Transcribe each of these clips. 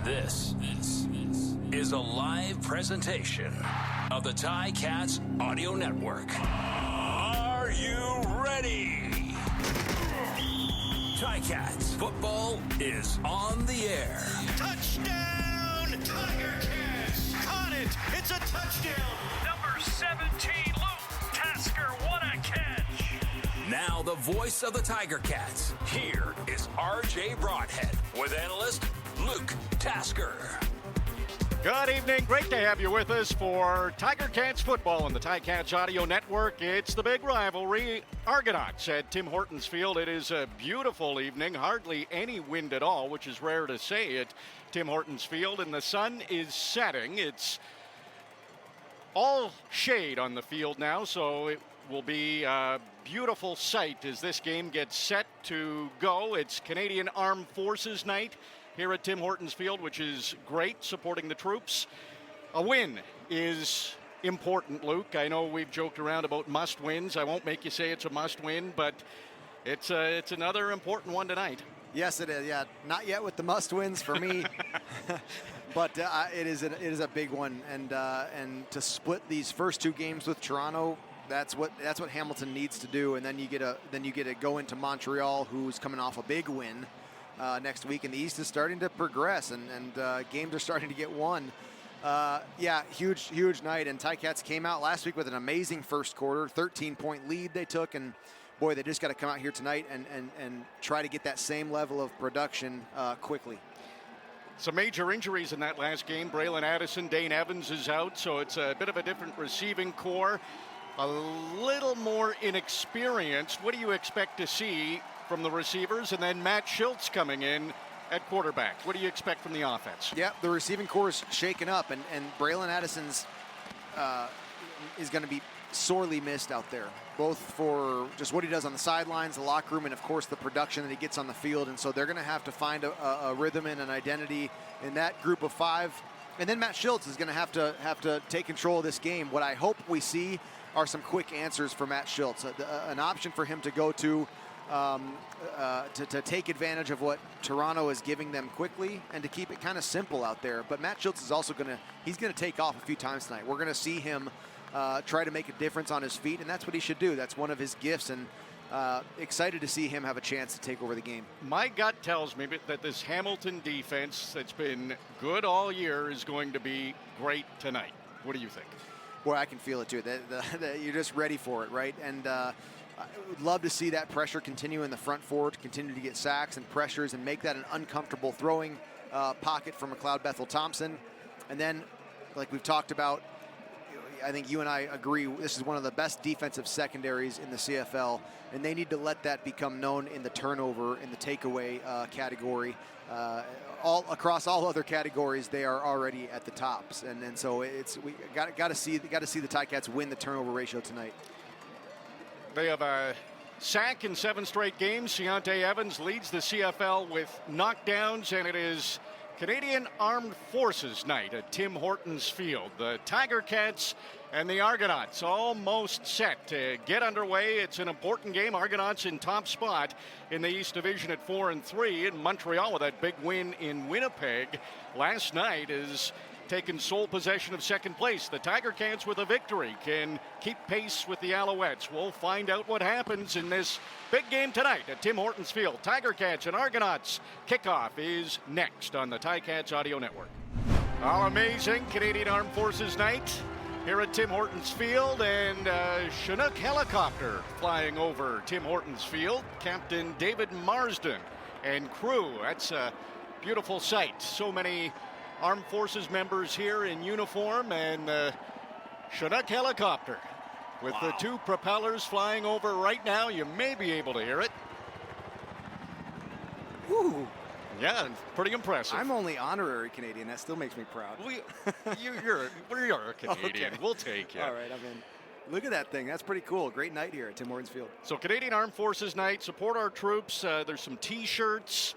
This is a live presentation of the Ticats Audio Network. Are you ready? Ticats football is on the air. Touchdown, Tiger Cats! Caught it! It's a touchdown! Number 17, Luke Tasker, what a catch! Now the voice of the Tiger Cats. Here is RJ Broadhead with analyst Luke Tasker. Good evening. Great to have you with us for Tiger Cats football on the Ticats Audio Network. It's the big rivalry, Argonauts at Tim Hortons Field. It is a beautiful evening, hardly any wind at all, which is rare to say at Tim Hortons Field, and the sun is setting. It's all shade on the field now, so it will be a beautiful sight as this game gets set to go. It's Canadian Armed Forces Night here at Tim Hortons Field, which is great, supporting the troops. A win is important, Luke. I know we've joked around about must-wins. I won't make you say it's a must-win, but it's another important one tonight. Yes, it is. Yeah, not yet with the must-wins for me, but it is a big one. And to split these first two games with Toronto, that's what Hamilton needs to do. And then you get to go into Montreal, who's coming off a big win next week, and the East is starting to progress, and games are starting to get won. Huge night, and Ticats came out last week with an amazing first quarter, 13-point lead they took, and boy, they just got to come out here tonight and try to get that same level of production quickly. Some major injuries in that last game. Braylon Addison, Dane Evans is out, so it's a bit of a different receiving core, a little more inexperienced. What do you expect to see from the receivers? And then Matt Schultz coming in at quarterback. What do you expect from the offense? Yeah, the receiving core is shaken up, and Braylon Addison's is going to be sorely missed out there, both for just what he does on the sidelines, the locker room, and of course the production that he gets on the field. And so they're going to have to find a rhythm and an identity in that group of five. And then Matt Schultz is going to have to take control of this game. What I hope we see are some quick answers for Matt Schultz, an option for him to go to take advantage of what Toronto is giving them quickly, and to keep it kind of simple out there. But Matt Schultz is also going to take off a few times tonight. We're going to see him try to make a difference on his feet, and that's what he should do. That's one of his gifts, and excited to see him have a chance to take over the game. My gut tells me that this Hamilton defense that's been good all year is going to be great tonight. What do you think? Boy, I can feel it too. You're just ready for it, right? And I would love to see that pressure continue in the front four, to continue to get sacks and pressures and make that an uncomfortable throwing pocket for McLeod Bethel-Thompson. And then, like we've talked about, I think you and I agree, this is one of the best defensive secondaries in the CFL, and they need to let that become known in the turnover, in the takeaway category. All across all other categories, they are already at the tops, and so we got to see the Ticats win the turnover ratio tonight. They have a sack in 7 straight games. Deontay Evans leads the CFL with knockdowns, and it is Canadian Armed Forces Night at Tim Hortons Field. The Tiger Cats and the Argonauts almost set to get underway. It's an important game. Argonauts in top spot in the East Division at 4-3, and Montreal with that big win in Winnipeg last night is taken sole possession of second place. The Tiger Cats with a victory can keep pace with the Alouettes. We'll find out what happens in this big game tonight at Tim Hortons Field. Tiger Cats and Argonauts kickoff is next on the Ticats Audio Network. All amazing Canadian Armed Forces Night here at Tim Hortons Field, and Chinook helicopter flying over Tim Hortons Field. Captain David Marsden and crew. That's a beautiful sight. So many Armed Forces members here in uniform, and Chinook helicopter with the 2 propellers flying over right now. You may be able to hear it. Woo! Yeah, pretty impressive. I'm only honorary Canadian. That still makes me proud. You're a Canadian. Okay. We'll take you. All right, I'm in. Look at that thing. That's pretty cool. Great night here at Tim Hortons Field. So Canadian Armed Forces Night, support our troops. There's some T-shirts.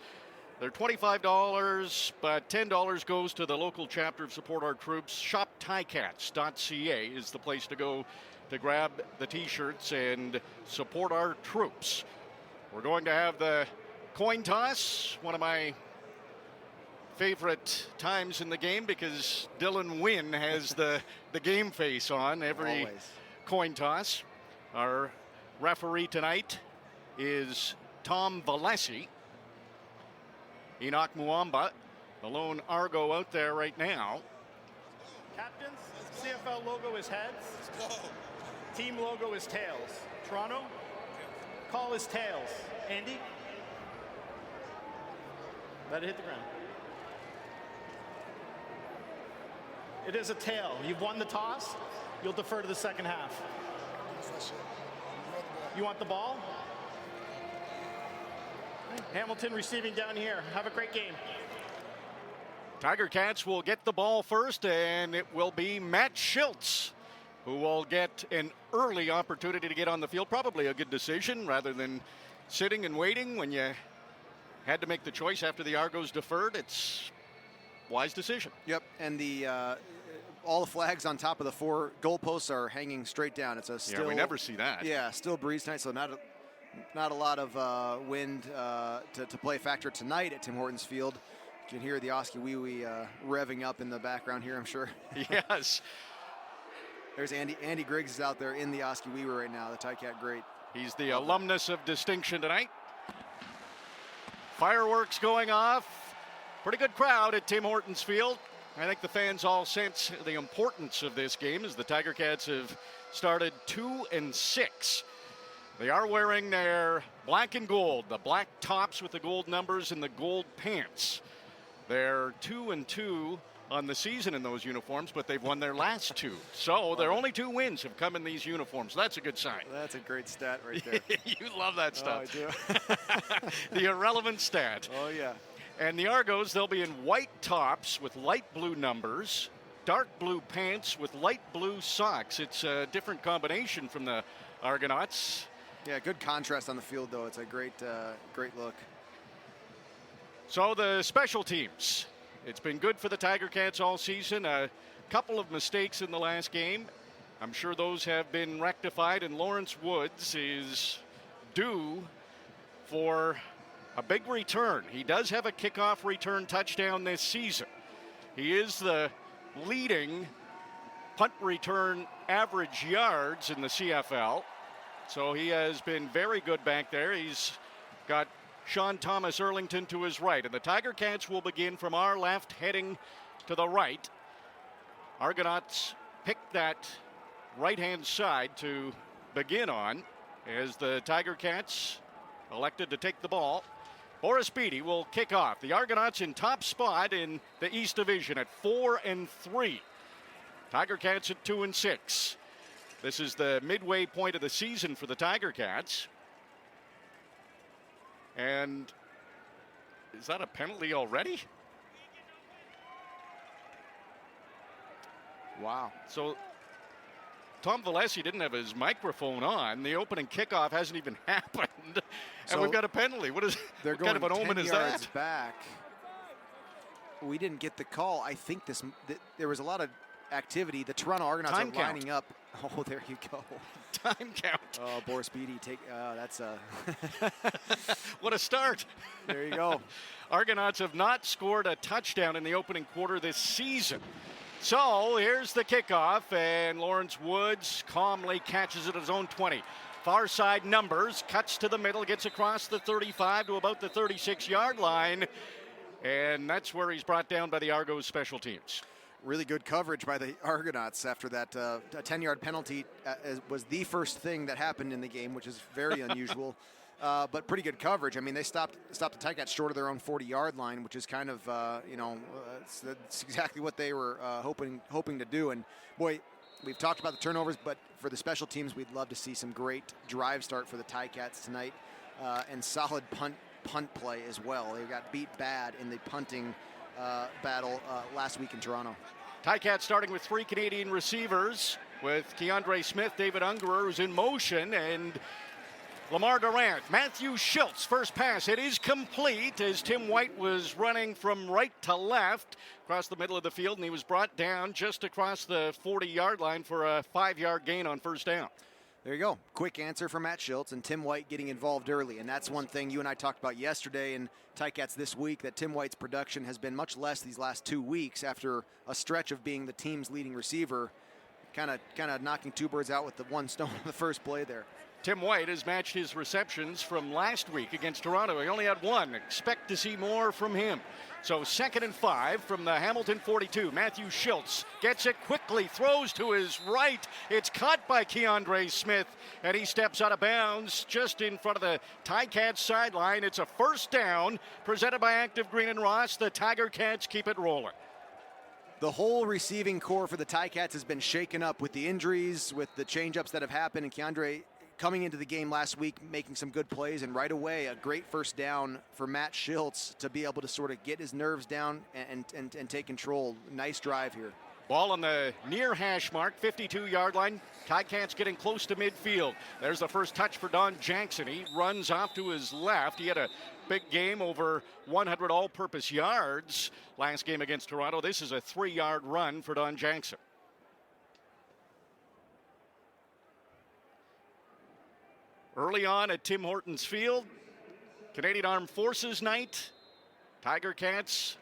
They're $25, but $10 goes to the local chapter of Support Our Troops. ShopTicats.ca is the place to go to grab the T-shirts and support our troops. We're going to have the coin toss, one of my favorite times in the game because Dylan Wynn has the game face on every Always. coin toss. Our referee tonight is Tom Valesi. Enoch Muamba, the lone Argo out there right now. Captains, CFL logo is heads. Team logo is tails. Toronto, call is tails. Andy, let it hit the ground. It is a tail. You've won the toss. You'll defer to the second half. You want the ball? Hamilton receiving down here. Have a great game. Tiger Cats will get the ball first, and it will be Matt Schultz who will get an early opportunity to get on the field. Probably a good decision rather than sitting and waiting when you had to make the choice after the Argos deferred. It's a wise decision. Yep, and the all the flags on top of the 4 goalposts are hanging straight down. It's a still. Yeah, we never see that. Yeah, still breeze tonight, so not a lot of wind to play a factor tonight at Tim Hortons Field. You can hear the Oskee Wee Wee revving up in the background here, I'm sure. Yes. There's Andy Griggs is out there in the Oskee Wee Wee right now, the Ticat great. He's the alumnus of distinction tonight. Fireworks going off. Pretty good crowd at Tim Hortons Field. I think the fans all sense the importance of this game as the Tiger Cats have started 2-6. They are wearing their black and gold, the black tops with the gold numbers and the gold pants. They're 2-2 on the season in those uniforms, but they've won their last 2. So their only 2 wins have come in these uniforms. That's a good sign. That's a great stat right there. You love that stuff. Oh, I do. The irrelevant stat. Oh, yeah. And the Argos, they'll be in white tops with light blue numbers, dark blue pants with light blue socks. It's a different combination from the Argonauts. Yeah, good contrast on the field, though. It's a great look. So the special teams. It's been good for the Tiger Cats all season. A couple of mistakes in the last game. I'm sure those have been rectified, and Lawrence Woods is due for a big return. He does have a kickoff return touchdown this season. He is the leading punt return average yards in the CFL. So he has been very good back there. He's got Sean Thomas Erlington to his right. And the Tiger Cats will begin from our left, heading to the right. Argonauts pick that right-hand side to begin on as the Tiger Cats elected to take the ball. Boris Beatty will kick off. The Argonauts in top spot in the East Division at 4-3. Tiger Cats at 2-6. This is the midway point of the season for the Tiger Cats. And is that a penalty already? Wow. So Tom Valesi didn't have his microphone on. The opening kickoff hasn't even happened. And So we've got a penalty. What They're kind of an going omen 10 is yards that? back. We didn't get the call. I think there was a lot of activity. The Toronto Argonauts Time are count. lining up. Oh, there you go. Time count. Oh, Boris Beatty, that's a. What a start. There you go. Argonauts have not scored a touchdown in the opening quarter this season. So here's the kickoff, and Lawrence Woods calmly catches it at his own 20. Far side numbers, cuts to the middle, gets across the 35 to about the 36-yard line, and that's where he's brought down by the Argos special teams. Really good coverage by the Argonauts after that. A 10-yard penalty was the first thing that happened in the game, which is very unusual. But pretty good coverage. I mean, they stopped the Ticats short of their own 40-yard line, which is kind of, it's exactly what they were hoping to do. And, boy, we've talked about the turnovers, but for the special teams, we'd love to see some great drive start for the Ticats tonight and solid punt play as well. They got beat bad in the punting battle last week in Toronto. Ticats starting with 3 Canadian receivers with Keandre Smith, David Ungerer, who's in motion, and Lamar Durant. Matthew Schultz, first pass. It is complete as Tim White was running from right to left across the middle of the field, and he was brought down just across the 40-yard line for a 5-yard gain on first down. There you go. Quick answer from Matt Schultz and Tim White getting involved early. And that's one thing you and I talked about yesterday in Ticats this week, that Tim White's production has been much less these last 2 weeks after a stretch of being the team's leading receiver. Kind of knocking two birds out with the one stone in the first play there. Tim White has matched his receptions from last week against Toronto. He only had one. Expect to see more from him. So 2nd and 5 from the Hamilton 42. Matthew Schultz gets it quickly, throws to his right. It's caught by Keandre Smith, and he steps out of bounds just in front of the Ticats sideline. It's a first down presented by Active Green and Ross. The Tiger Cats keep it rolling. The whole receiving core for the Ticats has been shaken up with the injuries, with the change-ups that have happened, and Keandre coming into the game last week, making some good plays, and right away a great first down for Matt Schultz to be able to sort of get his nerves down and take control. Nice drive here. Ball on the near hash mark, 52-yard line. Ticats getting close to midfield. There's the first touch for Don Jackson. He runs off to his left. He had a big game, over 100 all-purpose yards last game against Toronto. This is a 3-yard run for Don Jackson. Early on at Tim Hortons Field, Canadian Armed Forces night. Tiger Cats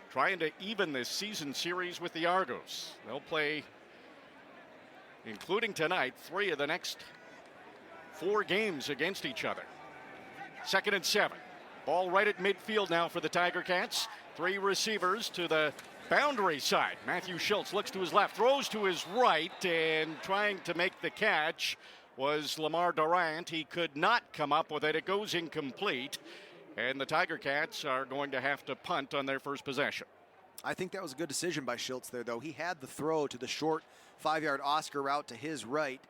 trying to even this season series with the Argos. They'll play, including tonight, 3 of the next 4 games against each other. 2nd and 7. Ball right at midfield now for the Tiger Cats. 3 receivers to the boundary side. Matthew Schultz looks to his left, throws to his right, and trying to make the catch was Lamar Durant. He could not come up with it. It goes incomplete, and the Tiger Cats are going to have to punt on their first possession. I think that was a good decision by Schultz there, though. He had the throw to the short 5-yard Oscar route to his right,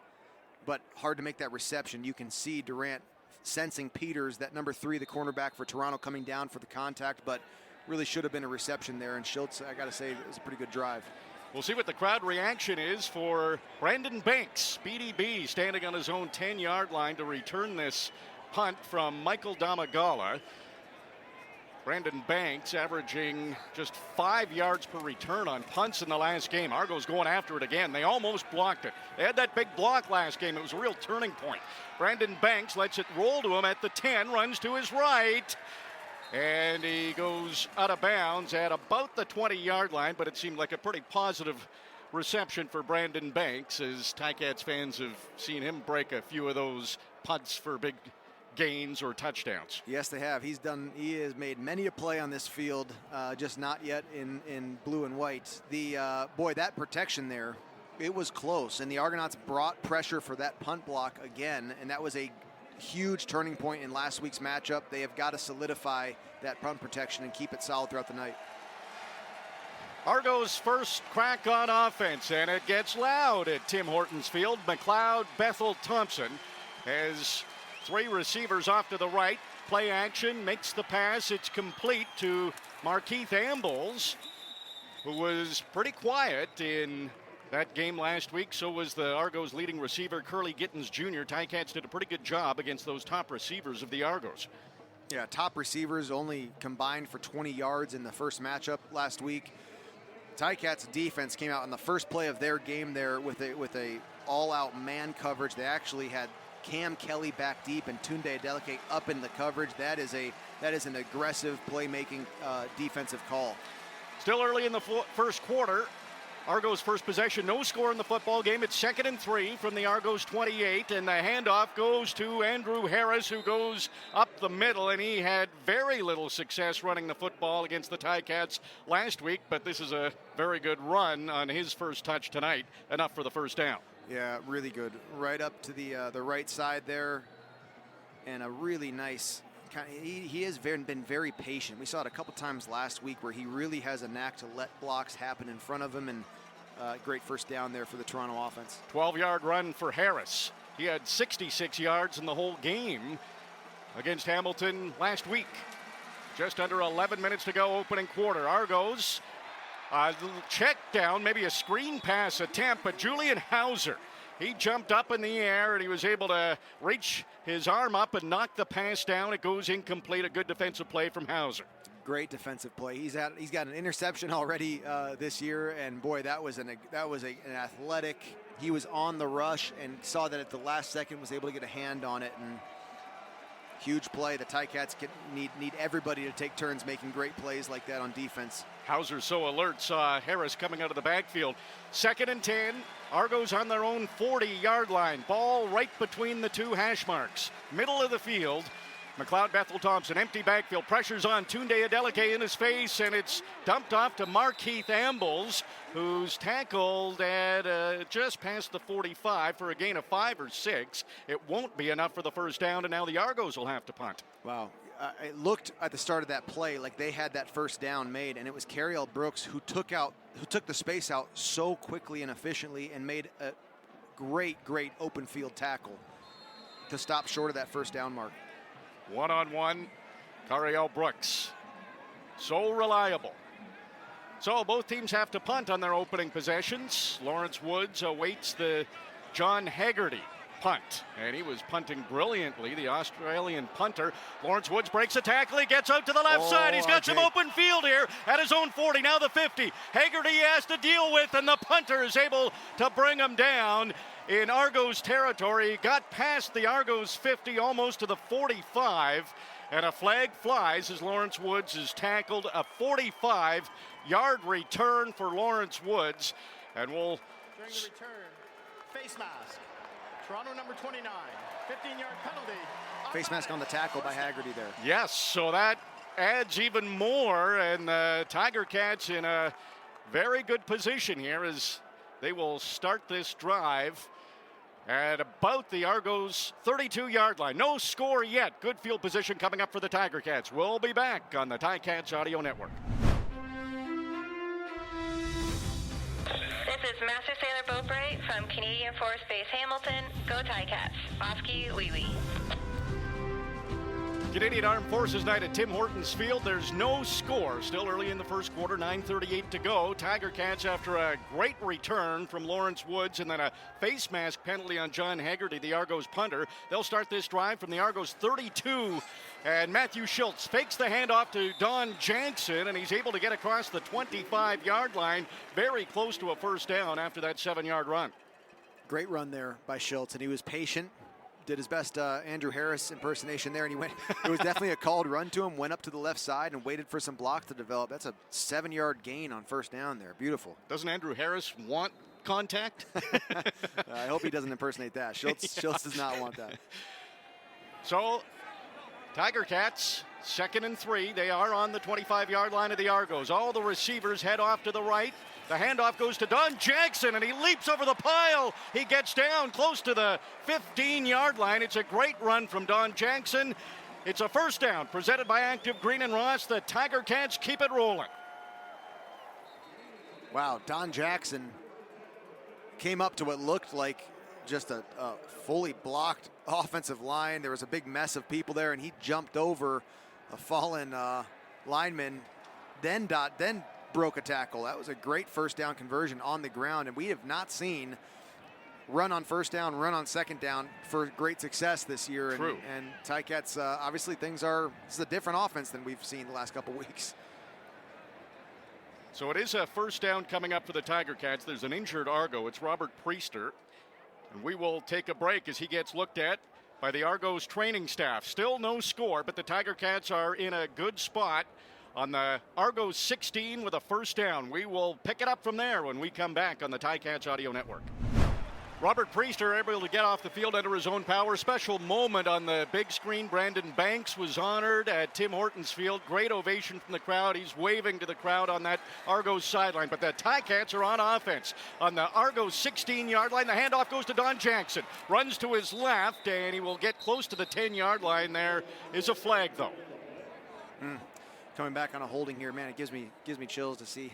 but hard to make that reception. You can see Durant sensing Peters, that number 3, the cornerback for Toronto, coming down for the contact, but really should have been a reception there. And Schultz, I got to say, it was a pretty good drive. We'll see what the crowd reaction is for Brandon Banks. BDB standing on his own 10-yard line to return this punt from Michael Damagala. Brandon Banks averaging just 5 yards per return on punts in the last game. Argos going after it again. They almost blocked it. They had that big block last game. It was a real turning point. Brandon Banks lets it roll to him at the 10, runs to his right, and he goes out of bounds at about the 20-yard line, but it seemed like a pretty positive reception for Brandon Banks, as Ticats fans have seen him break a few of those punts for big gains or touchdowns. Yes, they have. He has made many a play on this field, just not yet in blue and white. Boy, that protection there, it was close, and the Argonauts brought pressure for that punt block again, and that was a huge turning point in last week's matchup. They have got to solidify that punt protection and keep it solid throughout the night. Argos' first crack on offense, and it gets loud at Tim Hortons Field. McLeod, Bethel, Thompson has 3 receivers off to the right. Play action, makes the pass. It's complete to Markeith Ambles, who was pretty quiet in that game last week. So was the Argos' leading receiver, Curly Gittins Jr. Ticats did a pretty good job against those top receivers of the Argos. Yeah, top receivers only combined for 20 yards in the first matchup last week. Ticats defense came out in the first play of their game there with a all-out man coverage. They actually had Cam Kelly back deep and Tunde Adeleke up in the coverage. That is an aggressive playmaking defensive call. Still early in the first quarter. Argos' first possession, no score in the football game. It's 2nd and 3 from the Argos 28, and the handoff goes to Andrew Harris, who goes up the middle, and he had very little success running the football against the Ticats last week, but this is a very good run on his first touch tonight, enough for the first down. Yeah, really good. Right up to the right side there, and a really nice. He has been very patient. We saw it a couple times last week where he really has a knack to let blocks happen in front of him, and great first down there for the Toronto offense. 12-yard run for Harris. He had 66 yards in the whole game against Hamilton last week. Just under 11 minutes to go, opening quarter. Argos, a little check down, maybe a screen pass attempt, but Julian Hauser, he jumped up in the air and he was able to reach his arm up and knock the pass down. It goes incomplete. A good defensive play from Hauser. Great defensive play. He's got an interception already this year, and boy, that was an athletic. He was on the rush and saw that at the last second, was able to get a hand on it, and huge play. The Ticats need everybody to take turns making great plays like that on defense. Hauser so alert, saw Harris coming out of the backfield. 2nd and 10. Argos on their own 40-yard line. Ball right between the two hash marks. Middle of the field. McLeod Bethel Thompson, empty backfield. Pressure's on Tunde Adeleke in his face, and it's dumped off to Markeith Ambles, who's tackled at just past the 45 for a gain of 5 or 6. It won't be enough for the first down, and now the Argos will have to punt. Wow. It looked at the start of that play like they had that first down made, and it was Cariel Brooks who took the space out so quickly and efficiently and made a great open field tackle to stop short of that first down mark. One-on-one, Cariel Brooks. So reliable. So both teams have to punt on their opening possessions. Lawrence Woods awaits the John Haggerty punt, and he was punting brilliantly, the Australian punter. Lawrence Woods breaks a tackle. He gets out to the left side. He's got some open field here at his own 40, now the 50. Haggerty has to deal with, and the punter is able to bring him down in Argos territory. Got past the Argos 50, almost to the 45, and a flag flies as Lawrence Woods is tackled. A 45-yard return for Lawrence Woods, and we'll... During the return, face mask. Toronto number 29, 15-yard penalty. Face mask on the tackle by Haggerty there. Yes, so that adds even more, and the Tiger Cats in a very good position here as they will start this drive at about the Argos 32-yard line. No score yet. Good field position coming up for the Tiger Cats. We'll be back on the Ticats Audio Network. This is Master Sailor Boatbright from Canadian Force Base Hamilton. Go Ticats. Oski Wee Wee. Canadian Armed Forces night at Tim Hortons Field. There's no score. Still early in the first quarter, 9:38 to go. Tiger Cats after a great return from Lawrence Woods and then a face mask penalty on John Haggerty, the Argos punter. They'll start this drive from the Argos 32. And Matthew Schultz fakes the handoff to Don Jackson, and he's able to get across the 25-yard line, very close to a first down after that 7-yard run. Great run there by Schultz, and he was patient. Did his best Andrew Harris impersonation there, and he went. It was definitely a called run to him. Went up to the left side and waited for some blocks to develop. That's a 7-yard gain on first down there. Beautiful. Doesn't Andrew Harris want contact? I hope he doesn't impersonate that. Schultz does not want that. So, Tiger Cats, 2nd and 3. They are on the 25-yard line of the Argos. All the receivers head off to the right. The handoff goes to Don Jackson, and he leaps over the pile. He gets down close to the 15-yard line. It's a great run from Don Jackson. It's a first down presented by Active Green and Ross. The Tiger Cats keep it rolling. Wow, Don Jackson came up to what looked like just a fully blocked offensive line. There was a big mess of people there, and he jumped over a fallen lineman, then broke a tackle. That was a great first down conversion on the ground, and we have not seen run on first down, run on second down for great success this year. True. And Ticats, obviously this is a different offense than we've seen the last couple weeks. So it is a first down coming up for the Tiger Cats. There's an injured Argo. It's Robert Priester. And we will take a break as he gets looked at by the Argos training staff. Still no score, but the Tiger Cats are in a good spot on the Argos 16 with a first down. We will pick it up from there when we come back on the Ticats Audio Network. Robert Priester able to get off the field under his own power. Special moment on the big screen. Brandon Banks was honored at Tim Hortons Field. Great ovation from the crowd. He's waving to the crowd on that Argos sideline. But the Ticats are on offense. On the Argos 16-yard line, the handoff goes to Don Jackson. Runs to his left, and he will get close to the 10-yard line. There is a flag, though. Coming back on a holding here, man, it gives me chills to see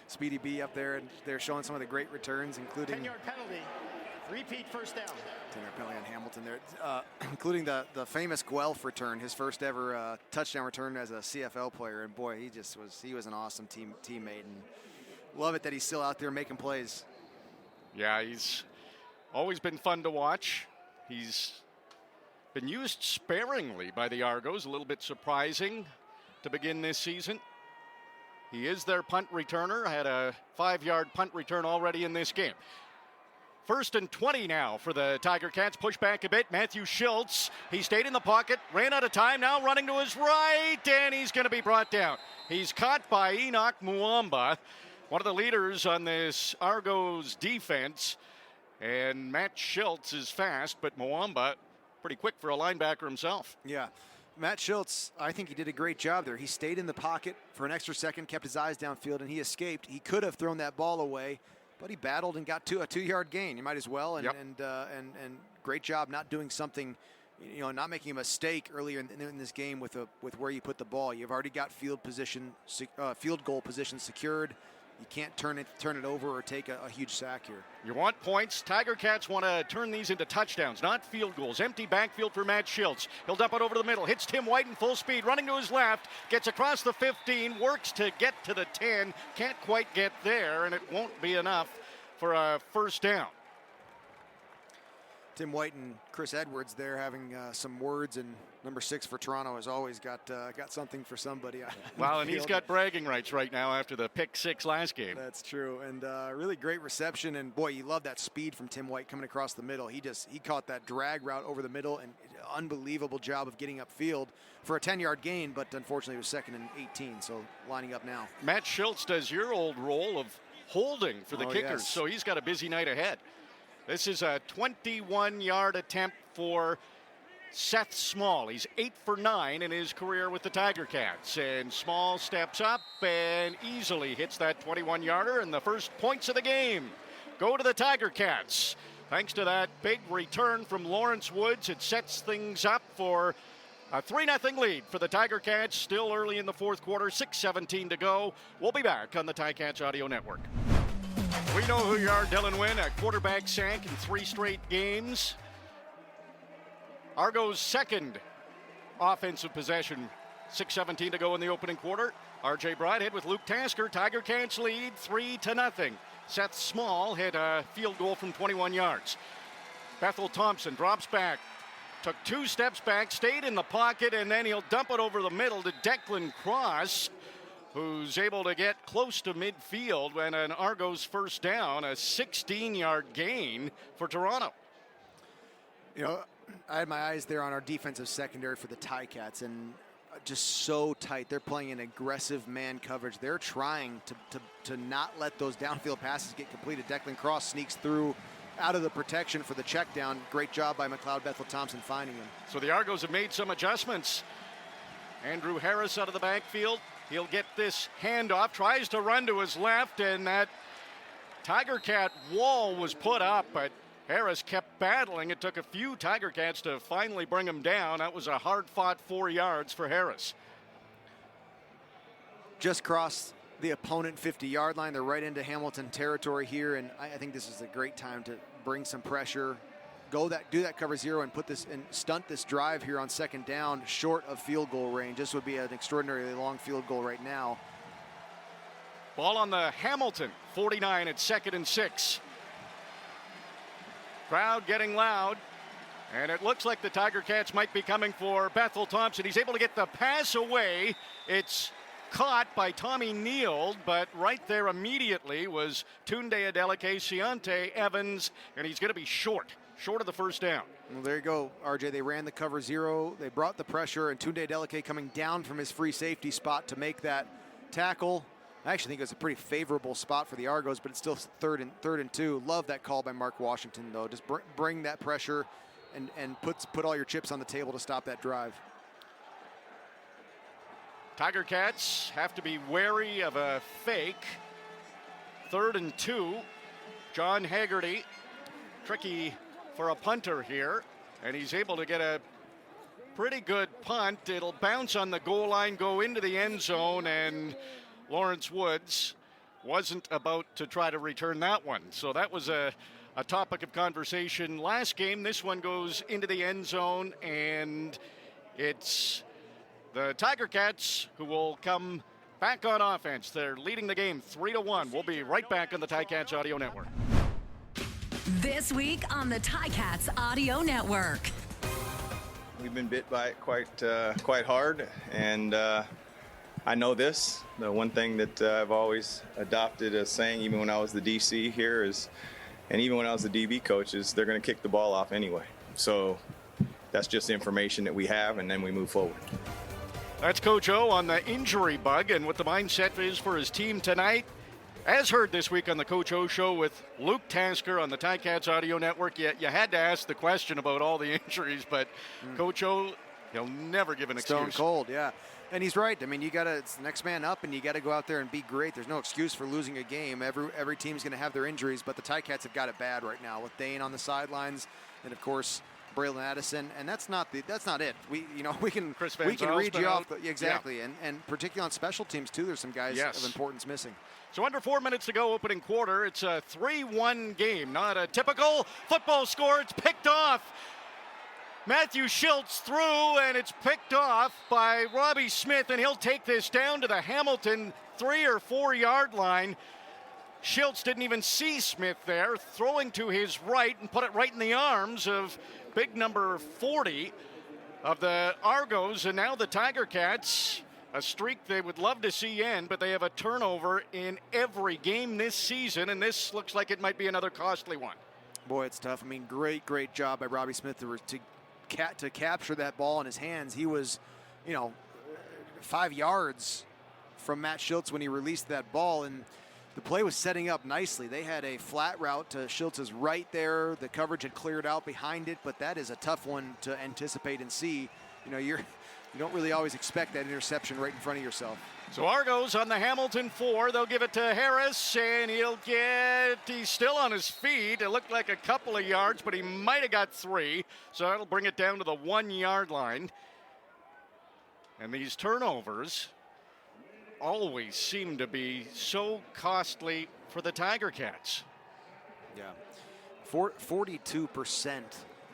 Speedy B up there, and they're showing some of the great returns, including 10-yard penalty, repeat first down. 10-yard penalty on Hamilton there, including the famous Guelph return, his first ever touchdown return as a CFL player, and boy, he was an awesome teammate, and love it that he's still out there making plays. Yeah, he's always been fun to watch. He's been used sparingly by the Argos, a little bit surprising. to begin this season. He is their punt returner, had a 5-yard punt return already in this game. 1st and 20 now for the Tiger Cats. Push back a bit. Matthew Schultz, he stayed in the pocket, ran out of time, now running to his right, and he's going to be brought down. He's caught by Enoch Muamba, one of the leaders on this Argos defense. And Matt Schultz is fast, but Muamba pretty quick for a linebacker himself. Yeah. Matt Schultz, I think he did a great job there. He stayed in the pocket for an extra second, kept his eyes downfield, and he escaped. He could have thrown that ball away, but he battled and got to a 2-yard gain. You might as well. And, yep. and great job not doing something, not making a mistake earlier in this game with where you put the ball. You've already got field goal position secured. You can't turn it over or take a huge sack here. You want points. Tiger Cats want to turn these into touchdowns, not field goals. Empty backfield for Matt Schultz. He'll dump it over to the middle. Hits Tim White in full speed. Running to his left. Gets across the 15. Works to get to the 10. Can't quite get there, and it won't be enough for a first down. Tim White and Chris Edwards there having some words, and number 6 for Toronto has always got something for somebody. Well, and he's got bragging rights right now after the pick 6 last game. That's true, and really great reception, and boy, you love that speed from Tim White coming across the middle. He caught that drag route over the middle, and unbelievable job of getting upfield for a 10-yard gain, but unfortunately it was 2nd and 18, so lining up now. Matt Schultz does your old role of holding for the kickers, yes. So he's got a busy night ahead. This is a 21-yard attempt for Seth Small. He's 8 for 9 in his career with the Tiger Cats. And Small steps up and easily hits that 21-yarder, and the first points of the game go to the Tiger Cats. Thanks to that big return from Lawrence Woods, it sets things up for a 3-0 lead for the Tiger Cats. Still early in the fourth quarter, 6:17 to go. We'll be back on the Ticats Audio Network. We know who you are, Dylan Wynn, a quarterback sack in 3 straight games. Argo's second offensive possession, 6:17 to go in the opening quarter. RJ Broadhead with Luke Tasker. Tiger Cats lead 3-0. Seth Small hit a field goal from 21 yards. Bethel Thompson drops back, took 2 steps back, stayed in the pocket, and then he'll dump it over the middle to Declan Cross, who's able to get close to midfield when an Argos first down, a 16-yard gain for Toronto. I had my eyes there on our defensive secondary for the Ticats, and just so tight. They're playing an aggressive man coverage. They're trying to not let those downfield passes get completed. Declan Cross sneaks through out of the protection for the check down. Great job by McLeod Bethel Thompson finding him. So the Argos have made some adjustments. Andrew Harris out of the backfield. He'll get this handoff, tries to run to his left, and that Tiger Cat wall was put up, but Harris kept battling. It took a few Tiger Cats to finally bring him down. That was a hard-fought 4 yards for Harris. Just crossed the opponent 50-yard line. They're right into Hamilton territory here, and I think this is a great time to bring some pressure. Do that cover 0 and put this and stunt this drive here on 2nd down short of field goal range. This would be an extraordinarily long field goal right now. Ball on the Hamilton 49 at 2nd and 6. Crowd getting loud, and it looks like the Tiger Cats might be coming for Bethel Thompson. He's able to get the pass away. It's caught by Tommy Neal, but right there immediately was Tunde Adeleke, Ciante Evans, and he's going to be short of the first down. Well, there you go, RJ. They ran the cover 0. They brought the pressure, and Tunde Adeleke coming down from his free safety spot to make that tackle. I actually think it was a pretty favorable spot for the Argos, but it's still third and 2. Love that call by Mark Washington, though. Just bring that pressure and put all your chips on the table to stop that drive. Tiger Cats have to be wary of a fake. 3rd and 2. John Haggerty, tricky for a punter here, and he's able to get a pretty good punt. It'll bounce on the goal line, go into the end zone, and Lawrence Woods wasn't about to try to return that one. So that was a topic of conversation last game. This one goes into the end zone, and it's the Tiger Cats who will come back on offense. They're leading the game 3-1. We'll be right back on the Ticats Audio Network. This week on the Ticats Audio Network. We've been bit by it quite hard, and I know this. The one thing that I've always adopted as saying, even when I was the DC here, is, and even when I was the DB coach, is they're going to kick the ball off anyway. So that's just the information that we have, and then we move forward. That's Coach O on the injury bug and what the mindset is for his team tonight. As heard this week on the Coach O Show with Luke Tasker on the Ticats Audio Network, you had to ask the question about all the injuries, but Coach O, he'll never give an excuse. Stone cold, yeah. And he's right. I mean, it's the next man up, and you got to go out there and be great. There's no excuse for losing a game. Every team's going to have their injuries, but the Ticats have got it bad right now with Dane on the sidelines, and of course Braylon Addison. And that's not it. We can read you off exactly, yeah. and particularly on special teams too. There's some guys of importance missing. So under 4 minutes to go, opening quarter. It's a 3-1 game, not a typical football score. It's picked off. Matthew Schultz through, and it's picked off by Robbie Smith, and he'll take this down to the Hamilton 3 or 4 yard line. Schultz didn't even see Smith there, throwing to his right and put it right in the arms of big number 40 of the Argos, and now the Tiger Cats, a streak they would love to see end, but they have a turnover in every game this season, and this looks like it might be another costly one. Boy, it's tough. I mean, great job by Robbie Smith to capture that ball in his hands. He was, 5 yards from Matt Schultz when he released that ball, and the play was setting up nicely. They had a flat route to Schultz's right there. The coverage had cleared out behind it, but that is a tough one to anticipate and see. You don't really always expect that interception right in front of yourself. So Argos on the Hamilton 4. They'll give it to Harris, and he's still on his feet. It looked like a couple of yards, but he might have got 3. So that'll bring it down to the 1 yard line. And these turnovers always seem to be so costly for the Tiger Cats. Yeah. 42%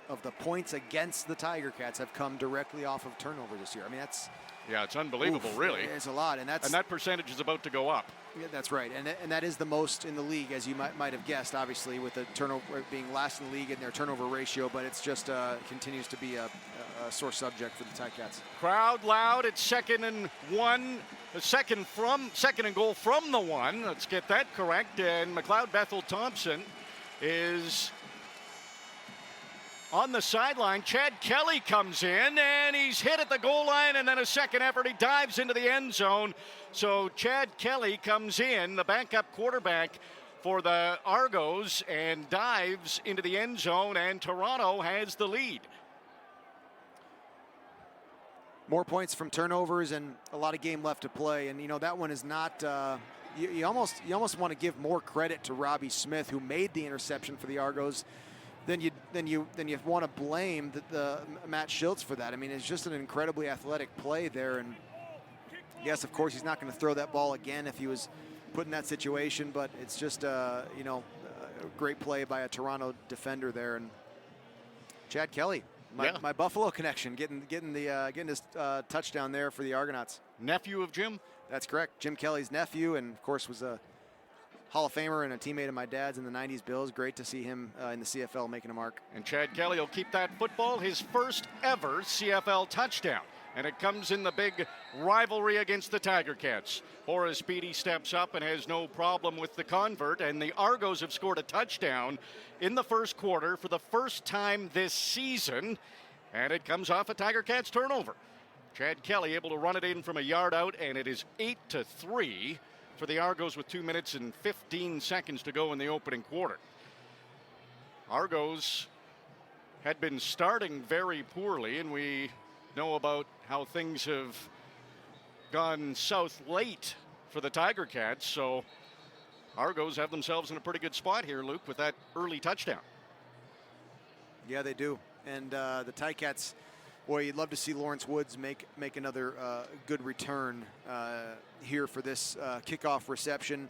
of the points against the Tiger Cats have come directly off of turnover this year. I mean, it's unbelievable, really. It's a lot, and that percentage is about to go up. Yeah, that's right, and that is the most in the league, as you might have guessed, obviously, with the turnover being last in the league in their turnover ratio. But it's just continues to be a sore subject for the Ticats. Crowd loud. It's 2nd and 1. Second and goal from the 1. Let's get that correct. And McLeod Bethel Thompson is on the sideline. Chad Kelly comes in, and he's hit at the goal line, and then a second effort. He dives into the end zone. So Chad Kelly comes in, the backup quarterback for the Argos, and dives into the end zone, and Toronto has the lead. More points from turnovers and a lot of game left to play. And, that one is not you almost want to give more credit to Robbie Smith, who made the interception for the Argos, then you want to blame the Matt Schultz for that. I mean, it's just an incredibly athletic play there. And yes, of course, he's not going to throw that ball again if he was put in that situation, but it's just a great play by a Toronto defender there. And Chad Kelly, my Buffalo connection, getting his touchdown there for the Argonauts. Nephew of Jim? That's correct. Jim Kelly's nephew, and of course was a Hall of Famer and a teammate of my dad's in the 90s Bills. Great to see him in the CFL making a mark. And Chad Kelly will keep that football, his first ever CFL touchdown. And it comes in the big rivalry against the Tiger Cats. Horace Beatty steps up and has no problem with the convert, and the Argos have scored a touchdown in the first quarter for the first time this season, and it comes off a Tiger Cats turnover. Chad Kelly able to run it in from a yard out, and it is 8-3 for the Argos with 2 minutes and 15 seconds to go in the opening quarter. Argos had been starting very poorly, and we know about how things have gone south late for the Tiger Cats, so Argos have themselves in a pretty good spot here, Luke, with that early touchdown. Yeah, they do. And the Ticats, boy, you'd love to see Lawrence Woods make another good return here for this kickoff reception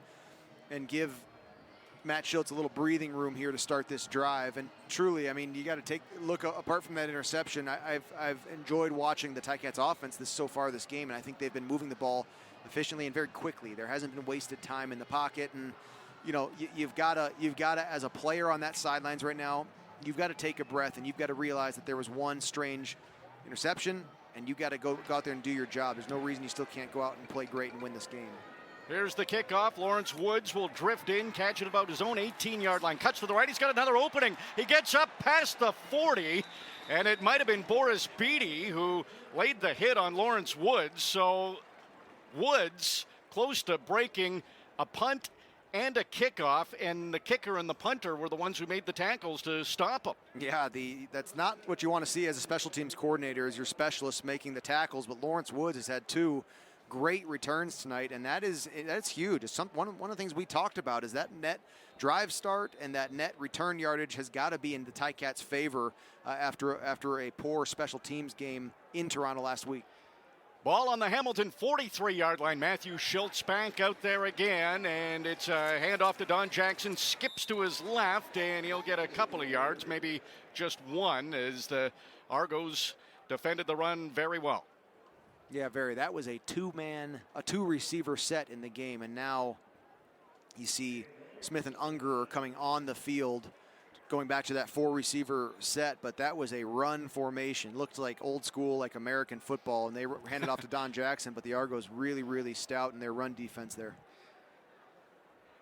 and give Matt Schultz a little breathing room here to start this drive. And truly, I mean, you got to look apart from that interception. I've enjoyed watching the Ticats offense so far this game, and I think they've been moving the ball efficiently and very quickly. There hasn't been wasted time in the pocket, and you've got to as a player on that sidelines right now, you've got to take a breath, and you've got to realize that there was one strange interception and you got to go out there and do your job. There's no reason you still can't go out and play great and win this game. Here's the kickoff. Lawrence Woods will drift in, catch it about his own 18-yard line. Cuts to the right. He's got another opening. He gets up past the 40, and it might have been Boris Beatty who laid the hit on Lawrence Woods. So Woods close to breaking a punt and a kickoff, and the kicker and the punter were the ones who made the tackles to stop him. Yeah, that's not what you want to see as a special teams coordinator, is your specialist making the tackles, but Lawrence Woods has had 2 great returns tonight, and that's huge. It's one of the things we talked about is that net drive start and that net return yardage has got to be in the Ticats' favor after a poor special teams game in Toronto last week. Ball on the Hamilton 43-yard line. Matthew Schultz back out there again, and it's a handoff to Don Jackson. Skips to his left, and he'll get a couple of yards, maybe just one, as the Argos defended the run very well. Yeah, very. That was a 2-receiver set in the game, and now you see Smith and Unger are coming on the field, going back to that 4-receiver set, but that was a run formation. Looked like old school, like American football, and they handed off to Don Jackson, but the Argos really, really stout in their run defense there.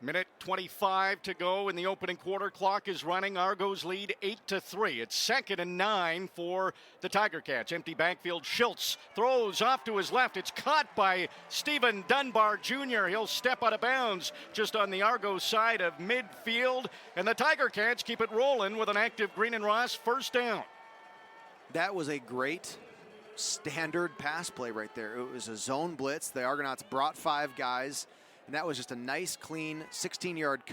Minute 25 to go in the opening quarter. Clock is running. Argos lead 8-3. It's 2nd and 9 for the Tiger Cats. Empty backfield. Schultz throws off to his left. It's caught by Stephen Dunbar Jr. He'll step out of bounds just on the Argos side of midfield. And the Tiger Cats keep it rolling with an active Green and Ross first down. That was a great standard pass play right there. It was a zone blitz. The Argonauts brought 5 guys. And that was just a nice, clean 16-yard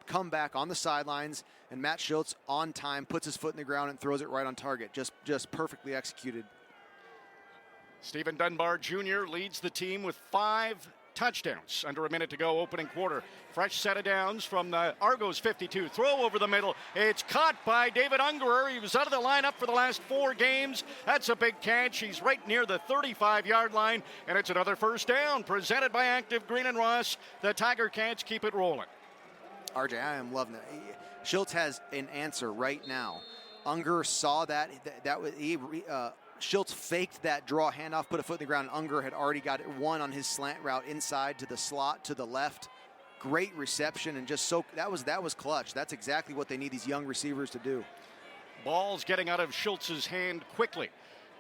comeback on the sidelines. And Matt Schultz, on time, puts his foot in the ground and throws it right on target. Just perfectly executed. Stephen Dunbar Jr. leads the team with 5 touchdowns. Under a minute to go, opening quarter. Fresh set of downs from the Argos 52. Throw over the middle. It's caught by David Ungerer. He was out of the lineup for the last 4 games. That's a big catch. He's right near the 35-yard line, and it's another first down presented by Active Green and Ross. The Tiger Cats keep it rolling. RJ, I am loving it. Schultz has an answer right now. Unger saw that. Schultz faked that draw handoff, put a foot in the ground, and Unger had already got one on his slant route inside to the slot to the left. Great reception, and that was clutch. That's exactly what they need these young receivers to do. Ball's getting out of Schultz's hand quickly.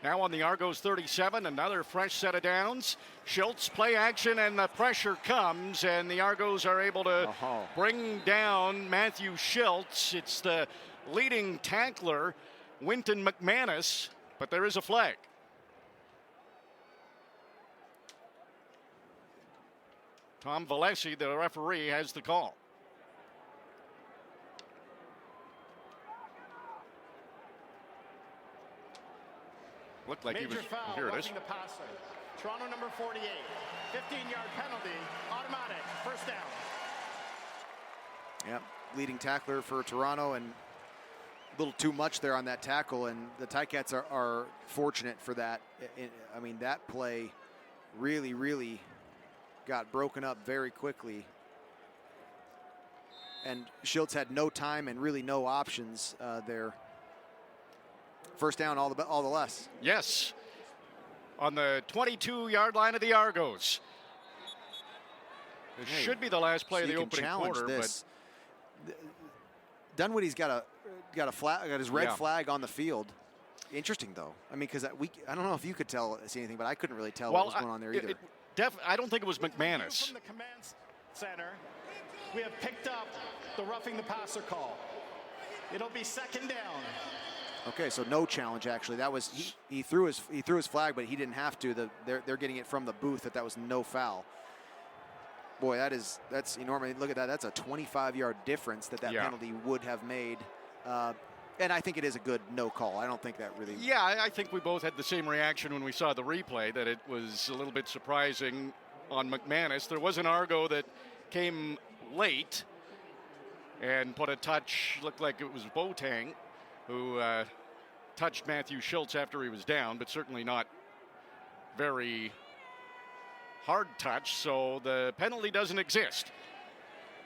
Now on the Argos 37, another fresh set of downs. Schultz play action, and the pressure comes, and the Argos are able to bring down Matthew Schultz. It's the leading tackler, Winton McManus. But there is a flag. Tom Valesi, the referee, has the call. Looked like Major he was. Foul, Here it is. The passer. Toronto number 48. 15-yard penalty. Automatic. First down. Yep. Leading tackler for Toronto, and a little too much there on that tackle, and the Ticats are fortunate for that. I mean, that play really, really got broken up very quickly. And Schultz had no time and really no options there. First down, all the less. Yes. On the 22-yard line of the Argos. It should be the last play of the opening quarter. This. But Dunwoody's got his red flag on the field. Interesting, though. I mean, because I don't know if you could see anything, but I couldn't really tell what was going on there either. I don't think it was McManus. From the command center, we have picked up the roughing the passer call. It'll be 2nd down. Okay, so no challenge actually. That was he threw his flag, but he didn't have to. They're getting it from the booth that was no foul. Boy, that's enormous. Look at that. That's a 25-yard difference that penalty would have made. And I think it is a good no call. I don't think that really. Yeah, I think we both had the same reaction when we saw the replay, that it was a little bit surprising on McManus. There was an Argo that came late and put a touch, looked like it was Boateng, who touched Matthew Schultz after he was down, but certainly not very hard touch, so the penalty doesn't exist.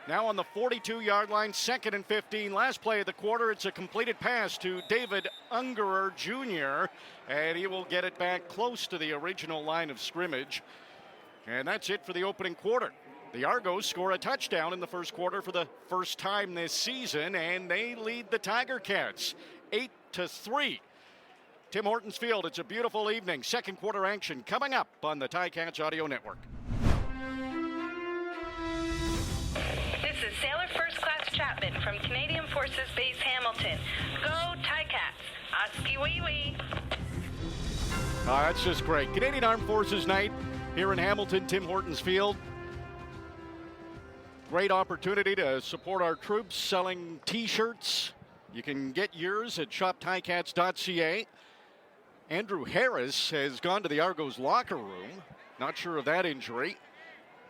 Now on the 42-yard line, 2nd and 15. Last play of the quarter, it's a completed pass to David Ungerer Jr., and he will get it back close to the original line of scrimmage. And that's it for the opening quarter. The Argos score a touchdown in the first quarter for the first time this season, and they lead the Tiger Cats 8-3. Tim Hortons Field, it's a beautiful evening. Second quarter action coming up on the Ticats Audio Network. This is Sailor First Class Chapman from Canadian Forces Base Hamilton. Go Ticats! Oski wee wee. That's just great. Canadian Armed Forces Night here in Hamilton, Tim Hortons Field. Great opportunity to support our troops selling T-shirts. You can get yours at shopticats.ca. Andrew Harris has gone to the Argos locker room. Not sure of that injury.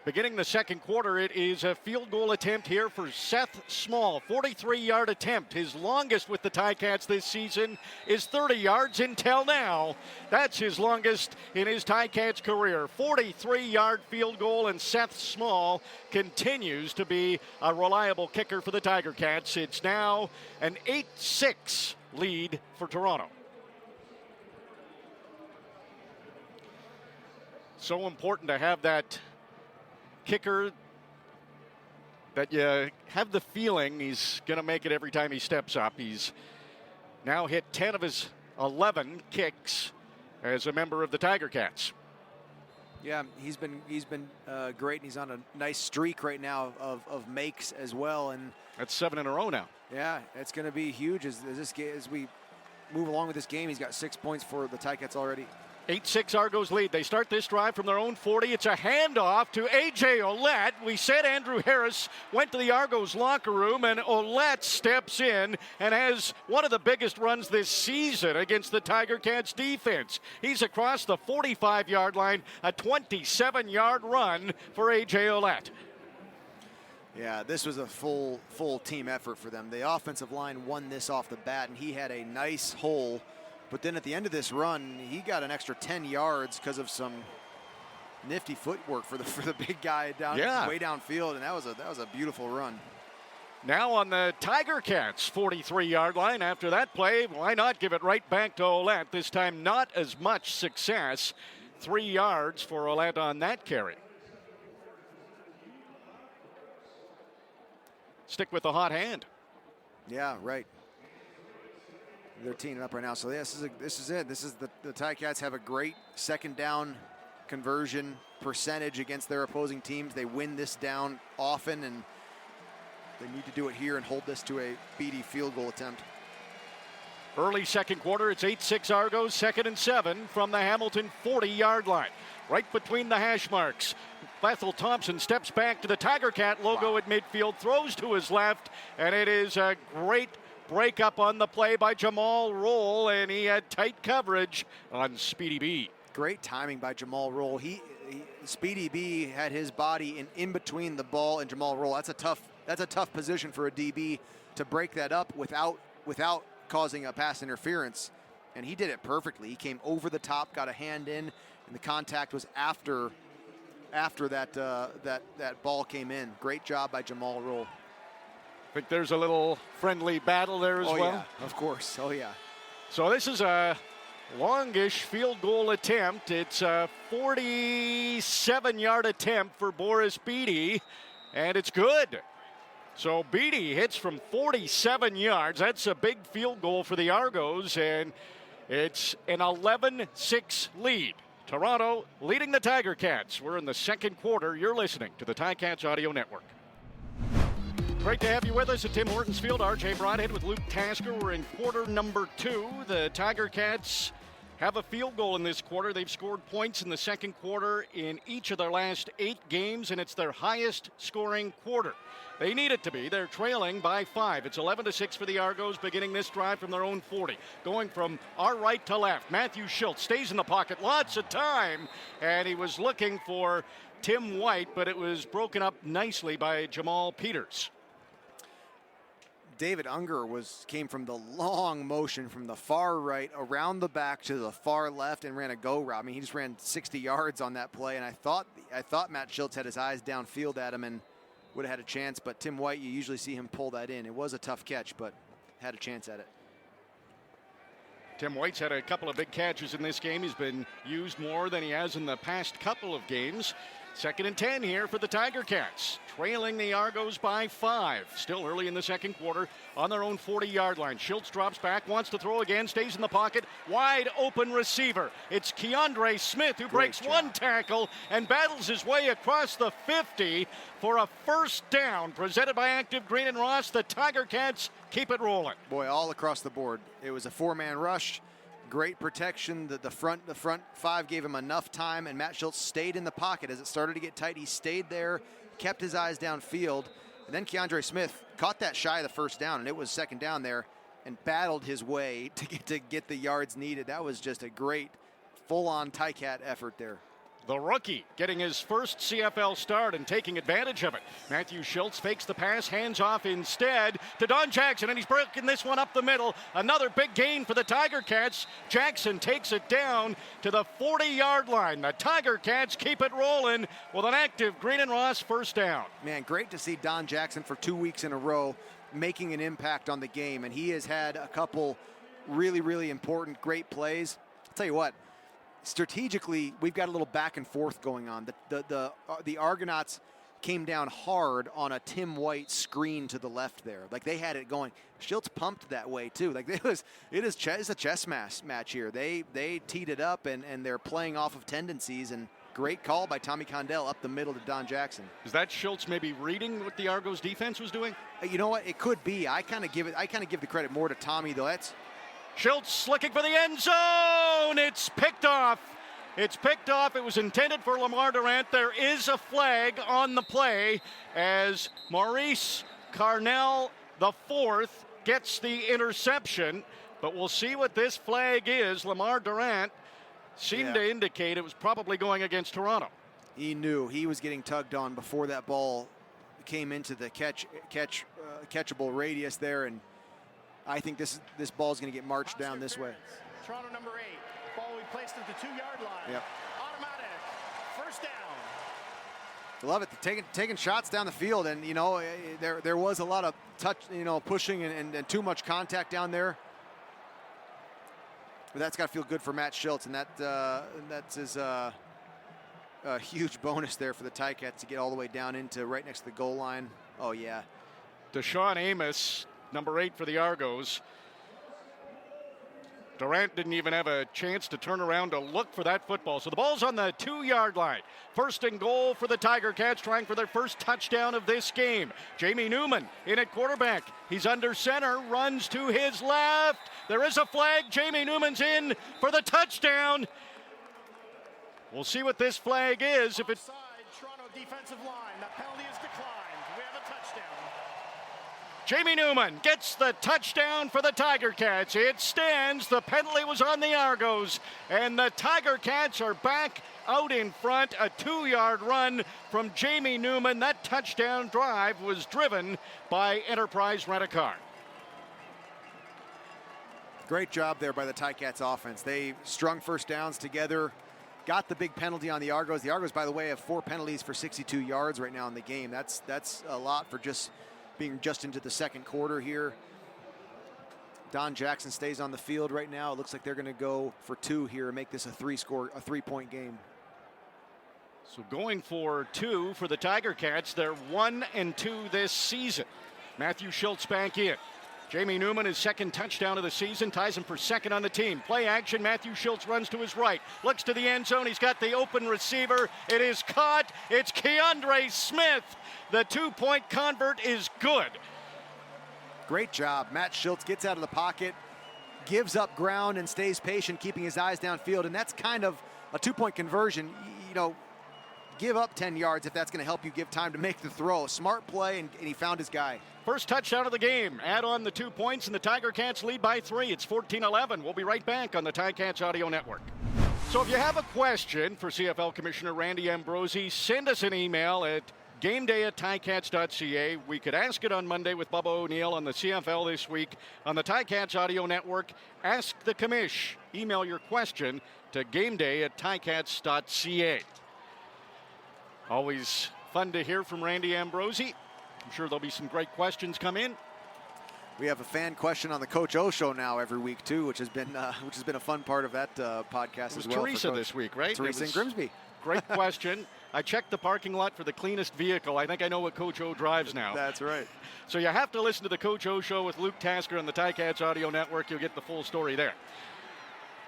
Beginning the second quarter, it is a field goal attempt here for Seth Small. 43-yard attempt. His longest with the Ticats this season is 30 yards until now. That's his longest in his Ticats career. 43-yard field goal, and Seth Small continues to be a reliable kicker for the Tiger Cats. It's now an 8-6 lead for Toronto. So important to have that kicker that you have the feeling he's going to make it every time he steps up. He's now hit 10 of his 11 kicks as a member of the Tiger Cats. Yeah, he's been great, and he's on a nice streak right now of makes as well. And that's 7 in a row now. Yeah, it's going to be huge as we move along with this game. He's got 6 points for the Ticats already. 8-6 Argos lead. They start this drive from their own 40. It's a handoff to A.J. Ouellette. We said Andrew Harris went to the Argos locker room, and Ouellette steps in and has one of the biggest runs this season against the Tiger Cats defense. He's across the 45-yard line, a 27-yard run for A.J. Ouellette. Yeah, this was a full team effort for them. The offensive line won this off the bat, and he had a nice hole. But then at the end of this run, he got an extra 10 yards because of some nifty footwork for the big guy way downfield, and that was a beautiful run. Now on the Tiger Cats' 43-yard line after that play, why not give it right back to Ouellette? This time not as much success. 3 yards for Ouellette on that carry. Stick with the hot hand. Yeah, right. They're teeing up right now. So this is it. This is the Ticats have a great second down conversion percentage against their opposing teams. They win this down often, and they need to do it here and hold this to a speedy field goal attempt. Early second quarter, it's 8-6 Argos, 2nd and 7 from the Hamilton 40-yard line. Right between the hash marks. Bethel Thompson steps back to the Tiger Cat logo at midfield, throws to his left, and it is a great break up on the play by Jamal Roll, and he had tight coverage on Speedy B. Great timing by Jamal Roll. Speedy B had his body in between the ball and Jamal Roll. That's a tough position for a DB to break that up without causing a pass interference, and he did it perfectly. He came over the top, got a hand in, and the contact was after that ball came in. Great job by Jamal Roll. I think there's a little friendly battle there as well. Yeah, of course. Oh, yeah. So this is a longish field goal attempt. It's a 47-yard attempt for Boris Beatty, and it's good. So Beatty hits from 47 yards. That's a big field goal for the Argos, and it's an 11-6 lead. Toronto leading the Tiger Cats. We're in the second quarter. You're listening to the Ticats Audio Network. Great to have you with us at Tim Hortons Field. RJ Broadhead with Luke Tasker. We're in quarter number 2. The Tiger Cats have a field goal in this quarter. They've scored points in the second quarter in each of their last 8 games, and it's their highest scoring quarter. They need it to be. They're trailing by 5. It's 11-6 for the Argos beginning this drive from their own 40. Going from our right to left. Matthew Schultz stays in the pocket. Lots of time. And he was looking for Tim White, but it was broken up nicely by Jamal Peters. David Ungerer came from the long motion from the far right around the back to the far left and ran a go route. I mean, he just ran 60 yards on that play, and I thought Matt Schultz had his eyes downfield at him, and would have had a chance. But Tim White, you usually see him pull that in. It was a tough catch, but had a chance at it. Tim White's had a couple of big catches in this game. He's been used more than he has in the past couple of games. 2nd and 10 here for the Tiger Cats, trailing the Argos by 5. Still early in the second quarter on their own 40-yard line. Schultz drops back, wants to throw again, stays in the pocket. Wide open receiver. It's Keandre Smith who breaks one tackle and battles his way across the 50 for a first down. Presented by Active Green and Ross, the Tiger Cats keep it rolling. Boy, all across the board. It was a 4-man rush. Great protection. The front 5 gave him enough time, and Matt Schultz stayed in the pocket as it started to get tight. He stayed there, kept his eyes downfield, and then Keandre Smith caught that shy of the first down, and it was 2nd down there, and battled his way to get the yards needed. That was just a great full-on Ticat effort there. The rookie getting his first CFL start and taking advantage of it. Matthew Schultz fakes the pass, hands off instead to Don Jackson, and he's breaking this one up the middle. Another big gain for the Tiger Cats. Jackson takes it down to the 40-yard line. The Tiger Cats keep it rolling with an Active Green and Ross first down. Man, great to see Don Jackson for 2 weeks in a row making an impact on the game, and he has had a couple really, really important, great plays. I'll tell you what. Strategically, we've got a little back and forth going on. The Argonauts came down hard on a Tim White screen to the left there. Like, they had it going. Schultz pumped that way too. Like, it's a chess match here. They teed it up and they're playing off of tendencies, and great call by Tommy Condell up the middle to Don Jackson. Is that Schultz maybe reading what the Argos defense was doing? You know what? It could be. I kind of give the credit more to Tommy though. That's Schultz looking for the end zone. It's picked off. It's picked off. It was intended for Lamar Durant. There is a flag on the play as Maurice Carnell IV gets the interception. But we'll see what this flag is. Lamar Durant seemed to indicate it was probably going against Toronto. He knew he was getting tugged on before that ball came into the catchable radius there, and I think this ball is going to get marched down this way. Toronto number 8. Ball we placed at the 2-yard line. Yep. Automatic. First down. Love it. Taking shots down the field, and there was a lot of pushing and too much contact down there. But that's got to feel good for Matt Schultz, and that's his a huge bonus there for the Ticats to get all the way down into right next to the goal line. Oh yeah. Deshaun Amos, number 8 for the Argos. Durant didn't even have a chance to turn around to look for that football. So the ball's on the 2-yard line. 1st and goal for the Tiger Cats, trying for their first touchdown of this game. Jamie Newman in at quarterback. He's under center, runs to his left. There is a flag. Jamie Newman's in for the touchdown. We'll see what this flag is. If it's Toronto defensive line, that penalty is declined. We have a touchdown. Jamie Newman gets the touchdown for the Tiger Cats. It stands. The penalty was on the Argos, and the Tiger Cats are back out in front. A 2-yard run from Jamie Newman. That touchdown drive was driven by Enterprise Rent-A-Car. Great job there by the Ticats offense. They strung first downs together, got the big penalty on the Argos. The Argos, by the way, have 4 penalties for 62 yards right now in the game. That's a lot for being just into the second quarter here. Don Jackson stays on the field right now. It looks like they're going to go for 2 here and make this a 3-point game. So going for 2 for the Tiger Cats. They're 1-2 this season. Matthew Schultz back in. Jamie Newman, his 2nd touchdown of the season, ties him for 2nd on the team. Play action. Matthew Schultz runs to his right, looks to the end zone. He's got the open receiver. It is caught. It's Keandre Smith. The 2-point convert is good. Great job. Matt Schultz gets out of the pocket, gives up ground, and stays patient, keeping his eyes downfield. And that's kind of a 2-point conversion. Give up 10 yards if that's going to help you give time to make the throw. Smart play, and he found his guy. First touchdown of the game. Add on the 2 points, and the Tiger Cats lead by 3. It's 14-11. We'll be right back on the Ticats Audio Network. So if you have a question for CFL Commissioner Randy Ambrosie, send us an email at gameday@ticats.ca. We could ask it on Monday with Bubba O'Neill on the CFL This Week on the Ticats Audio Network. Ask the commish. Email your question to gameday@ticats.ca. Always fun to hear from Randy Ambrosi. I'm sure there'll be some great questions come in. We have a fan question on the Coach O show now every week too, which has been a fun part of that podcast as well. Teresa this week, right? Teresa in Grimsby. Great question. I checked the parking lot for the cleanest vehicle. I think I know what Coach O drives now. That's right. So you have to listen to the Coach O show with Luke Tasker on the Ticats Audio Network. You'll get the full story there.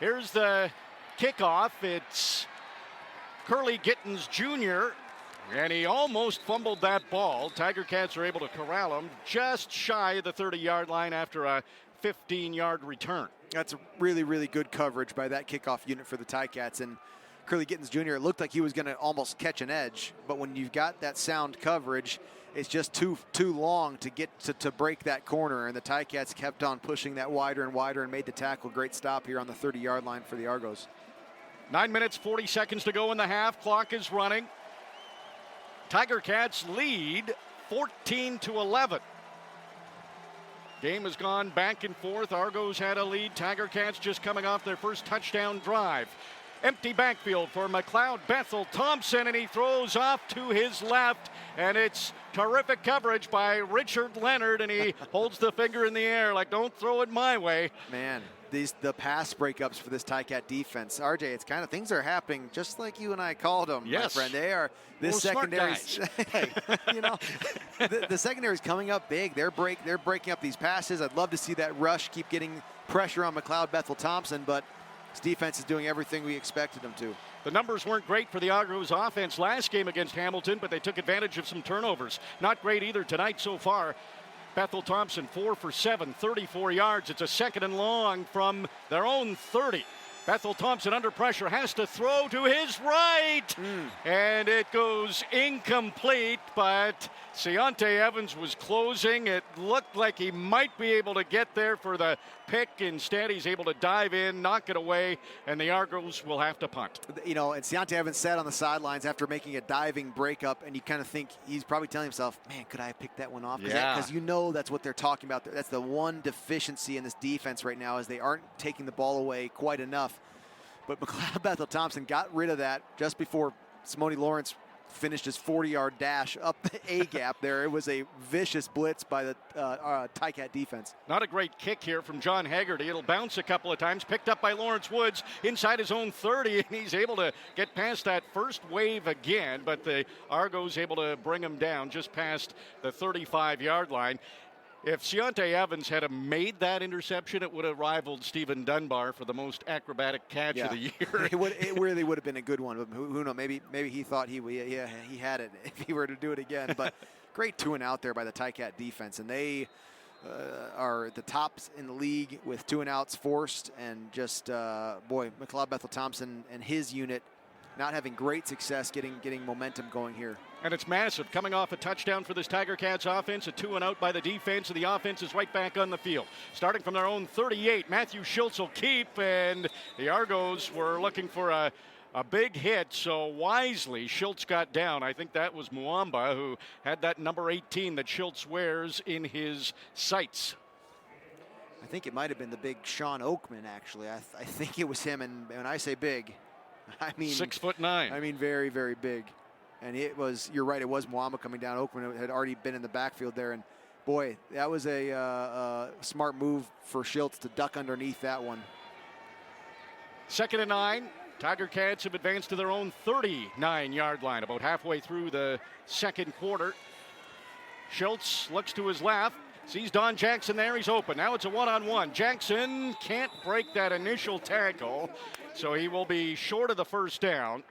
Here's the kickoff. It's Curly Gittins Jr., and he almost fumbled that ball. Tiger Cats are able to corral him just shy of the 30-yard line after a 15-yard return. That's a really, really good coverage by that kickoff unit for the Ticats. And Curly Gittins Jr., it looked like he was going to almost catch an edge, but when you've got that sound coverage, it's just too long to get to break that corner, and the Ticats kept on pushing that wider and wider and made the tackle. Great stop here on the 30-yard line for the Argos. 9 minutes, 40 seconds to go in the half. Clock is running. Tiger Cats lead 14-11. Game has gone back and forth. Argos had a lead. Tiger Cats just coming off their first touchdown drive. Empty backfield for McLeod Bethel Thompson, and he throws off to his left, and it's terrific coverage by Richard Leonard, and he holds the finger in the air like, don't throw it my way. Man, the pass breakups for this Ticat defense. RJ, it's kind of things are happening just like you and I called them, yes, my friend. They are this secondary. Hey, you know, the secondary is coming up big. They're breaking up these passes. I'd love to see that rush keep getting pressure on McLeod Bethel Thompson, but this defense is doing everything we expected them to. The numbers weren't great for the Argos offense last game against Hamilton, but they took advantage of some turnovers. Not great either tonight so far. Bethel Thompson 4 for 7, 34 yards. It's a second and long from their own 30. Bethel Thompson under pressure has to throw to his right. And it goes incomplete, but Ciante Evans was closing. It looked like he might be able to get there for the pick. Instead, he's able to dive in, knock it away, and the Argos will have to punt. You know, and Ciante Evans sat on the sidelines after making a diving breakup, and you kind of think he's probably telling himself, man, could I have picked that one off? Because you know that's what they're talking about. That's the one deficiency in this defense right now is they aren't taking the ball away quite enough. But McLeod Bethel Thompson got rid of that just before Simone Lawrence finished his 40-yard dash up the A-gap there. It was a vicious blitz by the Ticat defense. Not a great kick here from John Haggerty. It'll bounce a couple of times, picked up by Lawrence Woods inside his own 30, and he's able to get past that first wave again, but the Argos able to bring him down just past the 35-yard line. If Ciante Evans had made that interception, it would have rivaled Stephen Dunbar for the most acrobatic catch of the year. It really would have been a good one. But who knows? Maybe he thought he had it if he were to do it again. But great 2-and-out there by the Ticat defense, and they are the tops in the league with 2-and-outs forced. And just McLeod Bethel Thompson and his unit not having great success getting momentum going here. And it's massive, coming off a touchdown for this Tiger Cats offense, a 2-and-out by the defense, and the offense is right back on the field. Starting from their own 38, Matthew Schultz will keep, and the Argos were looking for a big hit, so wisely Schultz got down. I think that was Muamba who had that number 18 that Schultz wears in his sights. I think it might have been the big Sean Oakman, actually. I think it was him, and when I say big, I mean 6'9". I mean very, very big. And it was, you're right, it was Muamba coming down. Oakman had already been in the backfield there. And boy, that was a smart move for Schultz to duck underneath that one. 2nd and 9. Tiger Cats have advanced to their own 39-yard line, about halfway through the second quarter. Schultz looks to his left, sees Don Jackson there, he's open. Now it's a one-on-one. Jackson can't break that initial tackle, so he will be short of the first down.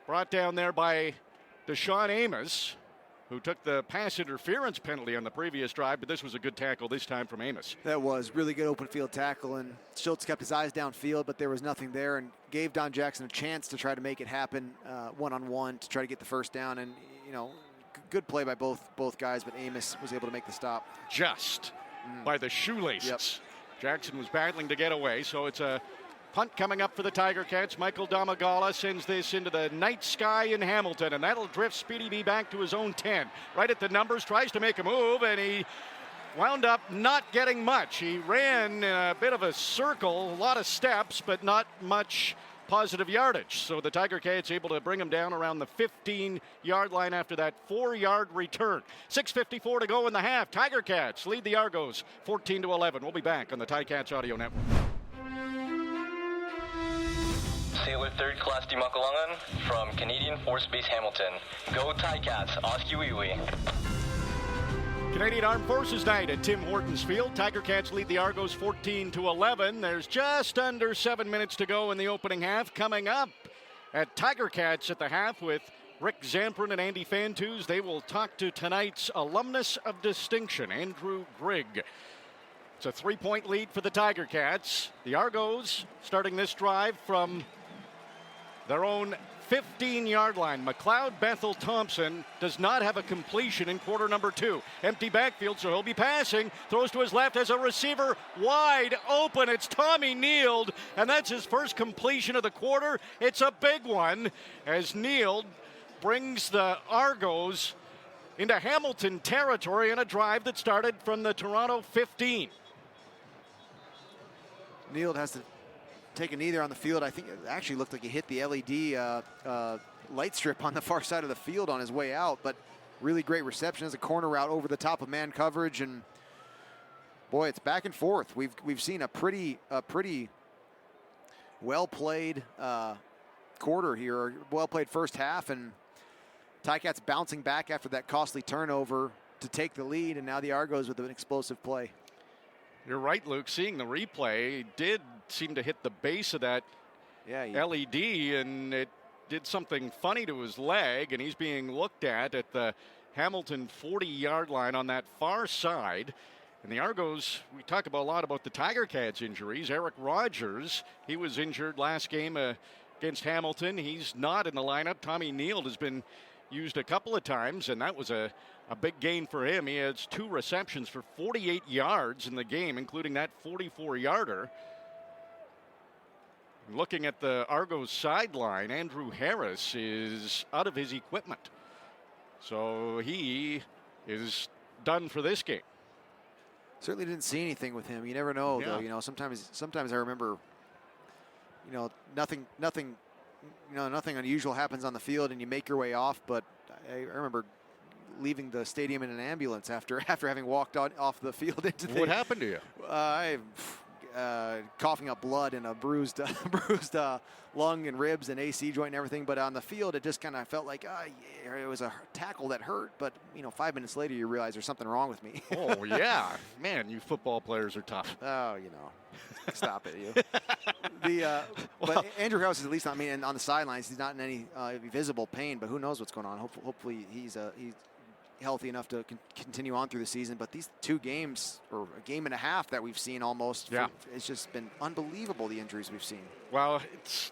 Brought down there by Deshaun Amos, who took the pass interference penalty on the previous drive, but this was a good tackle this time from Amos. That was really good open field tackle, and Schultz kept his eyes downfield, but there was nothing there, and gave Don Jackson a chance to try to make it happen one-on-one to try to get the first down. And you know, good play by both guys, but Amos was able to make the stop. Just by the shoelaces. Yep. Jackson was battling to get away, so it's a punt coming up for the Tiger Cats. Michael Damagala sends this into the night sky in Hamilton, and that'll drift Speedy B back to his own 10. Right at the numbers, tries to make a move, and he wound up not getting much. He ran a bit of a circle, a lot of steps, but not much positive yardage. So the Tiger Cats able to bring them down around the 15-yard line after that 4-yard return. 6:54 to go in the half. Tiger Cats lead the Argos 14-11. We'll be back on the Ticats Audio Network. Sailor 3rd Class Dimakalungan from Canadian Force Base Hamilton. Go Ticats, Oskiwiwi. Canadian Armed Forces Night at Tim Hortons Field. Tiger Cats lead the Argos 14-11. There's just under 7 minutes to go in the opening half. Coming up at Tiger Cats at the half with Rick Zamprin and Andy Fantus. They will talk to tonight's alumnus of distinction, Andrew Grigg. It's a 3-point lead for the Tiger Cats. The Argos starting this drive from their own 15-yard line. McLeod Bethel Thompson does not have a completion in quarter number 2. Empty backfield, so he'll be passing. Throws to his left as a receiver wide open. It's Tommy Neild, and that's his first completion of the quarter. It's a big one as Neild brings the Argos into Hamilton territory in a drive that started from the Toronto 15. Neild has to take a knee there on the field. I think it actually looked like he hit the LED light strip on the far side of the field on his way out, but really great reception as a corner route over the top of man coverage, and boy, it's back and forth. We've seen a pretty well played quarter here, well played first half, and Ticats bouncing back after that costly turnover to take the lead, and now the Argos with an explosive play. You're right, Luke. Seeing the replay, he did seem to hit the base of that LED, and it did something funny to his leg, and he's being looked at the Hamilton 40-yard line on that far side. And the Argos, we talk about a lot about the Tiger Cats injuries. Eric Rogers, he was injured last game against Hamilton. He's not in the lineup. Tommy Neild has been used a couple of times, and that was a big gain for him. He has 2 receptions for 48 yards in the game, including that 44-yarder. Looking at the Argos sideline, Andrew Harris is out of his equipment. So he is done for this game. Certainly didn't see anything with him. You never know, though. You know, sometimes I remember, you know, nothing unusual happens on the field, and you make your way off. But I remember leaving the stadium in an ambulance after having walked off the field into the. What happened to you? Coughing up blood and a bruised lung and ribs and AC joint and everything. But on the field, it just kind of felt like it was a tackle that hurt. But, you know, 5 minutes later, you realize there's something wrong with me. Oh, yeah. Man, you football players are tough. Oh, you know. Stop it, you. But Andrew Harris is at least, on the sidelines, he's not in any visible pain, but who knows what's going on. Hopefully he's healthy enough to continue on through the season. But these 2 games, or a game and a half that we've seen almost, it's just been unbelievable, the injuries we've seen. Well, it's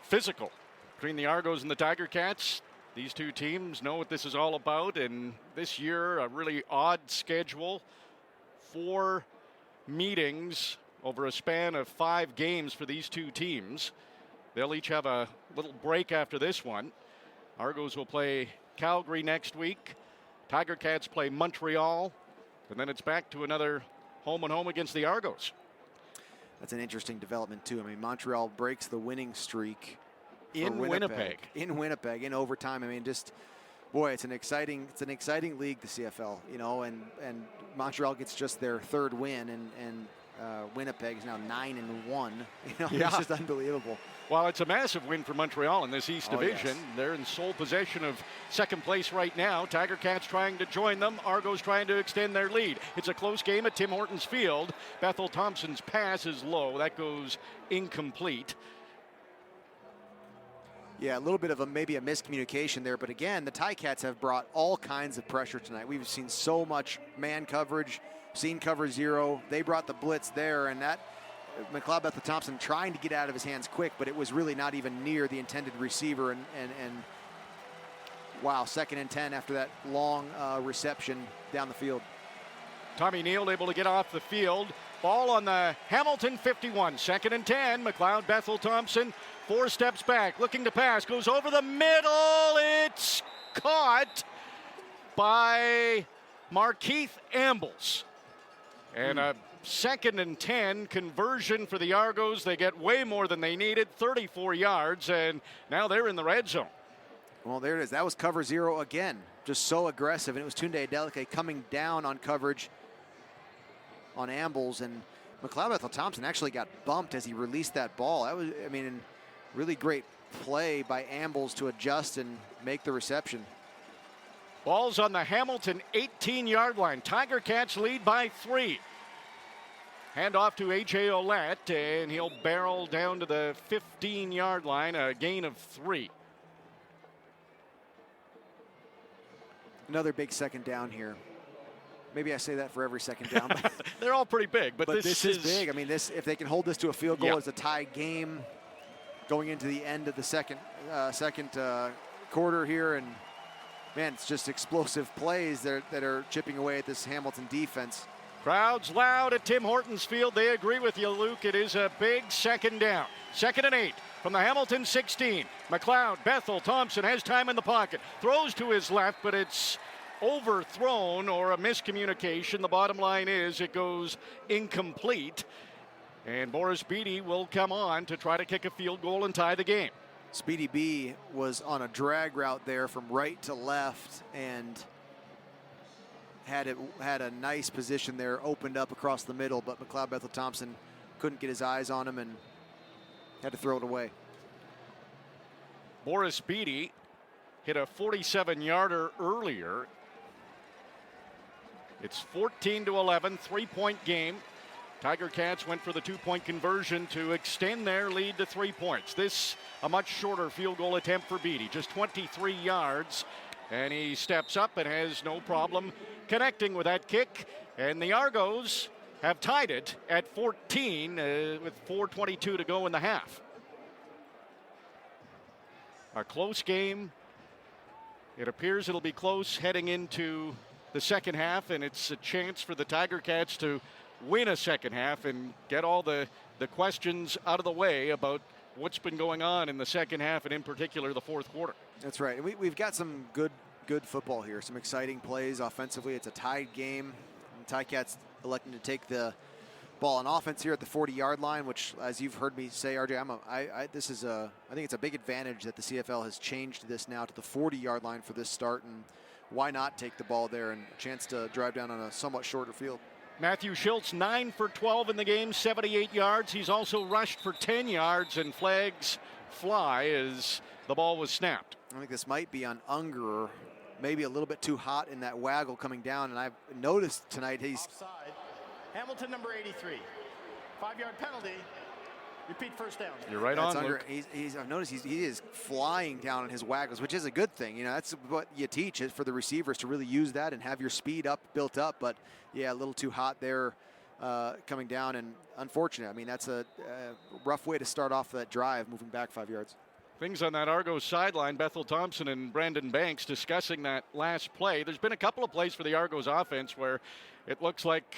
physical between the Argos and the Tiger Cats. These 2 teams know what this is all about, and this year, a really odd schedule. 4 meetings over a span of 5 games for these 2 teams. They'll each have a little break after this one. Argos will play Calgary next week. Tiger Cats play Montreal, and then it's back to another home and home against the Argos. That's an interesting development, too. I mean, Montreal breaks the winning streak in Winnipeg. In Winnipeg, in overtime. I mean, just, boy, it's an exciting league, the CFL, you know, and Montreal gets just their 3rd win, and Winnipeg is now 9-1. You know, it's just unbelievable. Well, it's a massive win for Montreal in this East Division. Yes. They're in sole possession of second place right now. Tiger Cats trying to join them. Argos trying to extend their lead. It's a close game at Tim Hortons Field. Bethel Thompson's pass is low. That goes incomplete. Yeah, a little bit of maybe a miscommunication there. But again, the Ticats have brought all kinds of pressure tonight. We've seen so much man coverage, seen cover 0. They brought the blitz there, and that McLeod Bethel Thompson trying to get out of his hands quick, but it was really not even near the intended receiver. And wow, 2nd and 10 after that long reception down the field. Tommy Neild able to get off the field. Ball on the Hamilton 51. 2nd and 10. McLeod Bethel Thompson 4 steps back, looking to pass, goes over the middle. It's caught by Markeith Ambles. And a 2nd and 10, conversion for the Argos. They get way more than they needed, 34 yards, and now they're in the red zone. Well, there it is. That was cover 0 again. Just so aggressive, and it was Tunde Adeleke coming down on coverage on Ambles, and McLeod Bethel-Thompson actually got bumped as he released that ball. That was, I mean, really great play by Ambles to adjust and make the reception. Ball's on the Hamilton 18-yard line. Tiger Cats lead by 3. Hand off to A.J. Ouellette, and he'll barrel down to the 15-yard line, a gain of 3. Another big second down here. Maybe I say that for every second down. They're all pretty big, but this is big. I mean, if they can hold this to a field goal, it's a tie game going into the end of the second quarter here, and man, it's just explosive plays that are chipping away at this Hamilton defense. Crowds loud at Tim Hortons Field. They agree with you, Luke. It is a big second down. 2nd and 8 from the Hamilton 16. McLeod Bethel-Thompson has time in the pocket. Throws to his left, but it's overthrown or a miscommunication. The bottom line is it goes incomplete. And Boris Beatty will come on to try to kick a field goal and tie the game. Speedy B was on a drag route there from right to left and had a nice position there, opened up across the middle, but McLeod Bethel-Thompson couldn't get his eyes on him and had to throw it away. Boris Beatty hit a 47-yarder earlier. It's 14-11, 3-point game. Tiger Cats went for the 2-point conversion to extend their lead to 3 points. This a much shorter field goal attempt for Beatty, just 23 yards. And he steps up and has no problem connecting with that kick. And the Argos have tied it at 14 with 4:22 to go in the half. A close game. It appears it'll be close heading into the second half, and it's a chance for the Tiger Cats to win a second half and get all the questions out of the way about what's been going on in the second half, and in particular the fourth quarter. That's right. We've got some good football here, some exciting plays offensively. It's a tied game. And Ticats electing to take the ball on offense here at the 40-yard line, which, as you've heard me say, RJ, I think it's a big advantage that the CFL has changed this now to the 40-yard line for this start, and why not take the ball there and a chance to drive down on a somewhat shorter field. Matthew Schultz, 9 for 12 in the game, 78 yards. He's also rushed for 10 yards, and flags fly as the ball was snapped. I think this might be on Unger, maybe a little bit too hot in that waggle coming down, and I've noticed tonight he's... Offside. Hamilton, number 83. 5-yard penalty. Repeat first down. You're right on, Luke. I've noticed he is flying down in his waggles, which is a good thing. You know, that's what you teach is for the receivers to really use that and have your speed built up. But yeah, a little too hot there coming down, and unfortunate. I mean, that's a rough way to start off that drive, moving back 5 yards. Things on that Argos sideline, Bethel Thompson and Brandon Banks discussing that last play. There's been a couple of plays for the Argos offense where it looks like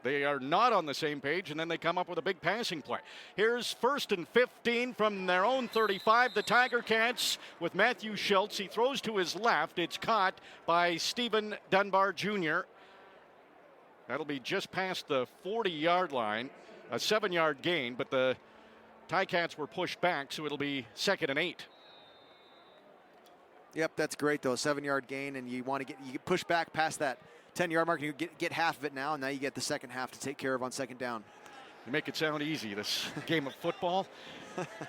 they are not on the same page, and then they come up with a big passing play. Here's 1st and 15 from their own 35. The Tiger Cats with Matthew Schultz. He throws to his left. It's caught by Stephen Dunbar Jr. That'll be just past the 40-yard line, a 7-yard gain, but the Ticats were pushed back, so it'll be 2nd and 8. Yep, that's great, though. 7-yard gain, and you want to you push back past that 10-yard mark, and you get half of it now, and now you get the second half to take care of on second down. You make it sound easy, this game of football.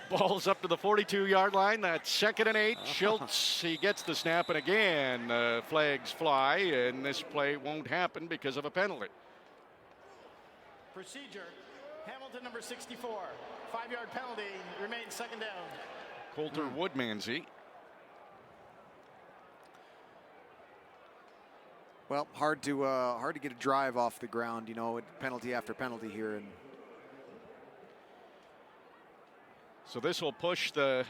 Ball's up to the 42-yard line. That's 2nd and 8. Schultz, he gets the snap, and again, flags fly, and this play won't happen because of a penalty. Procedure. Hamilton, number 64. 5-yard penalty. Remains second down. Coulter Woodmansey. Well, hard to get a drive off the ground, you know, with penalty after penalty here. And so this will push the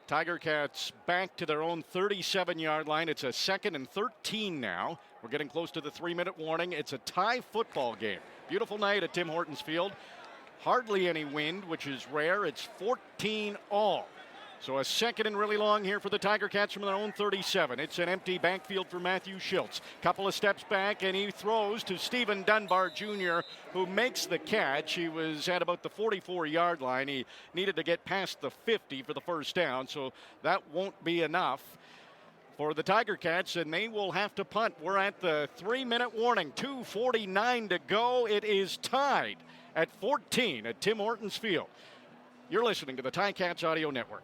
Tiger Cats back to their own 37-yard line. It's a 2nd and 13 now. We're getting close to the 3-minute warning. It's a tie football game. Beautiful night at Tim Hortons Field. Hardly any wind, which is rare. It's 14 all. So a second and really long here for the Tiger Cats from their own 37. It's an empty backfield for Matthew Schultz. Couple of steps back, and he throws to Stephen Dunbar Jr., who makes the catch. He was at about the 44-yard line. He needed to get past the 50 for the first down, so that won't be enough for the Tiger Cats, and they will have to punt. We're at the 3-minute warning. 2:49 to go. It is tied at 14 at Tim Hortons Field. You're listening to the Ticats Audio Network.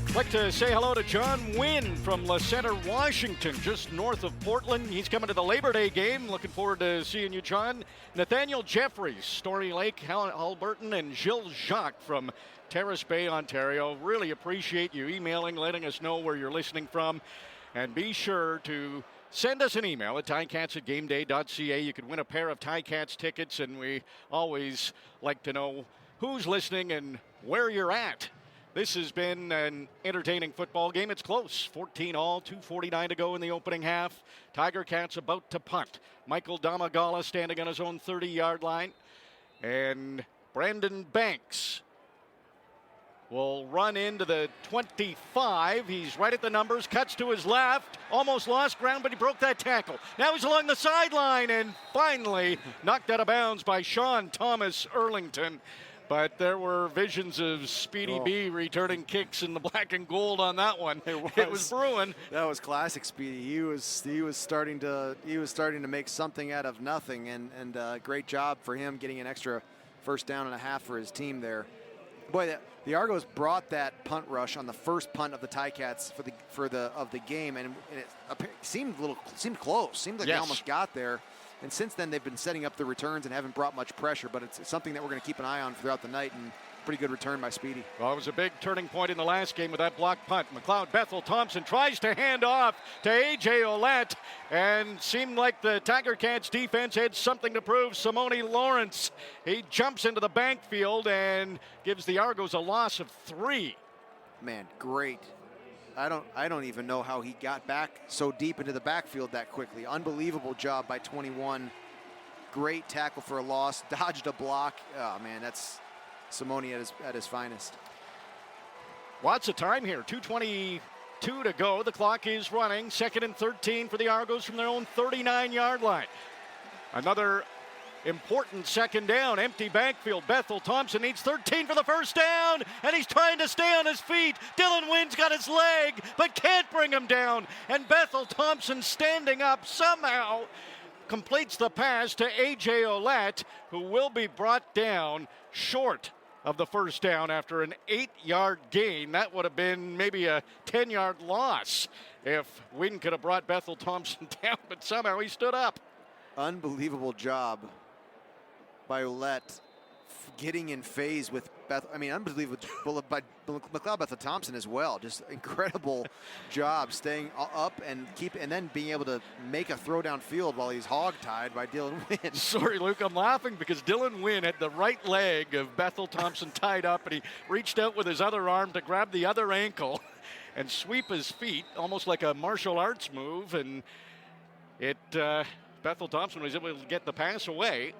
I'd like to say hello to John Wynn from La Center, Washington, just north of Portland. He's coming to the Labor Day game. Looking forward to seeing you, John. Nathaniel Jeffries, Story Lake, Halberton, and Gilles Jacques from Terrace Bay, Ontario. Really appreciate you emailing, letting us know where you're listening from. And be sure to send us an email at ticats@gameday.ca. You can win a pair of Ticats tickets, and we always like to know who's listening and where you're at. This has been an entertaining football game. It's close. 14-all, 2:49 to go in the opening half. Tiger Cats about to punt. Michael Damagala standing on his own 30-yard line. And Brandon Banks will run into the 25. He's right at the numbers, cuts to his left, almost lost ground, but he broke that tackle. Now he's along the sideline and finally knocked out of bounds by Sean Thomas Erlington. But there were visions of Speedy B returning kicks in the black and gold on that one. It was brewing. That was classic Speedy. He was starting to make something out of nothing, and great job for him getting an extra first down and a half for his team there. Boy, the Argos brought that punt rush on the first punt of the Ticats of the game, and it seemed close. Seemed like they almost got there. And since then, they've been setting up the returns and haven't brought much pressure, but it's something that we're going to keep an eye on throughout the night, and pretty good return by Speedy. Well, it was a big turning point in the last game with that block punt. McLeod Bethel Thompson tries to hand off to A.J. Ouellette, and seemed like the Tiger Cats defense had something to prove. Simone Lawrence, he jumps into the backfield and gives the Argos a loss of 3. Man, great. I don't even know how he got back so deep into the backfield that quickly. Unbelievable job by 21. Great tackle for a loss. Dodged a block. Oh man, that's Simone at his finest. Lots of time here. 2:22 to go. The clock is running. 2nd and 13 for the Argos from their own 39-yard line. Another important second down, empty backfield. Bethel Thompson needs 13 for the first down, and he's trying to stay on his feet. Dylan Wynn's got his leg, but can't bring him down. And Bethel Thompson, standing up, somehow completes the pass to A.J. Ouellette, who will be brought down short of the first down after an 8-yard gain. That would have been maybe a 10-yard loss if Wynn could have brought Bethel Thompson down, but somehow he stood up. Unbelievable job by Ouellette getting in phase with unbelievable by McLeod Bethel Thompson as well. Just incredible job staying up and then being able to make a throw downfield while he's hog-tied by Dylan Wynn. Sorry, Luke, I'm laughing because Dylan Wynn had the right leg of Bethel Thompson tied up, and he reached out with his other arm to grab the other ankle and sweep his feet, almost like a martial arts move, and Bethel Thompson was able to get the pass away.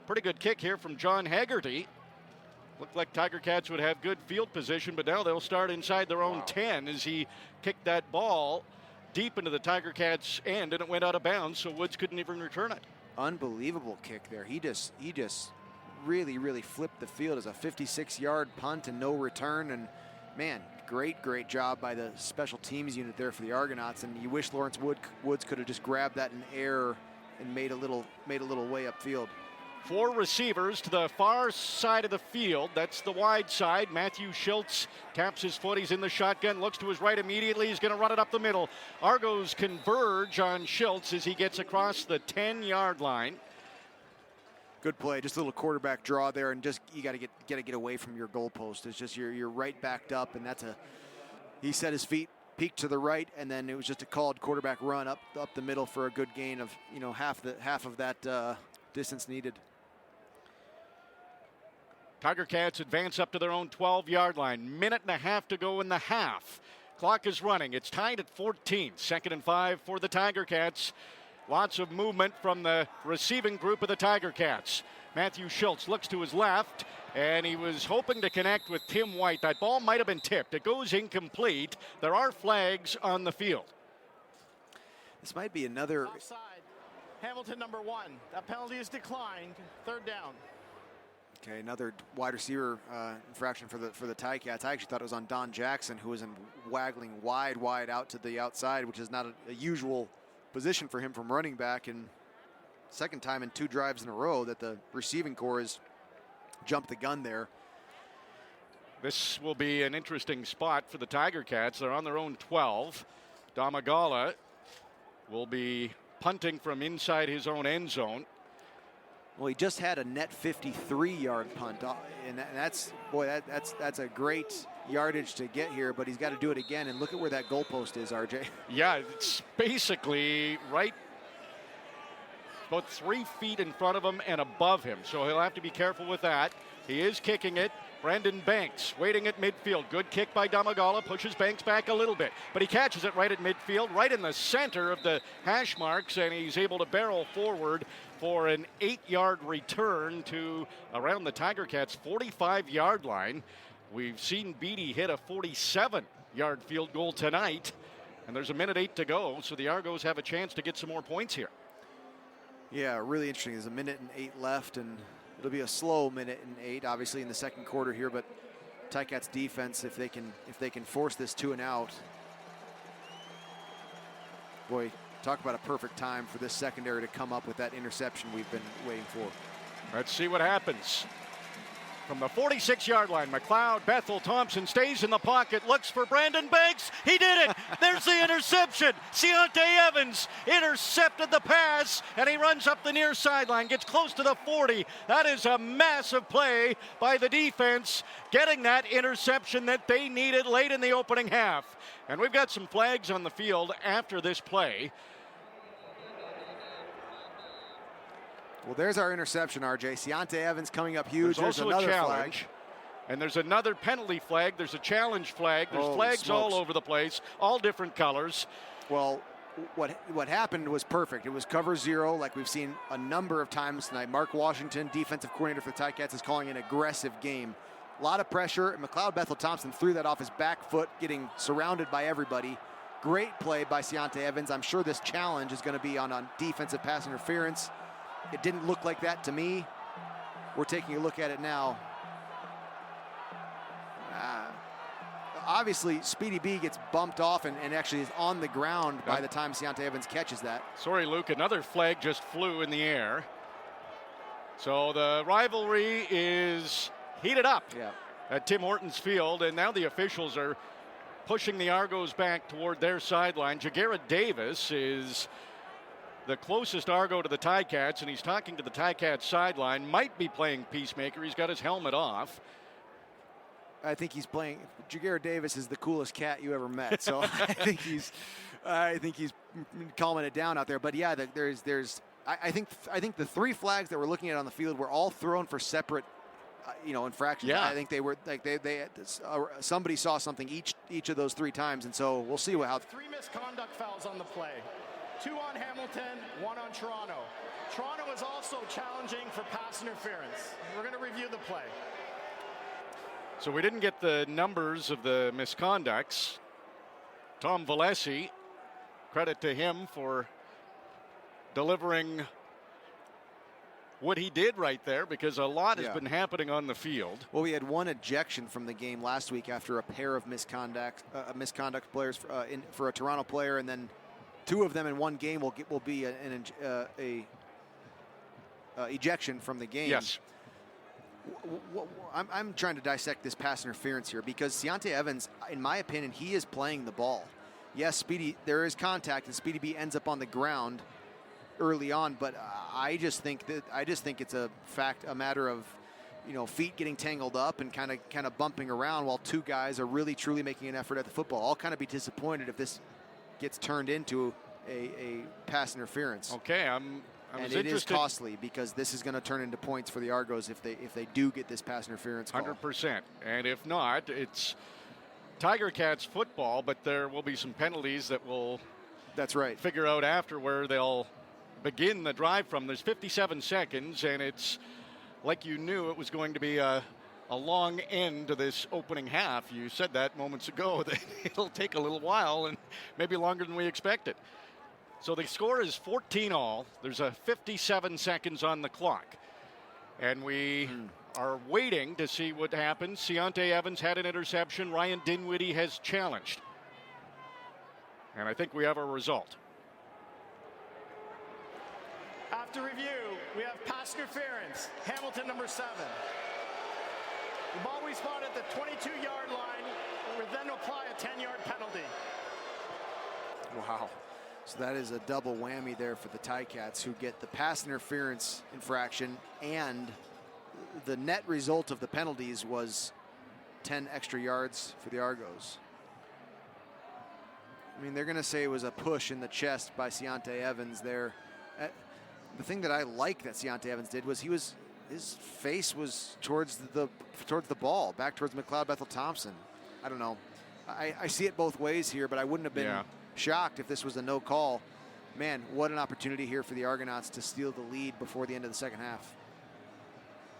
Pretty good kick here from John Haggerty. Looked like Tiger Cats would have good field position, but now they'll start inside their own 10 as he kicked that ball deep into the Tiger Cats' end, and it went out of bounds, so Woods couldn't even return it. Unbelievable kick there. He just really, really flipped the field as a 56-yard punt and no return. And man, great job by the special teams unit there for the Argonauts. And you wish Lawrence Woods could have just grabbed that in air and made a little way upfield. 4 receivers to the far side of the field. That's the wide side. Matthew Schultz taps his foot. He's in the shotgun, looks to his right immediately. He's going to run it up the middle. Argos converge on Schultz as he gets across the 10-yard line. Good play, just a little quarterback draw there, and just you got to get away from your goalpost. It's just you're right backed up, and he set his feet, peeked to the right, and then it was just a called quarterback run up the middle for a good gain of half of that distance needed. Tiger Cats advance up to their own 12-yard line. Minute and a half to go in the half. Clock is running. It's tied at 14. 2nd and 5 for the Tiger Cats. Lots of movement from the receiving group of the Tiger Cats. Matthew Schultz looks to his left, and he was hoping to connect with Tim White. That ball might have been tipped. It goes incomplete. There are flags on the field. This might be another. Offside. Hamilton number 1. That penalty is declined. 3rd down. Okay, another wide receiver infraction for the Ticats. I actually thought it was on Don Jackson, who was waggling wide out to the outside, which is not a usual position for him from running back. And second time in 2 drives in a row that the receiving corps has jumped the gun there. This will be an interesting spot for the Tiger Cats. They're on their own 12. Domagala will be punting from inside his own end zone. Well, he just had a net 53-yard punt, and that's a great yardage to get here, but he's got to do it again. And look at where that goalpost is, RJ. Yeah, it's basically right about 3 feet in front of him and above him, so he'll have to be careful with that. He is kicking it. Brandon Banks waiting at midfield. Good kick by Domagala, pushes Banks back a little bit, but he catches it right at midfield, right in the center of the hash marks, and he's able to barrel forward for an 8-yard return to around the Tiger Cats' 45-yard line. We've seen Beatty hit a 47-yard field goal tonight, and there's 1:08 to go, so the Argos have a chance to get some more points here. Yeah, really interesting. There's 1:08 left, and it'll be a slow 1:08, obviously, in the second quarter here, but Ticats defense, if they can force this 2 and out, boy, talk about a perfect time for this secondary to come up with that interception we've been waiting for. Let's see what happens. From the 46-yard line, McLeod, Bethel, Thompson stays in the pocket, looks for Brandon Banks. He did it. There's the interception. Deontay Evans intercepted the pass, and he runs up the near sideline, gets close to the 40. That is a massive play by the defense, getting that interception that they needed late in the opening half. And we've got some flags on the field after this play. Well, there's our interception, RJ. Deontay Evans coming up huge. There's also another a challenge. flag. And there's another penalty flag. There's a challenge flag. There's Holy flags smokes. all over the place, all different colors. Well, what happened was perfect. It was cover 0, like we've seen a number of times tonight. Mark Washington, defensive coordinator for the Ticats, is calling an aggressive game. A lot of pressure. McLeod Bethel Thompson threw that off his back foot, getting surrounded by everybody. Great play by Deontay Evans. I'm sure this challenge is going to be on defensive pass interference. It didn't look like that to me. We're taking a look at it now. Obviously, Speedy B gets bumped off and actually is on the ground by the time Deontay Evans catches that. Sorry, Luke, another flag just flew in the air. So the rivalry is heated up at Tim Hortons Field, and now the officials are pushing the Argos back toward their sideline. Jagarrett Davis is the closest Argo to the Ticats, and he's talking to the Ticats sideline. Might be playing peacemaker. He's got his helmet off. I think he's playing. Jagarrett Davis is the coolest cat you ever met, so I think he's calming it down out there. But yeah, I think the 3 flags that we're looking at on the field were all thrown for separate, infractions. Yeah. I think they were somebody saw something each of those 3 times, and so we'll see how. 3 misconduct fouls on the play. 2 on Hamilton, 1 on Toronto. Toronto is also challenging for pass interference. We're going to review the play. So we didn't get the numbers of the misconducts. Tom Valesi, credit to him for delivering what he did right there, because a lot has been happening on the field. Well, we had 1 ejection from the game last week after a pair of misconduct players for a Toronto player, and then 2 of them in 1 game will be an ejection from the game. Yes. I'm trying to dissect this pass interference here, because Deontay Evans, in my opinion, he is playing the ball. Yes, there is contact, and Speedy B ends up on the ground early on, but I just think it's a matter of feet getting tangled up and kind of bumping around while 2 guys are really truly making an effort at the football. I'll kind of be disappointed if this gets turned into a pass interference. Okay, and it is costly, because this is going to turn into points for the Argos if they do get this pass interference call. 100%. And if not, it's Tiger Cats football, but there will be some penalties that we'll That's right. figure out after where they'll begin the drive from. There's 57 seconds, and it's like you knew it was going to be a long end to this opening half. You said that moments ago, that it'll take a little while and maybe longer than we expected. So the score is 14-all. There's a 57 seconds on the clock. And we are waiting to see what happens. Keontae Evans had an interception. Ryan Dinwiddie has challenged. And I think we have a result. After review, we have pass interference, Hamilton number 7. The ball we spot at the 22-yard line. We then apply a 10-yard penalty. Wow. So that is a double whammy there for the Ticats, who get the pass interference infraction, and the net result of the penalties was 10 extra yards for the Argos. I mean, they're going to say it was a push in the chest by Keontae Evans there. The thing that I like that Keontae Evans did was his face was towards the ball, back towards McLeod Bethel Thompson. I don't know. I see it both ways here, but I wouldn't have been shocked if this was a no call. Man, what an opportunity here for the Argonauts to steal the lead before the end of the second half.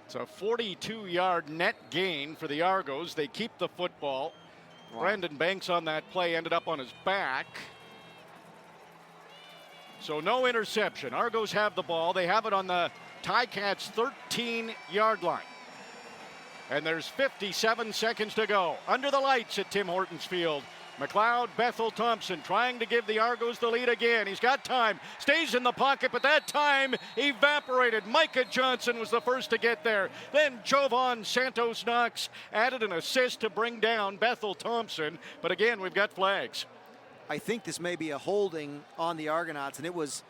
It's a 42-yard net gain for the Argos. They keep the football. Wow. Brandon Banks on that play ended up on his back. So no interception. Argos have the ball. They have it on the Ticats' 13-yard line. And there's 57 seconds to go. Under the lights at Tim Hortons Field. McLeod Bethel Thompson trying to give the Argos the lead again. He's got time, stays in the pocket, but that time evaporated. Micah Johnson was the first to get there. Then Jovan Santos Knox added an assist to bring down Bethel Thompson. But again, we've got flags. I think this may be a holding on the Argonauts, and it was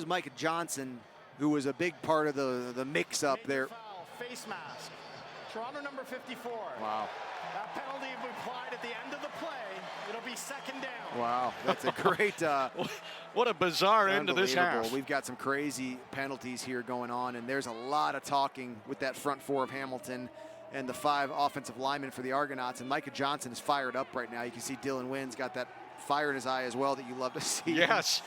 Micah Johnson who was a big part of the mix-up there. Foul, face mask. Toronto number 54. Wow. That penalty will be applied at the end of the play. It'll be second down. Wow, that's a great. What a bizarre end to this half. We've got some crazy penalties here going on, and there's a lot of talking with that front four of Hamilton and the 5 offensive linemen for the Argonauts. And Micah Johnson is fired up right now. You can see Dylan Wynn's got that fire in his eye as well that you love to see. Yes.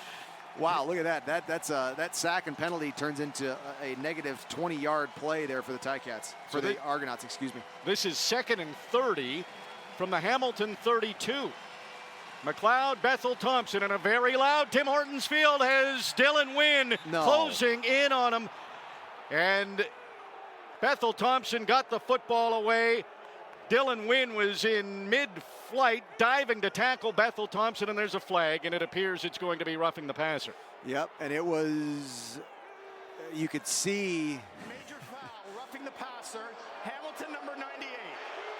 Wow, look at that. That sack and penalty turns into a negative 20-yard play there for the Ticats. For the Argonauts, excuse me. This is 2nd and 30 from the Hamilton 32. McLeod Bethel Thompson, in a very loud Tim Hortons Field, has Dylan Wynn closing in on him. And Bethel Thompson got the football away. Dylan Wynn was in mid-flight, diving to tackle Bethel Thompson, and there's a flag, and it appears it's going to be roughing the passer. Yep, and it was, you could see. Major foul, roughing the passer. Hamilton number 98.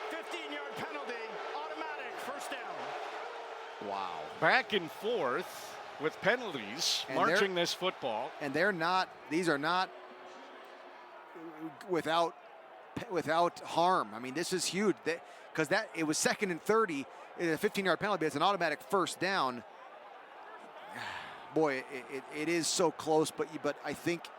15-yard penalty, automatic, first down. Wow. Back and forth with penalties, and marching this football. And these are not without harm. I mean, this is huge because it was 2nd and 30, a 15-yard penalty, but it's an automatic first down. Boy, it is so close, but I think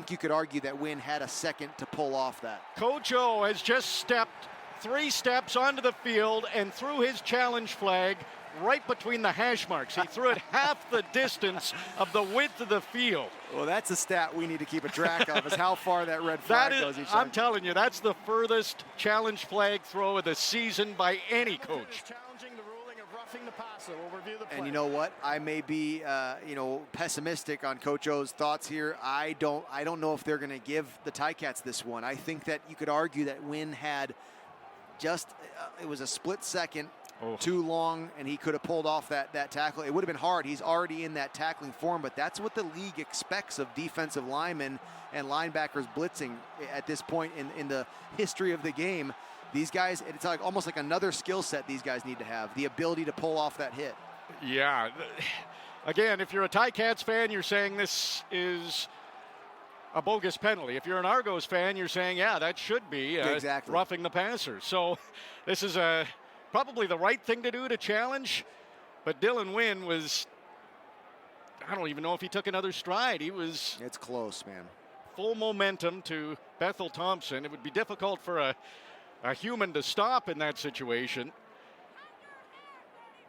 you could argue that Wynn had a second to pull off that. Coach O has just stepped 3 steps onto the field and threw his challenge flag right between the hash marks. He threw it half the distance of the width of the field. Well, that's a stat we need to keep a track of, is how far that red flag goes each time. I'm telling you, that's the furthest challenge flag throw of the season by any coach. Challenging the ruling of roughing the passer. We'll review the play. And you know what? I may be, pessimistic on Coach O's thoughts here. I don't know if they're going to give the Ticats this one. I think that you could argue that Wynn had it was a split second. Too long, and he could have pulled off that tackle. It would have been hard. He's already in that tackling form, but that's what the league expects of defensive linemen and linebackers blitzing at this point in the history of the game. These guys, it's like almost like another skill set these guys need to have, the ability to pull off that hit. Yeah. Again, if you're a Ticats fan, you're saying this is a bogus penalty. If you're an Argos fan, you're saying, yeah, that should be exactly roughing the passer. So this is probably the right thing to do to challenge, but Dylan Wynn was, I don't even know if he took another stride. It's close, man. Full momentum to Bethel Thompson. It would be difficult for a human to stop in that situation,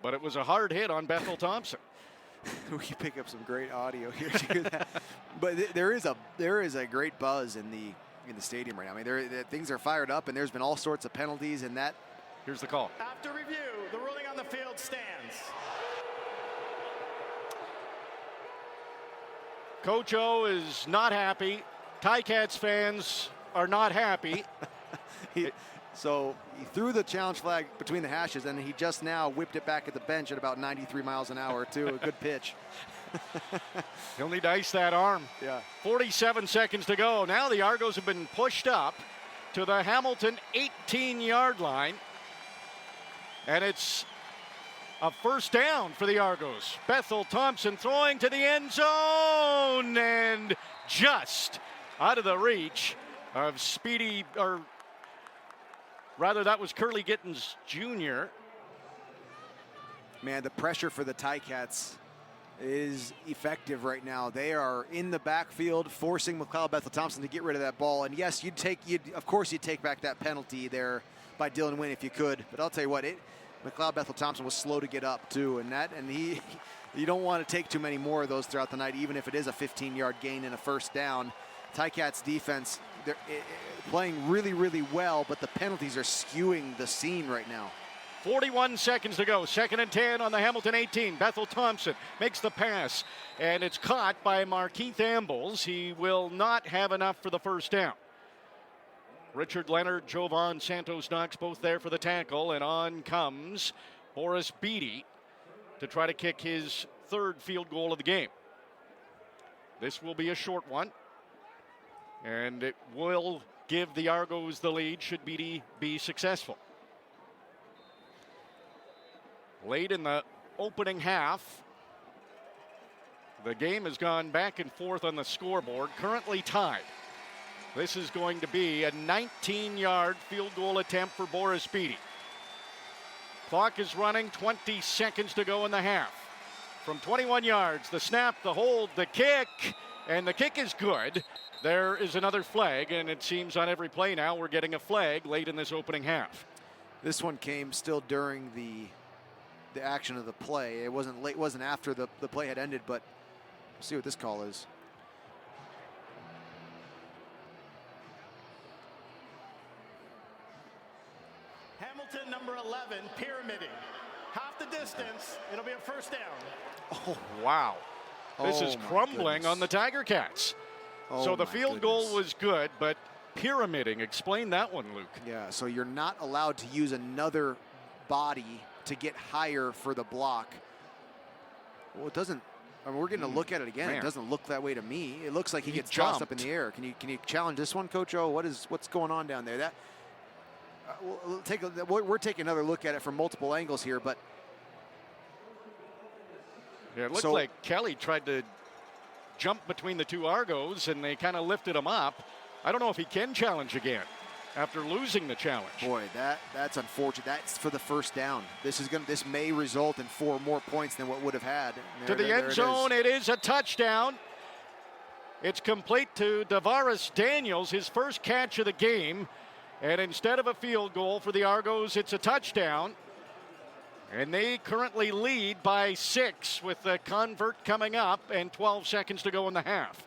but it was a hard hit on Bethel Thompson. We can pick up some great audio here to do that. But there is a great buzz in the stadium right now. I mean, things are fired up, and there's been all sorts of penalties, and that. Here's the call. After review, the ruling on the field stands. Coach O is not happy. Ticats fans are not happy. So he threw the challenge flag between the hashes, and he just now whipped it back at the bench at about 93 miles an hour, too. A good pitch. He'll need to ice that arm. Yeah. 47 seconds to go. Now the Argos have been pushed up to the Hamilton 18-yard line. And it's a first down for the Argos. Bethel Thompson throwing to the end zone, and just out of the reach of Speedy, or rather that was Curly Gittins Jr. Man, the pressure for the Ticats is effective right now. They are in the backfield, forcing McLeod Bethel Thompson to get rid of that ball. And yes, of course you'd take back that penalty there by Dylan Wynn if you could. But I'll tell you what, McLeod Bethel Thompson was slow to get up too, and you don't want to take too many more of those throughout the night, even if it is a 15-yard gain and a first down. Ticats defense, they're playing really, really well, but the penalties are skewing the scene right now. 41 seconds to go. 2nd and 10 on the Hamilton 18. Bethel Thompson makes the pass, and it's caught by Markeith Ambles. He will not have enough for the first down. Richard Leonard, Jovan Santos Knox both there for the tackle, and on comes Boris Beatty to try to kick his 3rd field goal of the game. This will be a short one, and it will give the Argos the lead should Beatty be successful. Late in the opening half, the game has gone back and forth on the scoreboard, currently tied. This is going to be a 19-yard field goal attempt for Boris Beatty. Clock is running, 20 seconds to go in the half. From 21 yards, the snap, the hold, the kick, and the kick is good. There is another flag, and it seems on every play now we're getting a flag late in this opening half. This one came still during the action of the play. It wasn't late, wasn't after the play had ended, but we'll see what this call is. Hamilton, number 11, pyramiding. Half the distance, it'll be a first down. Oh, wow. This is crumbling on the Tiger Cats. So the field goal was good, but pyramiding, explain that one, Luke. Yeah, so you're not allowed to use another body to get higher for the block. Well, it doesn't. I mean, we're getting a look at it again. Man. It doesn't look that way to me. It looks like he gets tossed up in the air. Can you challenge this one, Coach O? What's going on down there? That we're taking another look at it from multiple angles here, but yeah, it looked like Kelly tried to jump between the two Argos, and they kind of lifted him up. I don't know if he can challenge again after losing the challenge. Boy, that's unfortunate. That's for the first down. This may result in 4 more points than what would have had. To the end zone, it is a touchdown. It's complete to Davaris Daniels, his first catch of the game. And instead of a field goal for the Argos, it's a touchdown. And they currently lead by 6 with the convert coming up and 12 seconds to go in the half.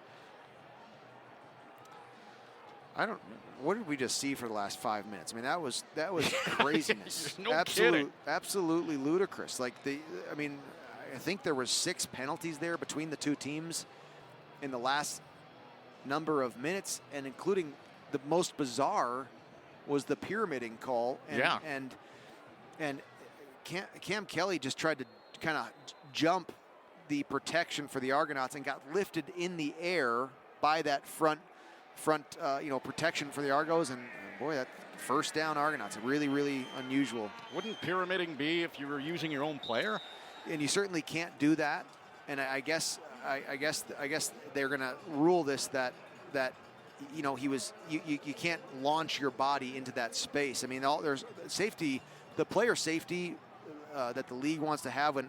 What did we just see for the last 5 minutes? I mean, that was craziness. No kidding. Absolutely ludicrous. I think there was 6 penalties there between the two teams in the last number of minutes, and including the most bizarre was the pyramiding call. And Cam Kelly just tried to kind of jump the protection for the Argonauts and got lifted in the air by that front protection for the Argos, and boy, that first down Argonauts, really, really unusual. Wouldn't pyramiding be if you were using your own player? And you certainly can't do that. And I guess they're going to rule this that you can't launch your body into that space. I mean, there's safety, the player safety that the league wants to have and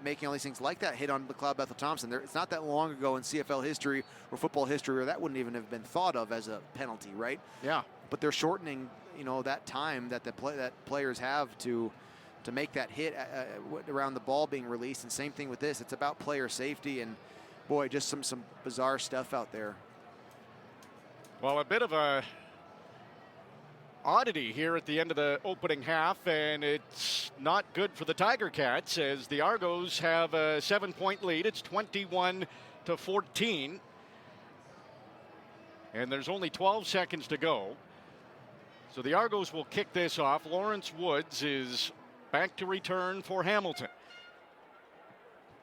making all these things like that hit on McLeod Bethel Thompson. It's not that long ago in CFL history or football history where that wouldn't even have been thought of as a penalty, right? Yeah. But they're shortening, that time that that players have to to make that hit around the ball being released. And same thing with this. It's about player safety, and boy, just some bizarre stuff out there. Well, a bit of a oddity here at the end of the opening half, and it's not good for the Tiger Cats as the Argos have a 7-point lead. It's 21-14, and there's only 12 seconds to go. So the Argos will kick this off. Lawrence Woods is back to return for Hamilton.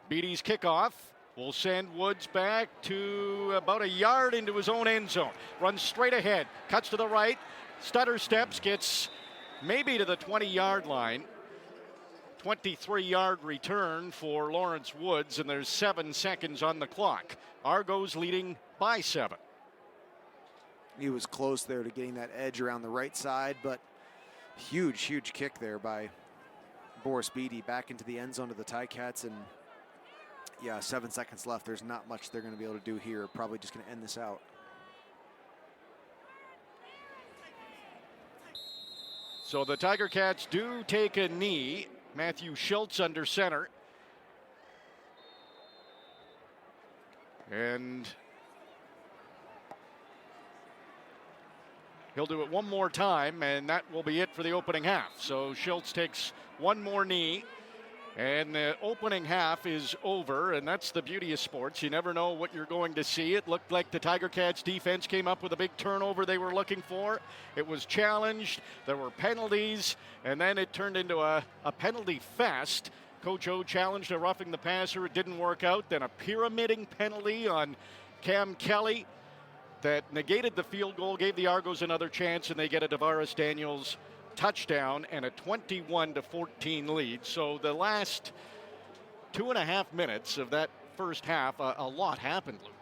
Beatty's kickoff will send Woods back to about a yard into his own end zone. Runs straight ahead, cuts to the right, stutter steps, gets maybe to the 20-yard line. 23-yard return for Lawrence Woods, and there's 7 seconds on the clock. Argos leading by 7. He was close there to getting that edge around the right side, but huge kick there by Boris Beatty back into the end zone of the Ticats. And yeah, 7 seconds left. There's not much they're going to be able to do here. Probably just going to end this out. So the Tiger Cats do take a knee. Matthew Schultz under center. And he'll do it one more time, and that will be it for the opening half. So Schultz takes one more knee, and the opening half is over, and that's the beauty of sports. You never know what you're going to see. It looked like the Tiger Cats defense came up with a big turnover they were looking for. It was challenged. There were penalties, and then it turned into a penalty fest. Coach O challenged a roughing the passer. It didn't work out. Then a pyramiding penalty on Cam Kelly that negated the field goal, gave the Argos another chance, and they get a Tavares Daniels touchdown and a 21-14 lead. So the last 2.5 minutes of that first half, a lot happened, Luke.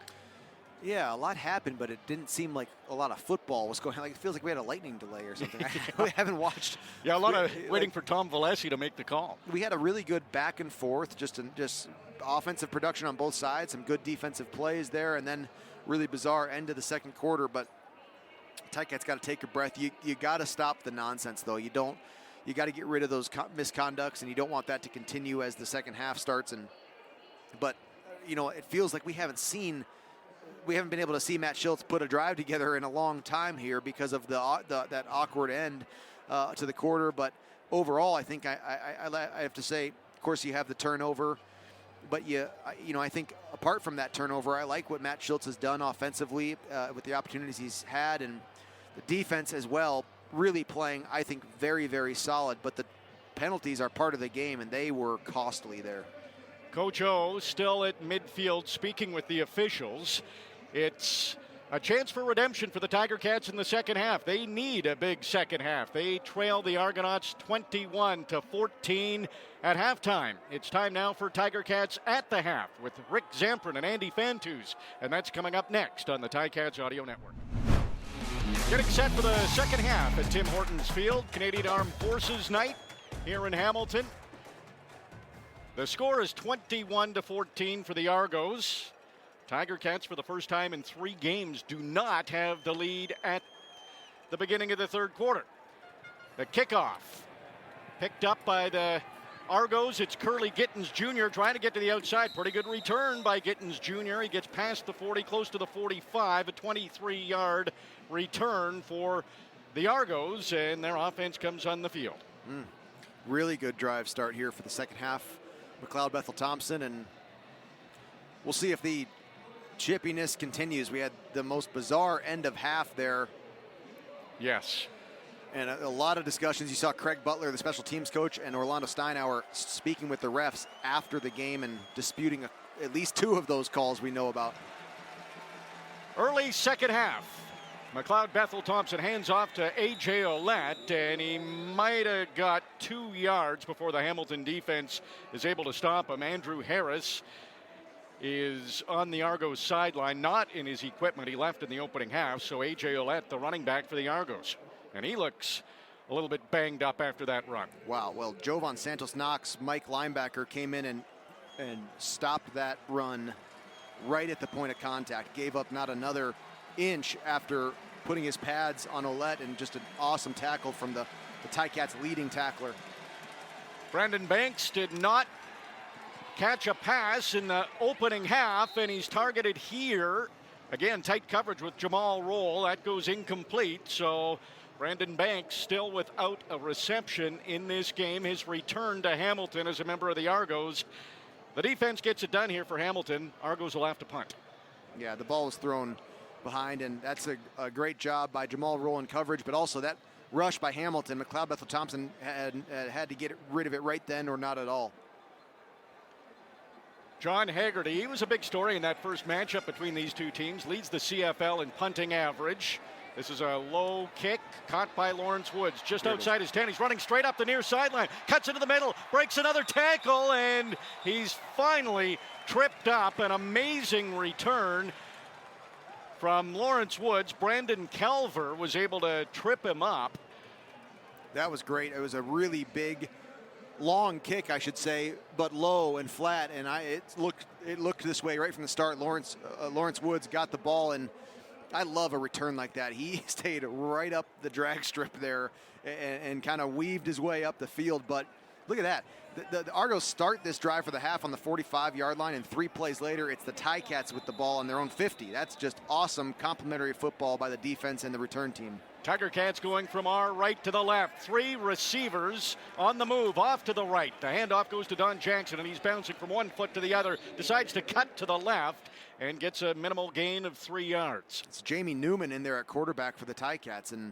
Yeah, a lot happened, but it didn't seem like a lot of football was going on. Like, it feels like we had a lightning delay or something. We haven't watched. Yeah, a lot of waiting for Tom Valesi to make the call. We had a really good back and forth, just offensive production on both sides, some good defensive plays there, and then really bizarre end of the second quarter. But Ticats got to take a breath. You got to stop the nonsense, though. You got to get rid of those misconducts, and you don't want that to continue as the second half starts. But it feels like we haven't been able to see Matt Schultz put a drive together in a long time here because of that awkward end to the quarter. But overall, I think I have to say, of course, you have the turnover. But I think apart from that turnover, I like what Matt Schultz has done offensively with the opportunities he's had, and the defense as well, really playing, I think, very, very solid. But the penalties are part of the game, and they were costly there. Coach O still at midfield speaking with the officials. It's a chance for redemption for the Tiger Cats in the second half. They need a big second half. They trail the Argonauts 21-14 at halftime. It's time now for Tiger Cats at the half with Rick Zamprin and Andy Fantus, and that's coming up next on the Ticats Audio Network. Getting set for the second half at Tim Hortons Field, Canadian Armed Forces night here in Hamilton. The score is 21-14 for the Argos. Tiger Cats, for the first time in 3 games, do not have the lead at the beginning of the third quarter. The kickoff picked up by the Argos. It's Curly Gittins Jr. trying to get to the outside. Pretty good return by Gittins Jr. He gets past the 40, close to the 45, a 23-yard return for the Argos, and their offense comes on the field. Really good drive start here for the second half. McLeod Bethel Thompson, and we'll see if the chippiness continues. We had the most bizarre end of half there. Yes. And a lot of discussions. You saw Craig Butler, the special teams coach, and Orlando Steinauer speaking with the refs after the game and disputing at least 2 of those calls we know about. Early second half. McLeod Bethel Thompson hands off to A.J. Ouellette, and he might have got 2 yards before the Hamilton defense is able to stop him. Andrew Harris is on the Argos sideline, not in his equipment. He left in the opening half, so A.J. Ouellette, the running back for the Argos. And he looks a little bit banged up after that run. Wow, well, Jovan Santos-Knox, Mike linebacker, came in and stopped that run right at the point of contact. Gave up not another inch after putting his pads on Ouellette, and just an awesome tackle from the Ticats' leading tackler. Brandon Banks did not catch a pass in the opening half, and he's targeted here. Again, tight coverage with Jamal Roll. That goes incomplete, so Brandon Banks still without a reception in this game. His return to Hamilton as a member of the Argos. The defense gets it done here for Hamilton. Argos will have to punt. Yeah, the ball was thrown behind, and that's a great job by Jamal Roll in coverage, but also that rush by Hamilton. McLeod Bethel-Thompson had to get rid of it right then or not at all. John Haggerty, he was a big story in that first matchup between these two teams. Leads the CFL in punting average. This is a low kick caught by Lawrence Woods just outside his 10. He's running straight up the near sideline. Cuts into the middle, breaks another tackle, and he's finally tripped up. An amazing return from Lawrence Woods. Brandon Calver was able to trip him up. That was great. It was a really big, long kick, I should say, but low and flat, and it looked this way right from the start. Lawrence Woods got the ball, and I love a return like that. He stayed right up the drag strip there and kind of weaved his way up the field. But look at that. The Argos start this drive for the half on the 45-yard line, and 3 plays later, it's the Ticats with the ball on their own 50. That's just awesome complementary football by the defense and the return team. Tiger Cats going from our right to the left. 3 receivers on the move, off to the right. The handoff goes to Don Jackson, and he's bouncing from one foot to the other. Decides to cut to the left and gets a minimal gain of 3 yards. It's Jamie Newman in there at quarterback for the Ticats, and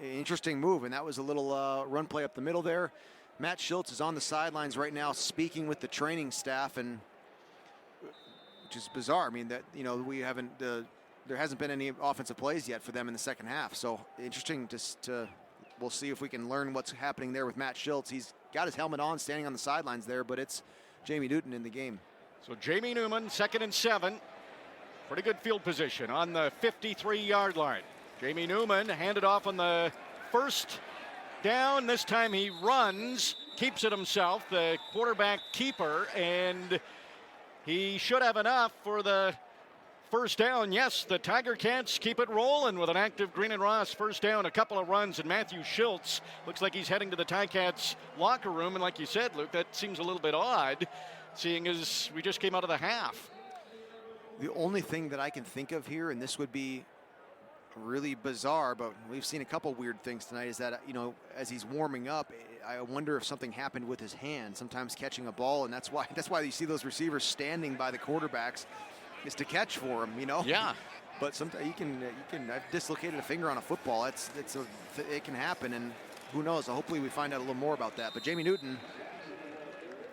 interesting move. And that was a little run play up the middle there. Matt Schultz is on the sidelines right now speaking with the training staff, and which is bizarre. I mean, that we haven't. There hasn't been any offensive plays yet for them in the second half. So interesting we'll see if we can learn what's happening there with Matt Schultz. He's got his helmet on, standing on the sidelines there, but it's Jamie Newton in the game. So Jamie Newman, 2nd and 7. Pretty good field position on the 53-yard line. Jamie Newman handed off on the first down. This time he runs, keeps it himself, the quarterback keeper, and he should have enough for the first down. Yes, the Tiger Cats keep it rolling with an active Green and Ross first down, a couple of runs, and Matthew Schultz looks like he's heading to the Ticats locker room. And like you said, Luke, that seems a little bit odd, seeing as we just came out of the half. The only thing that I can think of here, and this would be really bizarre, but we've seen a couple weird things tonight, is that, as he's warming up, I wonder if something happened with his hand, sometimes catching a ball, and that's why you see those receivers standing by the quarterbacks, is to catch for him, Yeah. But sometimes you can. I've dislocated a finger on a football. It can happen, and who knows? So hopefully we find out a little more about that. But Jamie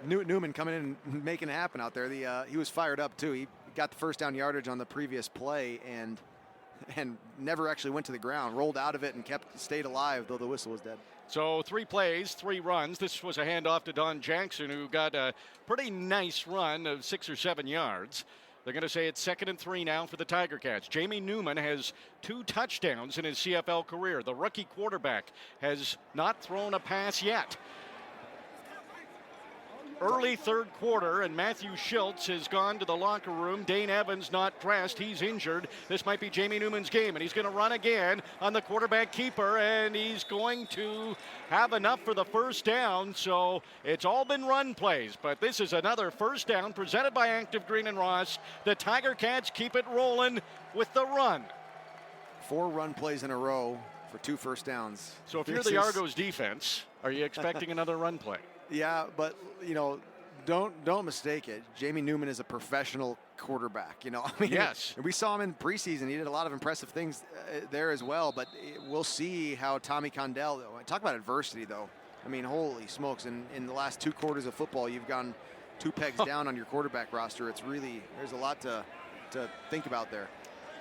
Newman coming in and making it happen out there. He was fired up too. He got the first down yardage on the previous play and never actually went to the ground. Rolled out of it and stayed alive, though the whistle was dead. So 3 plays, 3 runs. This was a handoff to Don Jackson, who got a pretty nice run of 6 or 7 yards. They're going to say it's 2nd and 3 now for the Tiger Cats. Jamie Newman has 2 touchdowns in his CFL career. The rookie quarterback has not thrown a pass yet. Early third quarter, and Matthew Schultz has gone to the locker room. Dane Evans not dressed. He's injured. This might be Jamie Newman's game, and he's going to run again on the quarterback keeper, and he's going to have enough for the first down. So it's all been run plays, but this is another first down presented by Active Green and Ross. The Tiger Cats keep it rolling with the run. 4 run plays in a row for 2 first downs. So if you're the Argos defense, are you expecting another run play? Yeah, but don't mistake it. Jamie Newman is a professional quarterback. Yes. We saw him in preseason. He did a lot of impressive things there as well. But we'll see how Tommy Condell. Talk about adversity, though. I mean, holy smokes! In the last 2 quarters of football, you've gone 2 pegs down on your quarterback roster. It's really there's a lot to think about there.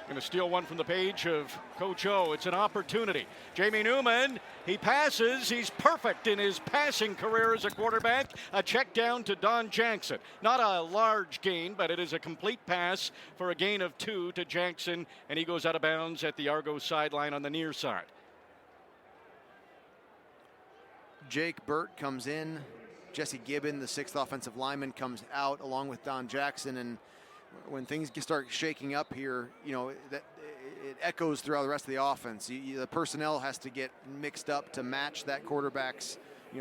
Going to steal one from the page of Coach O. It's an opportunity. Jamie Newman, he passes. He's perfect in his passing career as a quarterback. A check down to Don Jackson. Not a large gain, but it is a complete pass for a gain of 2 to Jackson, and he goes out of bounds at the Argos sideline on the near side. Jake Burt comes in. Jesse Gibbon, the 6th offensive lineman, comes out along with Don Jackson, and when things start shaking up here, it echoes throughout the rest of the offense. The personnel has to get mixed up to match that quarterback's,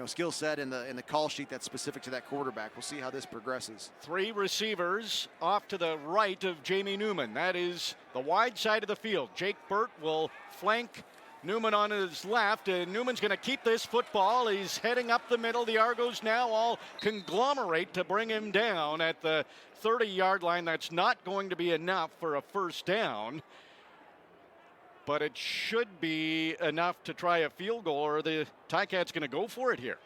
skill set in the call sheet that's specific to that quarterback. We'll see how this progresses. 3 receivers off to the right of Jamie Newman. That is the wide side of the field. Jake Burt will flank Newman on his left, and Newman's going to keep this football. He's heading up the middle. The Argos now all conglomerate to bring him down at the 30-yard line. That's not going to be enough for a first down, but it should be enough to try a field goal, or the Ticats going to go for it here.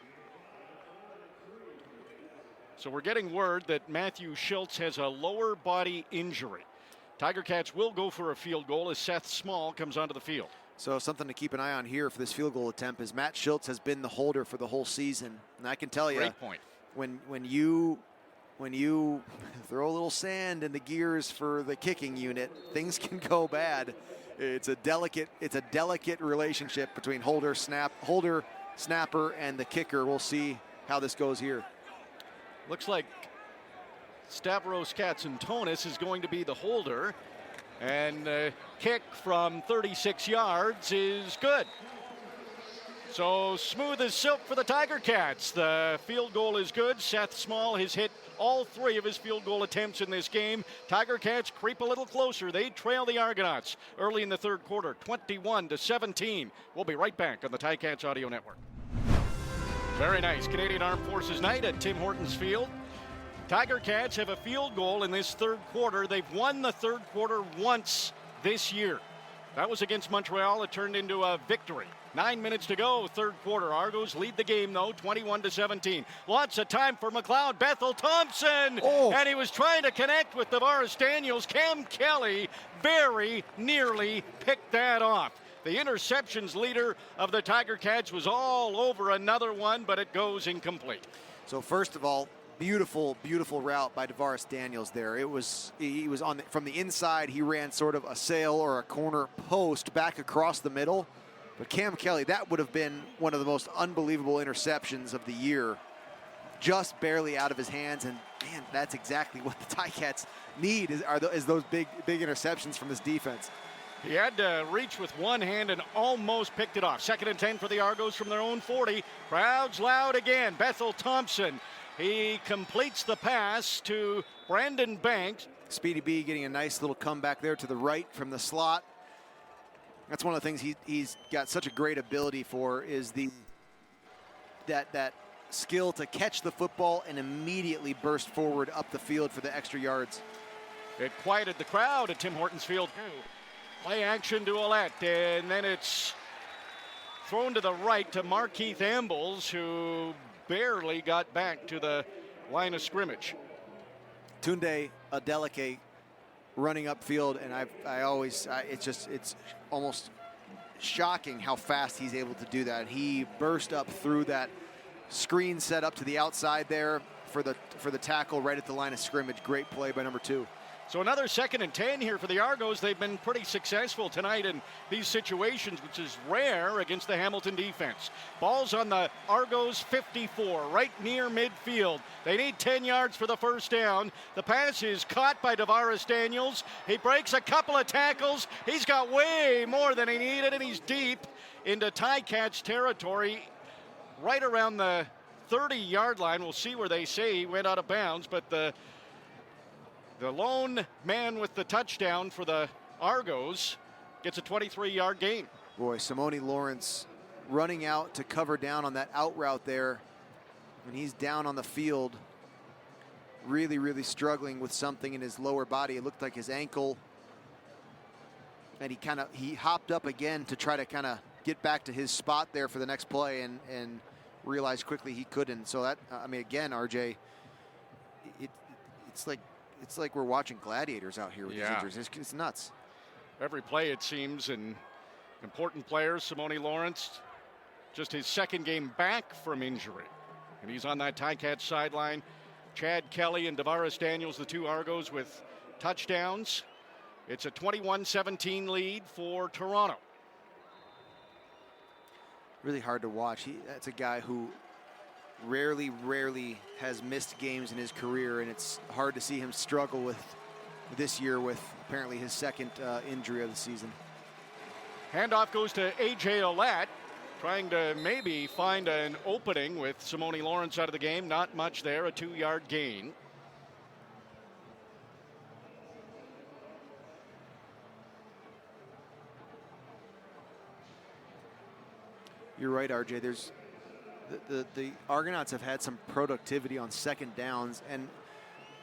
So we're getting word that Matthew Schultz has a lower body injury. Tiger Cats will go for a field goal as Seth Small comes onto the field. So something to keep an eye on here for this field goal attempt is Matt Schultz has been the holder for the whole season. And I can tell you, great point. When you throw a little sand in the gears for the kicking unit, things can go bad. It's a delicate relationship between holder, snapper, and the kicker. We'll see how this goes here. Looks like Stavros Katsantonis is going to be the holder. And the kick from 36 yards is good. So smooth as silk for the Tiger Cats. The field goal is good. Seth Small has hit all 3 of his field goal attempts in this game. Tiger Cats creep a little closer. They trail the Argonauts early in the third quarter, 21-17. We'll be right back on the Ticats Audio Network. Very nice. Canadian Armed Forces night at Tim Hortons Field. Tiger Cats have a field goal in this third quarter. They've won the third quarter once this year. That was against Montreal. It turned into a victory. 9 minutes to go, third quarter. Argos lead the game, though, 21-17. Lots of time for McLeod. Bethel Thompson, and he was trying to connect with Tavares Daniels. Cam Kelly very nearly picked that off. The interceptions leader of the Tiger Cats was all over another one, but it goes incomplete. So first of all, beautiful route by Tavares Daniels there. He was from the inside. He ran sort of a sail or a corner post back across the middle. But Cam Kelly, that would have been one of the most unbelievable interceptions of the year. Just barely out of his hands, and man, that's exactly what the Ticats need is those big interceptions from this defense. He had to reach with one hand and almost picked it off. 2nd and 10 for the Argos from their own 40. Crowds loud again. Bethel Thompson, he completes the pass to Brandon Banks. Speedy B getting a nice little comeback there to the right from the slot. That's one of the things he's got such a great ability for, is that skill to catch the football and immediately burst forward up the field for the extra yards. It quieted the crowd at Tim Hortons Field. Play action to Ouellette, and then it's thrown to the right to Markeith Ambles, who barely got back to the line of scrimmage. Tunde Adeleke running upfield, and it's almost shocking how fast he's able to do that. He burst up through that screen set up to the outside there for the tackle right at the line of scrimmage. Great play by number 2. So another 2nd and 10 here for the Argos. They've been pretty successful tonight in these situations, which is rare against the Hamilton defense. Ball's on the Argos 54, right near midfield. They need 10 yards for the first down. The pass is caught by Tavares Daniels. He breaks a couple of tackles. He's got way more than he needed, and he's deep into Ticats territory, right around the 30-yard line. We'll see where they say he went out of bounds, but the lone man with the touchdown for the Argos gets a 23-yard gain. Boy, Simone Lawrence running out to cover down on that out route there. When he's down on the field, really struggling with something in his lower body. It looked like his ankle. And he hopped up again to try to kind of get back to his spot there for the next play, and realized quickly he couldn't. So that, again, RJ, it's like we're watching gladiators out here with these injuries. It's nuts. Every play, it seems, and important players. Simone Lawrence, just his 2nd game back from injury, and he's on that Ticats sideline. Chad Kelly and Tavares Daniels, the 2 Argos, with touchdowns. It's a 21-17 lead for Toronto. Really hard to watch. That's a guy who rarely has missed games in his career, and it's hard to see him struggle with this year with apparently his 2nd injury of the season. Handoff goes to A.J. Ouellette. trying to maybe find an opening with Simone Lawrence out of the game. Not much there, a 2-yard gain. You're right, RJ. There's the Argonauts have had some productivity on second downs and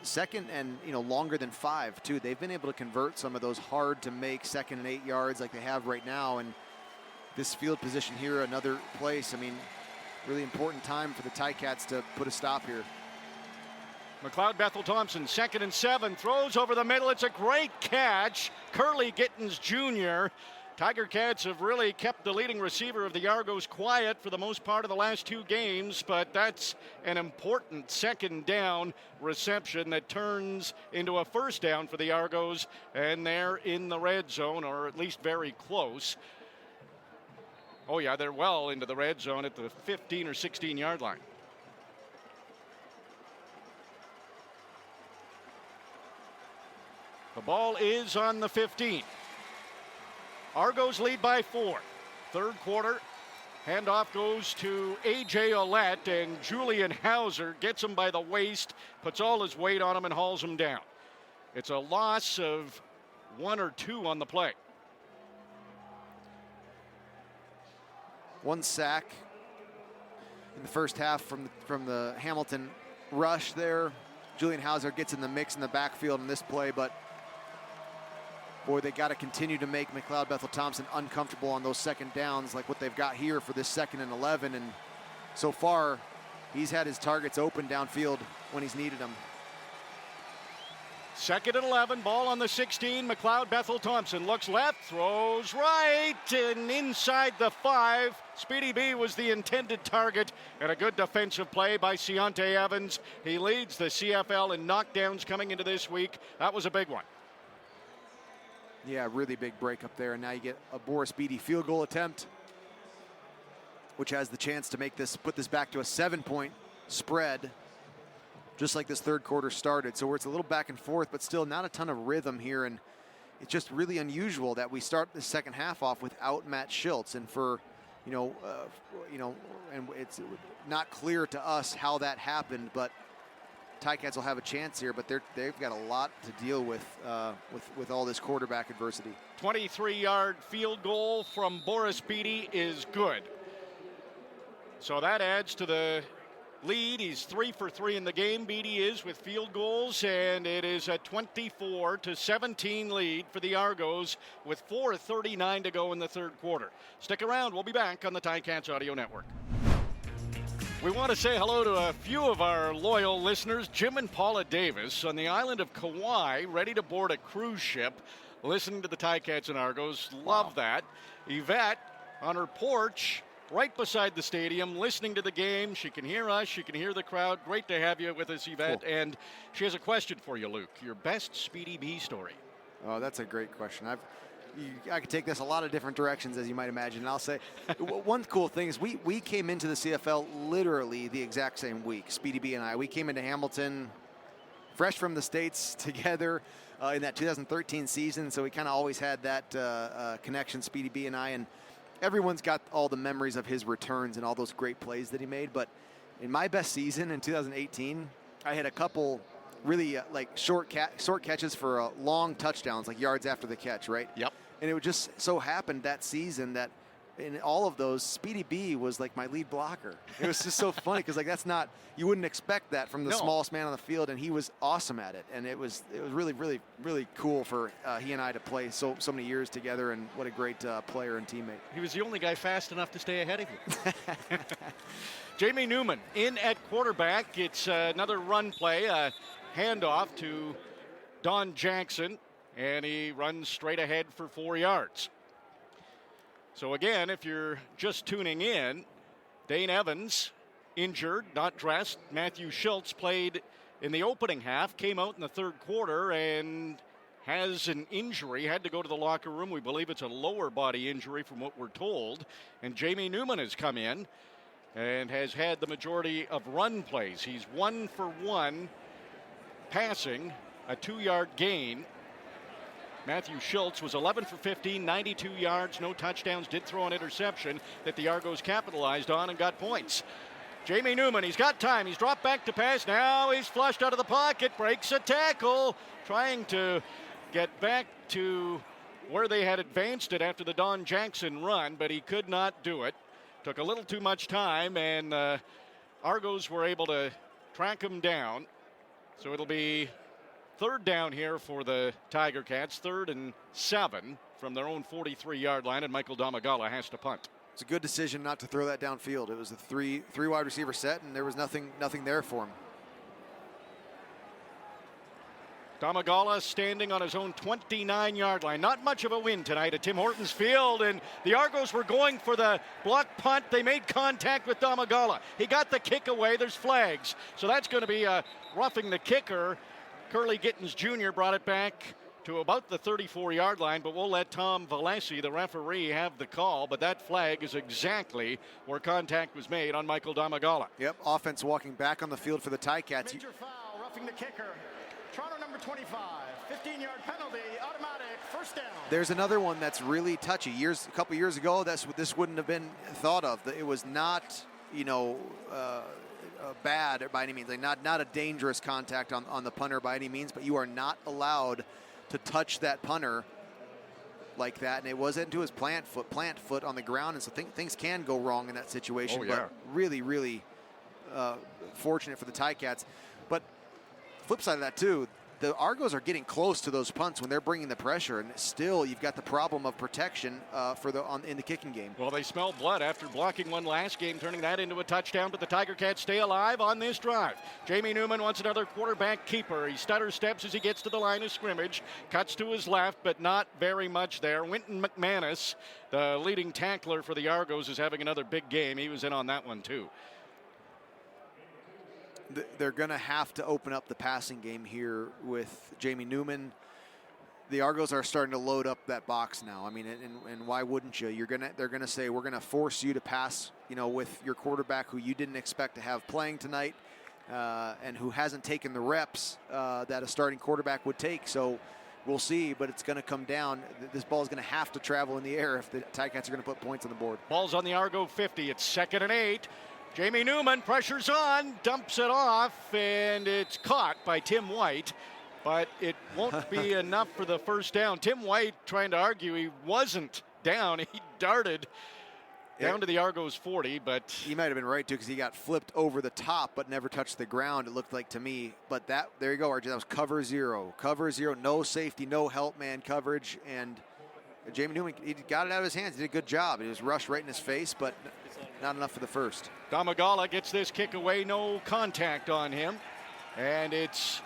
second and longer than 5 too. They've been able to convert some of those hard to make 2nd and 8 yards like they have right now. And this field position here, another place. I mean, really important time for the Ticats to put a stop here. McLeod Bethel Thompson, 2nd and 7, throws over the middle. It's a great catch. Curly Gittins Jr. Tiger Cats have really kept the leading receiver of the Argos quiet for the most part of the last 2 games, but that's an important 2nd down reception that turns into a 1st down for the Argos, and they're in the red zone, or at least very close. Oh yeah, they're well into the red zone at the 15 or 16-yard line. The ball is on the 15. Argos lead by 4. 3rd quarter. Handoff goes to A.J. Ouellette, and Julian Hauser gets him by the waist, puts all his weight on him, and hauls him down. It's a loss of 1 or 2 on the play. 1 sack in the first half from the Hamilton rush there. Julian Hauser gets in the mix in the backfield in this play, but boy, they got to continue to make McLeod Bethel Thompson uncomfortable on those 2nd downs like what they've got here for this 2nd and 11. And so far, he's had his targets open downfield when he's needed them. 2nd and 11, ball on the 16. McLeod Bethel Thompson looks left, throws right, and inside the 5. Speedy B was the intended target, and a good defensive play by Keontae Evans. He leads the CFL in knockdowns coming into this week. That was a big one. Yeah, really big break up there, and now you get a Boris Beatty field goal attempt, which has the chance to put this back to a 7-point spread, just like this 3rd quarter started. So where it's a little back and forth, but still not a ton of rhythm here, and it's just really unusual that we start the 2nd half off without Matt Schiltz, and and it's not clear to us how that happened, but Ticats will have a chance here, but they've got a lot to deal with all this quarterback adversity. 23-yard field goal from Boris Beatty is good. So that adds to the lead. He's 3 for 3 in the game. Beatty is with field goals, and it is a 24-17 lead for the Argos with 4:39 to go in the 3rd quarter. Stick around. We'll be back on the Ticats Audio Network. We want to say hello to a few of our loyal listeners. Jim and Paula Davis on the island of Kauai, ready to board a cruise ship, listening to the Ticats and Argos. Love that. Yvette on her porch, right beside the stadium, listening to the game. She can hear us. She can hear the crowd. Great to have you with us, Yvette. Cool. And she has a question for you, Luke. Your best Speedy B story. Oh, that's a great question. I could take this a lot of different directions, as you might imagine. And I'll say, one cool thing is we came into the CFL literally the exact same week, Speedy B and I. We came into Hamilton fresh from the States together in that 2013 season, so we kind of always had that connection, Speedy B and I. And everyone's got all the memories of his returns and all those great plays that he made. But in my best season in 2018, I had a couple really short catches for long touchdowns, like yards after the catch, right? Yep. And it would just so happen that season that in all of those, Speedy B was like my lead blocker. It was just so funny because you wouldn't expect that from the smallest man on the field, and he was awesome at it. And it was really, really, really cool for he and I to play so many years together, and what a great player and teammate. He was the only guy fast enough to stay ahead of you. Jamie Newman in at quarterback. It's another run play, a handoff to Don Jackson, and he runs straight ahead for 4 yards. So again, if you're just tuning in, Dane Evans injured, not dressed. Matthew Schiltz played in the opening half, came out in the 3rd quarter and has an injury, had to go to the locker room. We believe it's a lower body injury from what we're told. And Jamie Newman has come in and has had the majority of run plays. He's 1 for 1 passing, a 2-yard gain. Matthew Schultz was 11 for 15, 92 yards, no touchdowns, did throw an interception that the Argos capitalized on and got points. Jamie Newman, he's got time. He's dropped back to pass. Now he's flushed out of the pocket, breaks a tackle, trying to get back to where they had advanced it after the Don Jackson run, but he could not do it. Took a little too much time, and Argos were able to track him down. So it'll be third down here for the Tiger Cats, 3rd and 7 from their own 43-yard line, and Michael Domagala has to punt. It's a good decision not to throw that downfield. It was a three wide receiver set, and there was nothing there for him. Domagala standing on his own 29-yard line. Not much of a win tonight at Tim Hortons Field, and the Argos were going for the block punt. They made contact with Domagala. He got the kick away. There's flags. So that's going to be roughing the kicker. Curly Gittins Jr. brought it back to about the 34-yard line, but we'll let Tom Valesi, the referee, have the call. But that flag is exactly where contact was made on Michael Domagala. Yep, offense walking back on the field for the Ticats. Major foul, roughing the kicker. Toronto number 25, 15-yard penalty, automatic, first down. There's another one that's really touchy. A couple years ago, this wouldn't have been thought of. It was not, bad by any means. Like not a dangerous contact on the punter by any means, but you are not allowed to touch that punter like that. And it was into his plant foot on the ground, and so things can go wrong in that situation. Oh, yeah. But really, really fortunate for the Ticats. But flip side of that too, the Argos are getting close to those punts when they're bringing the pressure, and still you've got the problem of protection in the kicking game. Well, they smell blood after blocking one last game, turning that into a touchdown, but the Tiger Cats stay alive on this drive. Jamie Newman wants another quarterback keeper. He stutter steps as he gets to the line of scrimmage, cuts to his left, but not very much there. Winton McManus, the leading tackler for the Argos, is having another big game. He was in on that one too. They're going to have to open up the passing game here with Jamie Newman. The Argos are starting to load up that box now. I mean, and why wouldn't you? They're going to say, we're going to force you to pass, with your quarterback who you didn't expect to have playing tonight, and who hasn't taken the reps that a starting quarterback would take. So we'll see, but it's going to come down. This ball is going to have to travel in the air if the Ticats are going to put points on the board. Ball's on the Argo 50. It's 2nd and 8. Jamie Newman, pressure's on, dumps it off, and it's caught by Tim White, but it won't be enough for the first down. Tim White trying to argue he wasn't down. He darted down to the Argos 40, but he might have been right too, because he got flipped over the top but never touched the ground, it looked like to me. But there you go, RJ, that was cover zero, no safety, no help man coverage, and Jamie Newman, he got it out of his hands. He did a good job. He was rushed right in his face, but not enough for the first. Domagala gets this kick away, no contact on him, and it's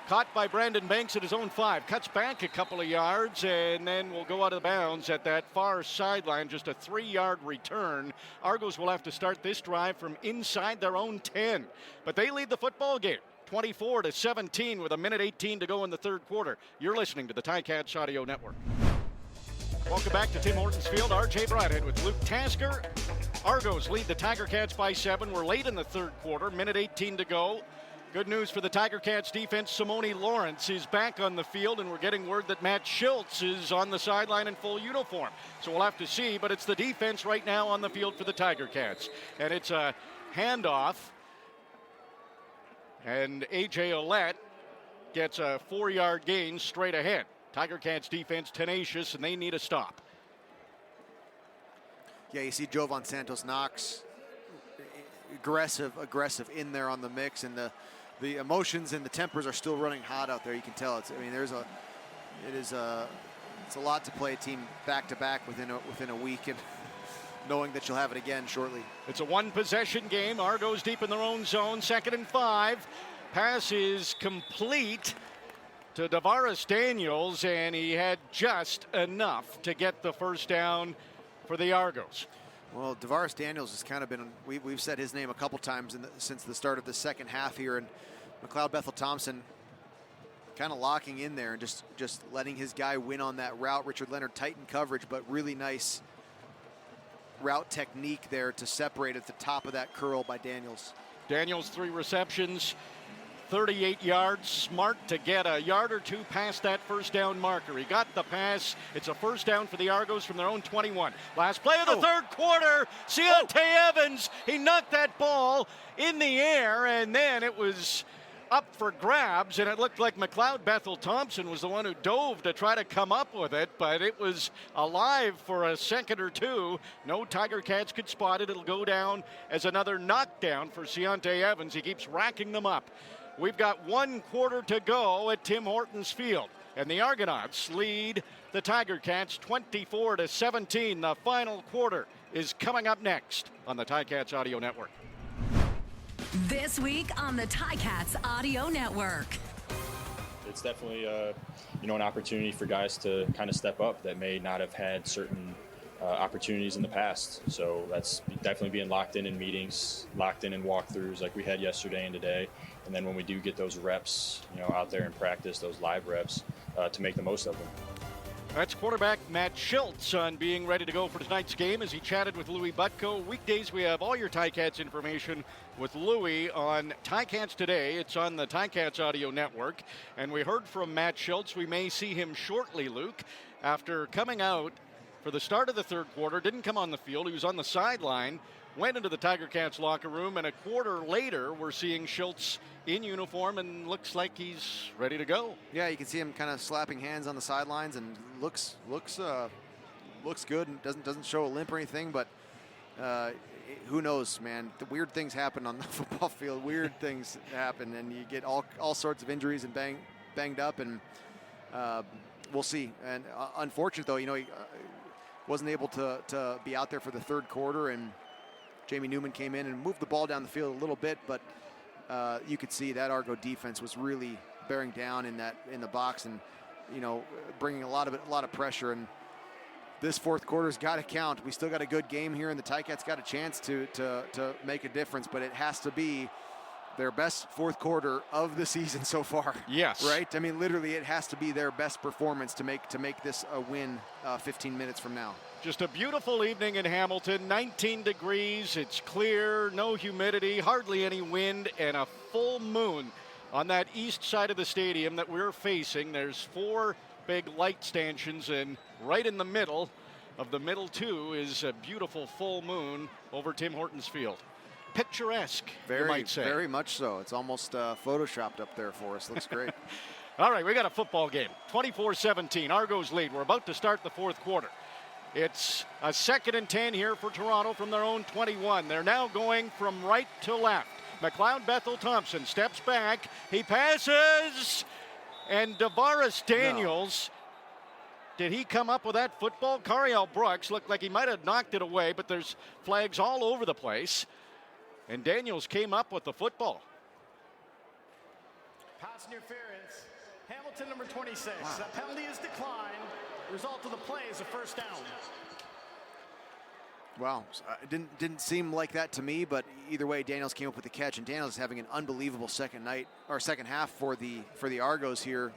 caught by Brandon Banks at his own 5. Cuts back a couple of yards, and then will go out of bounds at that far sideline. Just a 3-yard return. Argos will have to start this drive from inside their own 10, but they lead the football game 24-17 with 1:18 to go in the third quarter. You're listening to the Ticats Audio Network. Welcome back to Tim Hortons Field. RJ Broadhead with Luke Tasker. Argos lead the Tiger Cats by 7. We're late in the third quarter, 1:18 to go. Good news for the Tiger Cats defense. Simone Lawrence is back on the field, and we're getting word that Matt Schultz is on the sideline in full uniform. So we'll have to see, but it's the defense right now on the field for the Tiger Cats. And it's a handoff, and A.J. Ouellette gets a 4-yard gain straight ahead. Tiger Cats defense tenacious, and they need a stop. Yeah, you see Jovan Santos Knox aggressive in there on the mix, and the emotions and the tempers are still running hot out there. You can tell. It's a lot to play a team back to back within a week, and knowing that you'll have it again shortly. It's a one-possession game. Argos deep in their own zone. 2nd and 5. Pass is complete to Davaris Daniels, and he had just enough to get the first down for the Argos. Well, Davaris Daniels has kind of been, we've said his name a couple times since the start of the second half here, and McLeod Bethel Thompson kind of locking in there and just letting his guy win on that route. Richard Leonard tightened coverage, but really nice route technique there to separate at the top of that curl by Daniels. Daniels 3 receptions, 38 yards, smart to get a yard or two past that first down marker. He got the pass. It's a first down for the Argos from their own 21. Last play of the third quarter, Deontay Evans, he knocked that ball in the air, and then it was up for grabs, and it looked like McLeod Bethel-Thompson was the one who dove to try to come up with it, but it was alive for a second or two. No Tiger Cats could spot it. It'll go down as another knockdown for Deontay Evans. He keeps racking them up. We've got 1 quarter to go at Tim Hortons Field, and the Argonauts lead the Tiger Cats 24-17. The final quarter is coming up next on the Ticats Audio Network. This week on the Ticats Audio Network. It's definitely an opportunity for guys to kind of step up that may not have had certain opportunities in the past. So that's definitely being locked in meetings, locked in walkthroughs like we had yesterday and today. And then when we do get those reps, out there in practice, those live reps, to make the most of them. That's quarterback Matt Schultz on being ready to go for tonight's game as he chatted with Louis Butko. Weekdays, we have all your Ticats information with Louis on Ticats Today. It's on the Ticats Audio Network. And we heard from Matt Schultz. We may see him shortly, Luke, after coming out for the start of the third quarter. Didn't come on the field. He was on the sideline, went into the Tiger Cats locker room, and a quarter later, we're seeing Schultz in uniform and looks like he's ready to go. Yeah, you can see him kind of slapping hands on the sidelines and looks good and doesn't show a limp or anything, but who knows, man. The weird things happen on the football field. Weird things happen, and you get all sorts of injuries and banged up, and we'll see. And unfortunate, though, he wasn't able to be out there for the third quarter, and Jamie Newman came in and moved the ball down the field a little bit, but you could see that Argo defense was really bearing down in the box and bringing a lot of pressure. And this fourth quarter's got to count. We still got a good game here, and the Ticats got a chance to make a difference, but it has to be their best fourth quarter of the season so far. Yes. Right? I mean, literally, it has to be their best performance to make this a win 15 minutes from now. Just a beautiful evening in Hamilton, 19 degrees, it's clear, no humidity, hardly any wind, and a full moon on that east side of the stadium that we're facing. There's 4 big light stanchions, and right in the middle of the middle 2 is a beautiful full moon over Tim Hortons Field. Picturesque, you might say. Very much so. It's almost photoshopped up there for us. Looks great. All right, we got a football game, 24-17, Argos lead. We're about to start the fourth quarter. It's a 2nd and 10 here for Toronto from their own 21. They're now going from right to left. McLeod Bethel-Thompson steps back. He passes. And Davaris Daniels, did he come up with that football? Cariel Brooks looked like he might have knocked it away, but there's flags all over the place. And Daniels came up with the football. Pass interference. Hamilton, number 26. Wow. That penalty is declined. Result of the play is a first down. Wow, it didn't seem like that to me, but either way, Daniels came up with the catch, and Daniels is having an unbelievable second half for the Argos here.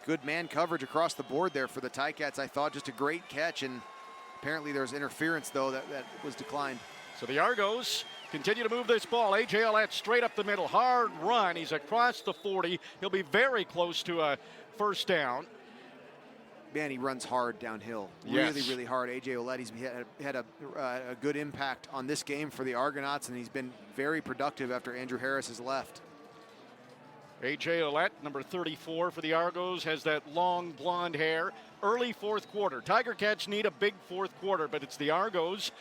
Good man coverage across the board there for the Ticats. I thought just a great catch, and apparently there's interference though that was declined. So the Argos continue to move this ball. A.J. Ouellette straight up the middle, hard run. He's across the 40. He'll be very close to a first down. Man, he runs hard downhill. Yes. Really, really hard. A.J. Ouellette, he's had a good impact on this game for the Argonauts, and he's been very productive after Andrew Harris has left. A.J. Ouellette, number 34 for the Argos, has that long blonde hair. Early fourth quarter. Tiger Cats need a big fourth quarter, but it's the Argos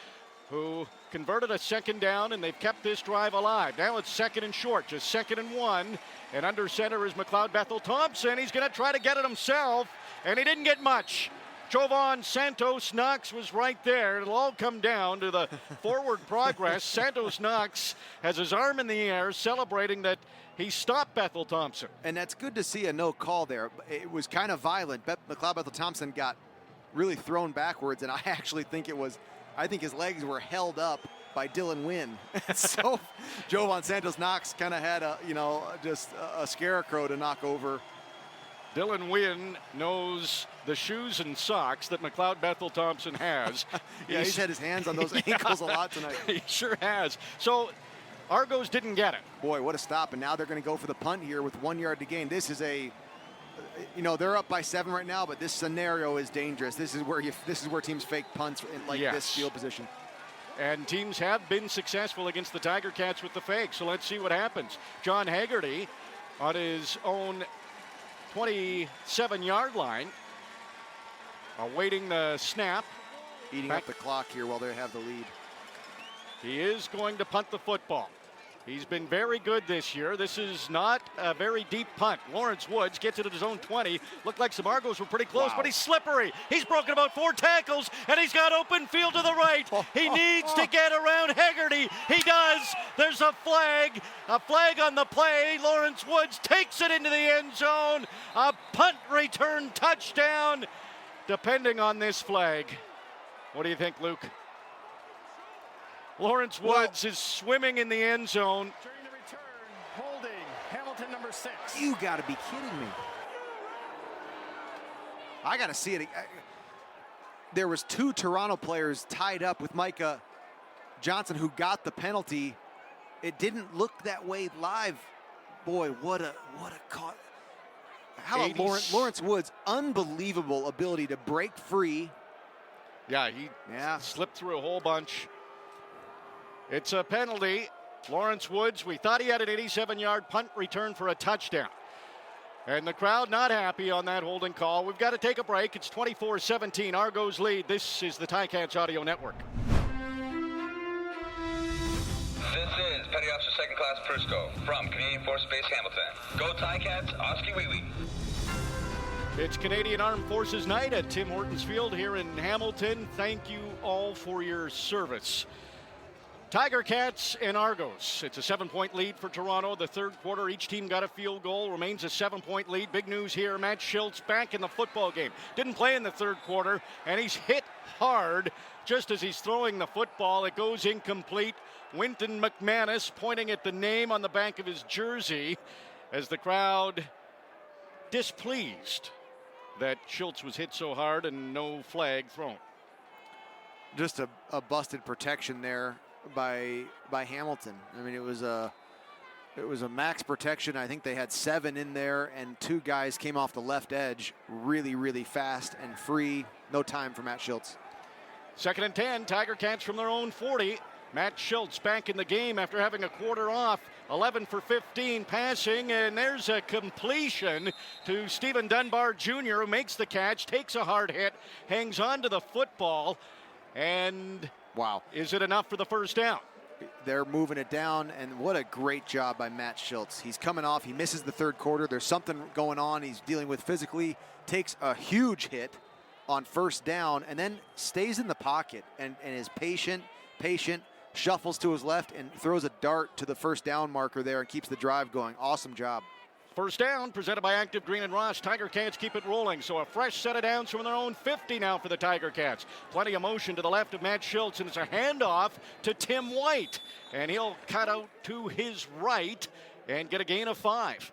who converted a second down, and they've kept this drive alive. Now it's 2nd and short, just 2nd and 1. And under center is McLeod Bethel-Thompson. He's going to try to get it himself, and he didn't get much. Jovan Santos Knox was right there. It'll all come down to the forward progress. Santos Knox has his arm in the air, celebrating that he stopped Bethel-Thompson. And that's good to see a no call there. It was kind of violent. McLeod Bethel-Thompson got really thrown backwards, and I actually think I think his legs were held up by Dylan Wynn. So Jovan Santos Knox kind of had just a scarecrow to knock over. Dylan Wynn knows the shoes and socks that McLeod Bethel-Thompson has. Yeah, he's had his hands on those ankles a lot tonight. He sure has. So Argos didn't get it. Boy, what a stop. And now they're going to go for the punt here with 1 yard to gain. This is they're up by 7 right now, but this scenario is dangerous. This is where teams fake punts in this field position. And teams have been successful against the Tiger Cats with the fake. So let's see what happens. John Haggerty on his own 27-yard line, awaiting the snap. Eating up the clock here while they have the lead. He is going to punt the football. He's been very good this year. This is not a very deep punt. Lawrence Woods gets it at his own 20. Looked like some Argos were pretty close, but he's slippery. He's broken about 4 tackles, and he's got open field to the right. He needs to get around Haggerty. He does. There's a flag on the play. Lawrence Woods takes it into the end zone. A punt return touchdown, depending on this flag. What do you think, Luke? Lawrence Woods is swimming in the end zone. During the return, holding Hamilton number 6. You got to be kidding me. I got to see it. There was 2 Toronto players tied up with Micah Johnson who got the penalty. It didn't look that way live. Boy, what a call. How about Lawrence Woods' unbelievable ability to break free. Yeah, he slipped through a whole bunch. It's a penalty. Lawrence Woods, we thought he had an 87-yard punt return for a touchdown. And the crowd not happy on that holding call. We've got to take a break. It's 24-17, Argos lead. This is the Ticats Audio Network. This is Petty Officer Second Class Prisco from Canadian Forces Base Hamilton. Go Ticats, Oski Wee Wee. It's Canadian Armed Forces Night at Tim Hortons Field here in Hamilton. Thank you all for your service. Tiger Cats and Argos. It's a 7-point lead for Toronto. The third quarter, each team got a field goal. Remains a 7-point lead. Big news here, Matt Schultz back in the football game. Didn't play in the third quarter, and he's hit hard just as he's throwing the football. It goes incomplete. Winton McManus pointing at the name on the back of his jersey as the crowd displeased that Schultz was hit so hard and no flag thrown. Just a busted protection there by Hamilton. I mean, it was a max protection. I think they had 7 in there, and 2 guys came off the left edge really, really fast and free. No time for Matt Schultz. 2nd and 10, Tiger Cats from their own 40. Matt Schultz back in the game after having a quarter off. 11 for 15 passing, and there's a completion to Stephen Dunbar Jr., who makes the catch, takes a hard hit, hangs on to the football, and wow, is it enough for the first down? They're moving it down, and what a great job by Matt Schultz. He's coming off, he misses the third quarter. There's something going on he's dealing with physically, takes a huge hit on first down, and then stays in the pocket and is patient, shuffles to his left and throws a dart to the first down marker there and keeps the drive going. Awesome job. First down presented by Active Green and Ross. Tiger Cats keep it rolling. So a fresh set of downs from their own 50 now for the Tiger Cats. Plenty of motion to the left of Matt Schultz, and it's a handoff to Tim White. And he'll cut out to his right and get a gain of 5.